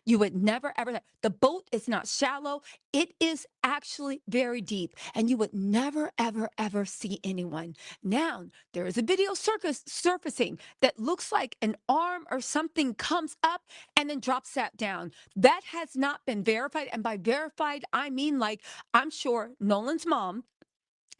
You would never, ever. The boat is not shallow. It is actually very deep, and you would never, ever, ever see anyone. Now, there is a video surfacing that looks like an arm or something comes up and then drops that down. That has not been verified. And by verified, I mean, like, I'm sure Nolan's mom,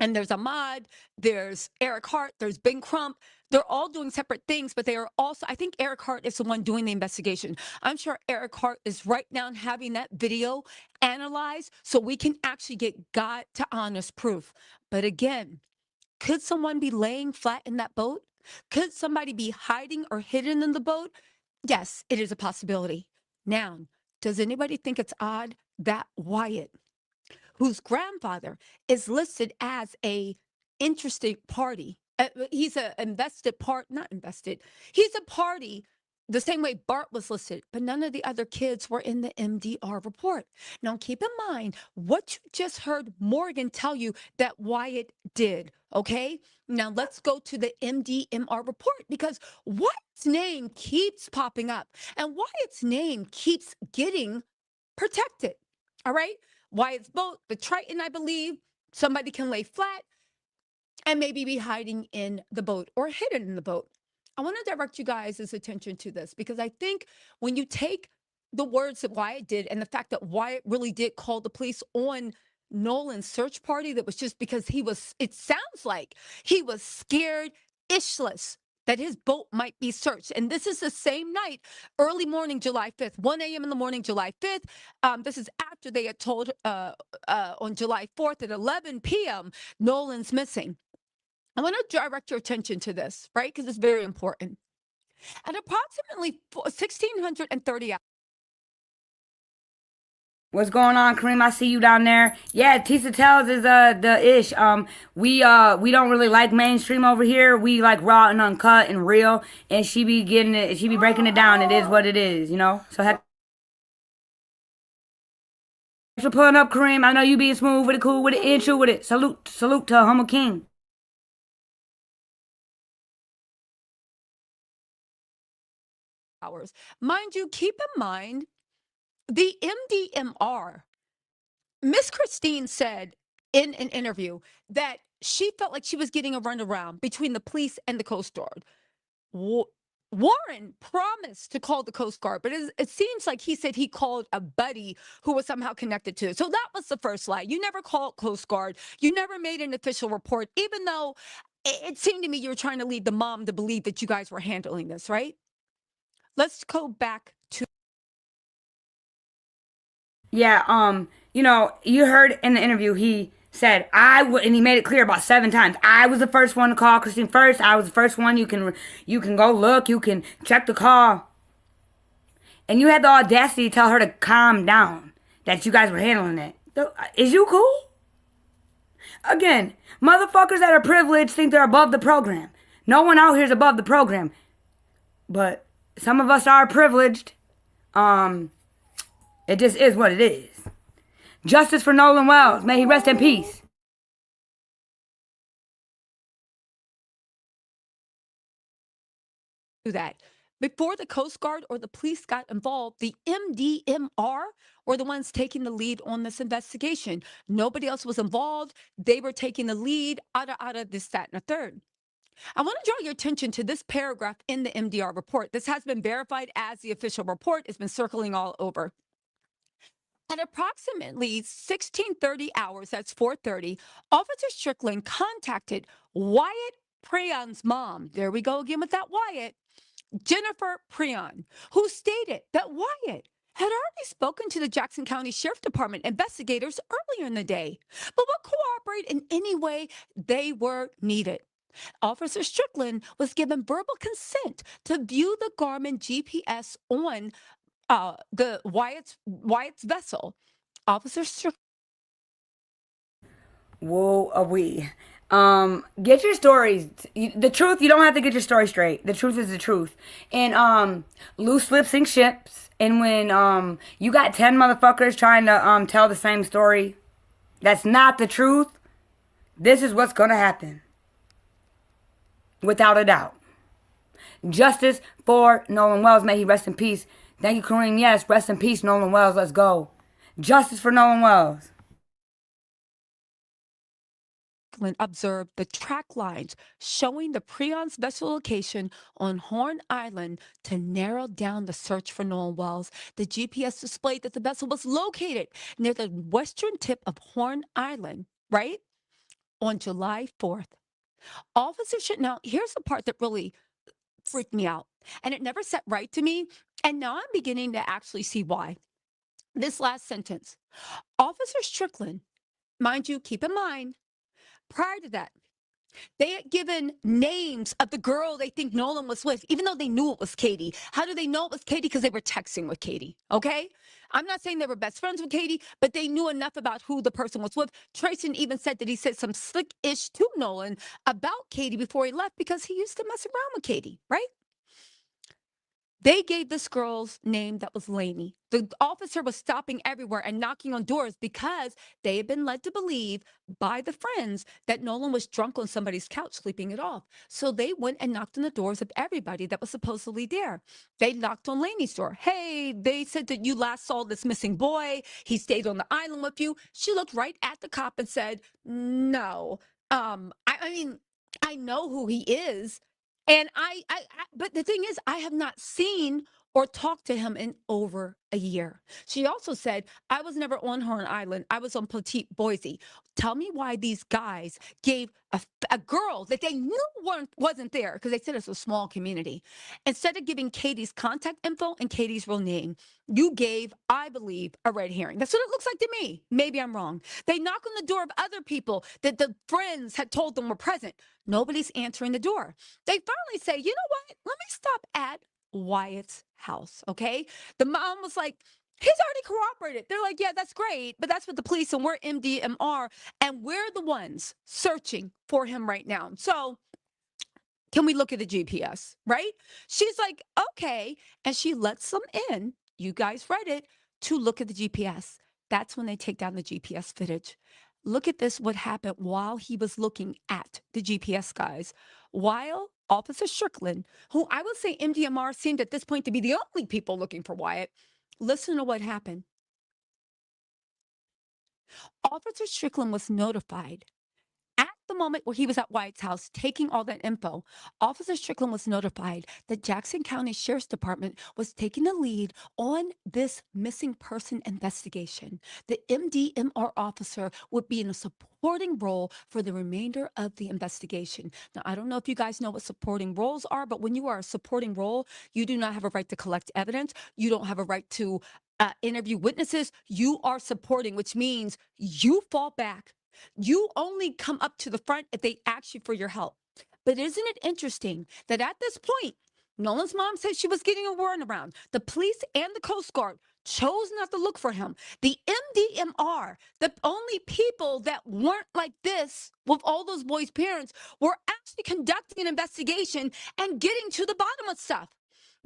and there's Ahmad, there's Eric Hart, there's Ben Crump. They're all doing separate things, but they are also, I think Eric Hart is the one doing the investigation. I'm sure Eric Hart is right now having that video analyzed so we can actually get God to honest proof. But again, could someone be laying flat in that boat? Could somebody be hiding or hidden in the boat? Yes, it is a possibility. Now, does anybody think it's odd that Wyatt, whose grandfather is listed as a interested party. He's a invested part, not invested. He's a party the same way Bart was listed, but none of the other kids were in the MDR report. Now, keep in mind what you just heard Morgan tell you that Wyatt did, okay? Now, let's go to the MDMR report because Wyatt's name keeps popping up and Wyatt's name keeps getting protected, all right? Wyatt's boat, the Triton, I believe, somebody can lay flat and maybe be hiding in the boat or hidden in the boat. I want to direct you guys' attention to this because I think when you take the words that Wyatt did and the fact that Wyatt really did call the police on Nolan's search party, that was just because he was, it sounds like he was scared ishless that his boat might be searched. And this is the same night, early morning, July 5th, 1 a.m. in the morning, July 5th. This is after they had told on July 4th at 11 p.m., Nolan's missing. I want to direct your attention to this, right? Because it's very important. At approximately 1630 hours. What's going on, Kareem? I see you down there. Yeah, Tisa Tells is the ish. We don't really like mainstream over here. We like raw and uncut and real. And she be getting it. She be breaking it down. It is what it is, you know. So thanks for pulling up, Kareem. I know you being smooth with it, cool with it, and true with it. Salute to a humble king. Hours, mind you, keep in mind the MDMR. Miss Christine said in an interview that she felt like she was getting a runaround between the police and the Coast Guard. Warren promised to call the Coast Guard, but it seems like he said he called a buddy who was somehow connected to it. So that was the first lie. You never called Coast Guard. You never made an official report, even though it seemed to me you were trying to lead the mom to believe that you guys were handling this, right? Let's go back to. Yeah, you know, you heard in the interview he said and he made it clear about 7 times. I was the first one to call Christine first. I was the first one. You can go look. You can check the call. And you had the audacity to tell her to calm down. That you guys were handling it. Is you cool? Again, motherfuckers that are privileged think they're above the program. No one out here is above the program. But some of us are privileged. It just is what it is. Justice for Nolan Wells. May he rest in peace. That before the Coast Guard or the police got involved, the MDMR were the ones taking the lead on this investigation. Nobody else was involved. They were taking the lead out of this, that, and a third. I want to draw your attention to this paragraph in the MDR report. This has been verified as the official report. It's been circling all over. At approximately 1630 hours, that's 4:30, Officer Strickland contacted Wyatt Preon's mom. There we go again with that Wyatt. Jennifer Preon, who stated that Wyatt had already spoken to the Jackson County Sheriff Department investigators earlier in the day, but would cooperate in any way they were needed. Officer Strickland was given verbal consent to view the Garmin GPS on the Wyatt's vessel. Officer Strickland. Whoa, we. Get your stories. The truth, you don't have to get your story straight. The truth is the truth. And, loose lips sink ships. And when, you got 10 motherfuckers trying to, tell the same story, that's not the truth. This is what's gonna happen. Without a doubt. Justice for Nolan Wells. May he rest in peace. Thank you, Kareem. Yes, rest in peace, Nolan Wells. Let's go. Justice for Nolan Wells. Observed the track lines showing the Preon's vessel location on Horn Island to narrow down the search for Nolan Wells. The GPS displayed that the vessel was located near the western tip of Horn Island, right? On July 4th. Officers should now, here's the part that really freaked me out, and it never sat right to me, and now I'm beginning to actually see why. This last sentence. Officer Strickland, mind you, keep in mind, prior to that, they had given names of the girl they think Nolan was with, even though they knew it was Katie. How do they know it was Katie? Because they were texting with Katie, okay? I'm not saying they were best friends with Katie, but they knew enough about who the person was with. Trayson even said that he said some slick-ish to Nolan about Katie before he left because he used to mess around with Katie, right? They gave this girl's name that was Lainey. The officer was stopping everywhere and knocking on doors because they had been led to believe by the friends that Nolan was drunk on somebody's couch sleeping it off. So they went and knocked on the doors of everybody that was supposedly there. They knocked on Lainey's door. Hey, they said that you last saw this missing boy. He stayed on the island with you. She looked right at the cop and said, no. I mean, I know who he is. And but the thing is, I have not seen or talked to him in over a year. She also said, I was never on Horn Island. I was on Petite Boise. Tell me why these guys gave a girl that they knew wasn't there, because they said it's a small community. Instead of giving Katie's contact info and Katie's real name, you gave, I believe, a red herring. That's what it looks like to me. Maybe I'm wrong. They knock on the door of other people that the friends had told them were present. Nobody's answering the door. They finally say, you know what? Let me stop at Wyatt's house, okay? The mom was like, he's already cooperated. They're like, yeah, that's great, but that's what the police and we're MDMR, and we're the ones searching for him right now. So can we look at the GPS, right? She's like, okay, and she lets them in. You guys read it, to look at the GPS. That's when they take down the GPS footage. Look at this, what happened while he was looking at the GPS, guys. While Officer Strickland, who I would say MDMR seemed at this point to be the only people looking for Wyatt, listen to what happened. Officer Strickland was notified at the moment where he was at Wyatt's house taking all that info. Officer Strickland was notified that Jackson County Sheriff's Department was taking the lead on this missing person investigation. The MDMR officer would be in a supporting role for the remainder of the investigation. Now, I don't know if you guys know what supporting roles are, but when you are a supporting role, you do not have a right to collect evidence. You don't have a right to interview witnesses. You are supporting, which means you fall back. You only come up to the front if they ask you for your help. But isn't it interesting that at this point, Nolan's mom said she was getting a runaround. The police and the Coast Guard chose not to look for him. The MDMR, the only people that weren't like this with all those boys' parents, were actually conducting an investigation and getting to the bottom of stuff.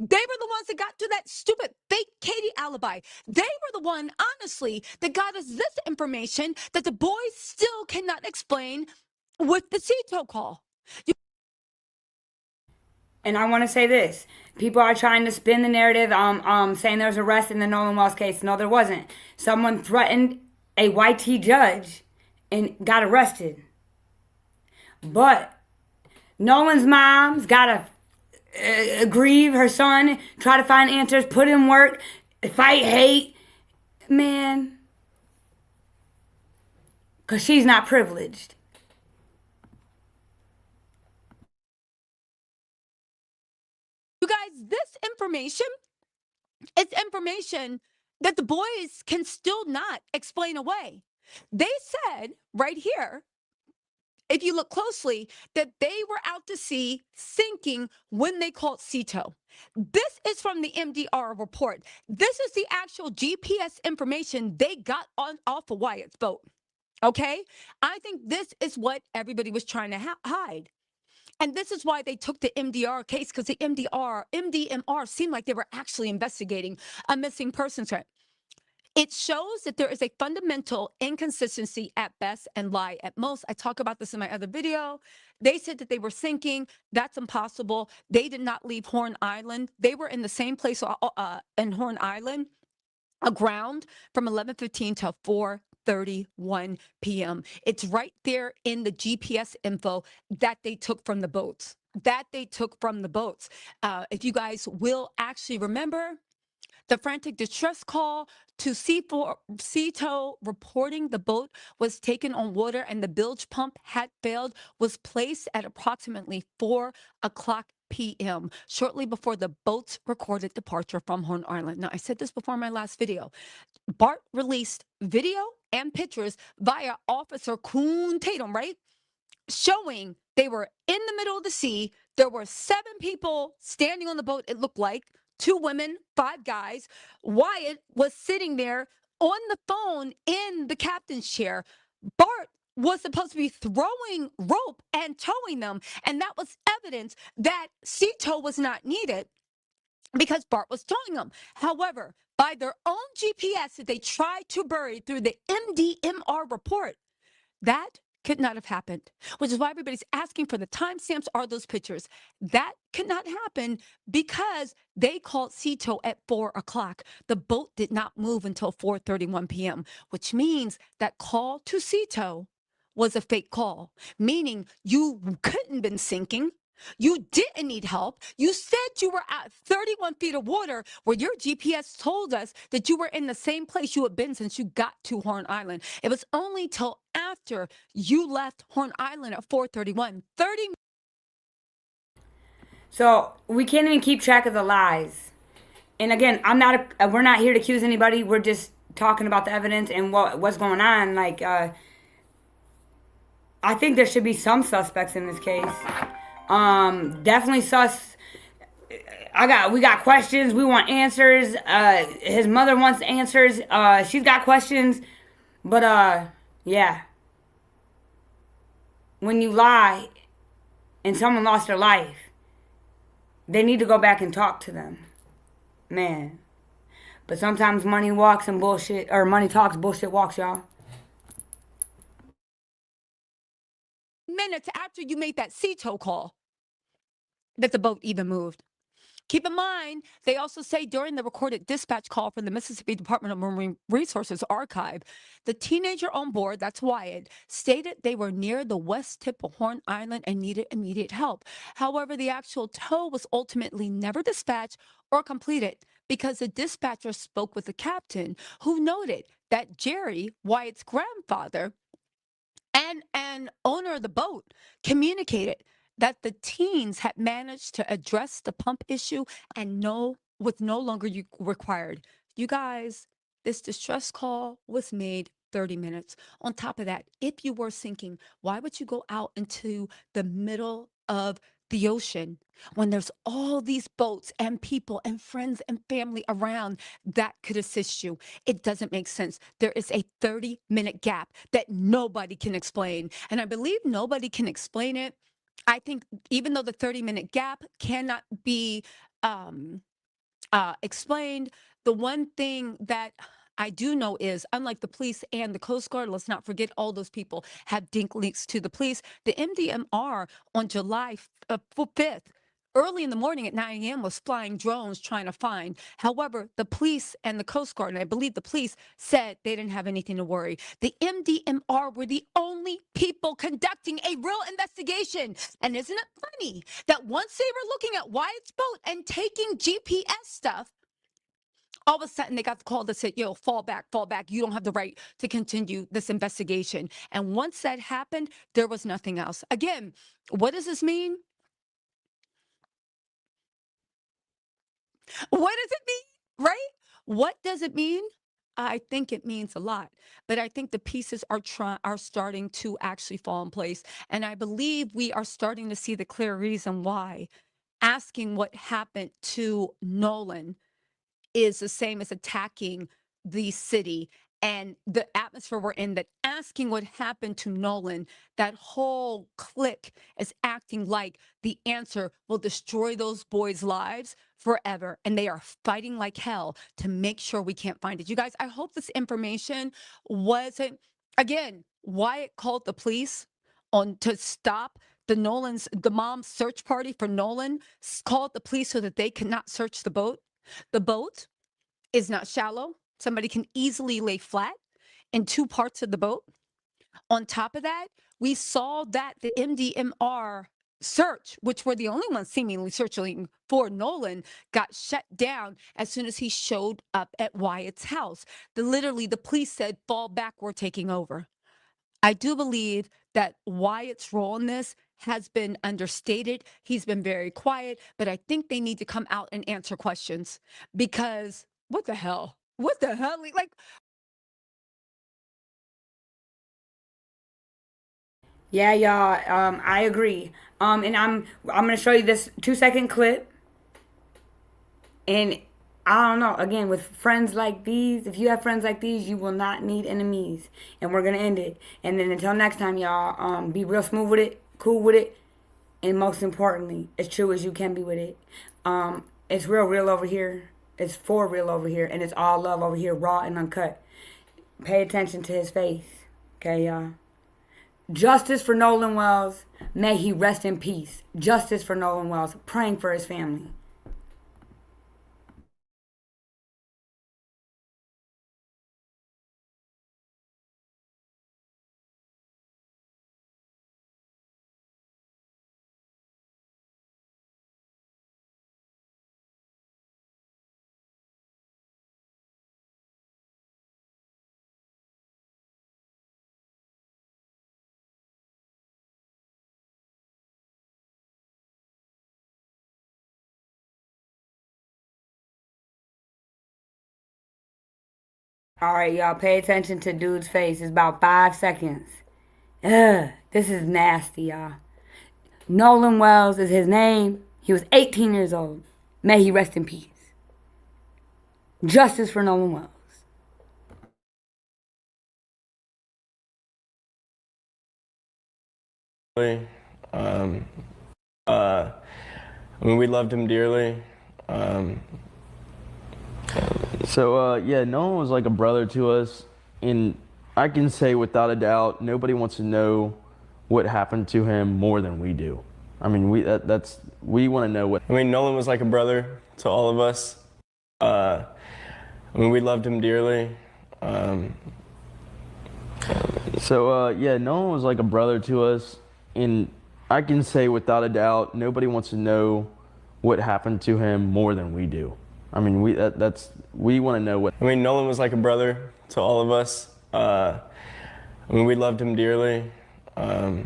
They were the ones that got to that stupid fake Katie alibi. They were the one, honestly, that got us this information that the boys still cannot explain with the CETO call. And I want to say this. People are trying to spin the narrative saying there was an arrest in the Nolan Wells case. No, there wasn't. Someone threatened a YT judge and got arrested. But Nolan's mom's got to grieve her son, try to find answers, put in work, fight hate. Man. Because she's not privileged. You guys, this information, it's information that the boys can still not explain away. They said right here, if you look closely, that they were out to sea sinking when they called CETO. This is from the MDR report. This is the actual GPS information they got off of Wyatt's boat. Okay? I think this is what everybody was trying to hide. And this is why they took the MDR case, because the MDMR seemed like they were actually investigating a missing person threat. It shows that there is a fundamental inconsistency at best and lie at most. I talk about this in my other video. They said that they were sinking. That's impossible. They did not leave Horn Island. They were in the same place in Horn Island, aground, from 11:15 till 4:31 p.m. It's right there in the GPS info that they took from the boats. If you guys will actually remember, the frantic distress call to Seato reporting the boat was taken on water and the bilge pump had failed was placed at approximately 4 o'clock p.m., shortly before the boat's recorded departure from Horn Island. Now, I said this before in my last video. BART released video and pictures via Officer Kuhn Tatum, right? Showing they were in the middle of the sea. There were 7 people standing on the boat, it looked like, 2 women, 5 guys. Wyatt was sitting there on the phone in the captain's chair. Bart was supposed to be throwing rope and towing them, and that was evidence that sea tow was not needed because Bart was towing them. However, by their own GPS that they tried to bury through the MDMR report, that could not have happened, which is why everybody's asking for the timestamps or those pictures. That could not happen because they called Seato at 4 o'clock. The boat did not move until 4:31 p.m., which means that call to Seato was a fake call, meaning you couldn't been sinking. You didn't need help. You said you were at 31 feet of water where your GPS told us that you were in the same place you had been since you got to Horn Island. It was only till after you left Horn Island at 4:31. So we can't even keep track of the lies. And again, we're not here to accuse anybody. We're just talking about the evidence and what's going on. Like, I think there should be some suspects in this case. Definitely sus. We got questions. We want answers. His mother wants answers. She's got questions. But, yeah. When you lie and someone lost their life, they need to go back and talk to them. Man. But sometimes money walks and bullshit, or money talks, bullshit walks, y'all. Minutes after you made that Seato call, that the boat even moved. Keep in mind, they also say during the recorded dispatch call from the Mississippi Department of Marine Resources archive, the teenager on board, that's Wyatt, stated they were near the west tip of Horn Island and needed immediate help. However, the actual tow was ultimately never dispatched or completed because the dispatcher spoke with the captain, who noted that Jerry, Wyatt's grandfather, and an owner of the boat, communicated that the teens had managed to address the pump issue and was no longer required. You guys, this distress call was made 30 minutes. On top of that, if you were sinking, why would you go out into the middle of the ocean when there's all these boats and people and friends and family around that could assist you? It doesn't make sense. There is a 30-minute gap that nobody can explain. And I believe nobody can explain it. I think even though the 30-minute gap cannot be explained, the one thing that I do know is, unlike the police and the Coast Guard, let's not forget all those people have dink links to the police. The MDMR on July 5th, early in the morning at 9 a.m. was flying drones trying to find. However, the police and the Coast Guard, and I believe the police, said they didn't have anything to worry. The MDMR were the only people conducting a real investigation. And isn't it funny that once they were looking at Wyatt's boat and taking GPS stuff, all of a sudden they got the call that said, yo, fall back. You don't have the right to continue this investigation. And once that happened, there was nothing else. Again, what does this mean? What does it mean, right? What does it mean? I think it means a lot, but I think the pieces are starting to actually fall in place. And I believe we are starting to see the clear reason why asking what happened to Nolan is the same as attacking the city and the atmosphere we're in, that asking what happened to Nolan, that whole clique is acting like the answer will destroy those boys' lives forever. And they are fighting like hell to make sure we can't find it. You guys, I hope this information wasn't, again, Wyatt called the police on to stop the mom's search party for Nolan, called the police so that they could not search the boat. The boat is not shallow. Somebody can easily lay flat in two parts of the boat. On top of that, we saw that the MDMR search, which were the only ones seemingly searching for Nolan, got shut down as soon as he showed up at Wyatt's house. Literally, the police said, fall back, we're taking over. I do believe that Wyatt's role in this has been understated. He's been very quiet, but I think they need to come out and answer questions, because what the hell? What the hell? Like, Yeah, y'all. I agree. And I'm gonna show you this 2-second clip. And I don't know. Again, with friends like these, if you have friends like these, you will not need enemies. And we're gonna end it. And then until next time, y'all. Be real smooth with it, cool with it, and most importantly, as true as you can be with it. It's real over here. It's for real over here, and it's all love over here, raw and uncut. Pay attention to his face, okay, y'all. Justice for Nolan Wells. May he rest in peace. Justice for Nolan Wells. Praying for his family. All right, y'all, pay attention to dude's face. It's about 5 seconds. Ugh, this is nasty, y'all. Nolan Wells is his name. He was 18 years old. May he rest in peace. Justice for Nolan Wells. I mean, we loved him dearly. Yeah, Nolan was like a brother to us, and I can say without a doubt, nobody wants to know what happened to him more than we do. I mean, we want to know what. I mean, Nolan was like a brother to all of us. I mean, we loved him dearly. Yeah, Nolan was like a brother to us, and I can say without a doubt, nobody wants to know what happened to him more than we do. I mean, we want to know what. I mean, Nolan was like a brother to all of us. I mean, we loved him dearly. Yeah,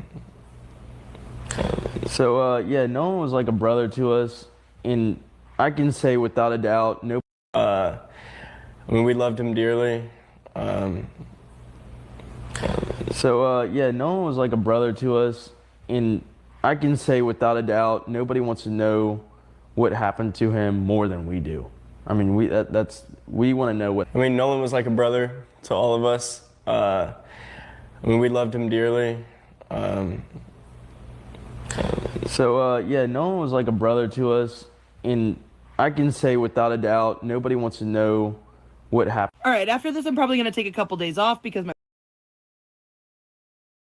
Nolan was like a brother to us, and I can say without a doubt, I mean, we loved him dearly. Yeah, Nolan was like a brother to us, and I can say without a doubt, nobody wants to know what happened to him more than we do. I mean, we want to know what. I mean, Nolan was like a brother to all of us. I mean, we loved him dearly. Yeah, Nolan was like a brother to us, and I can say without a doubt, nobody wants to know what happened. All right, after this, I'm probably going to take a couple days off because my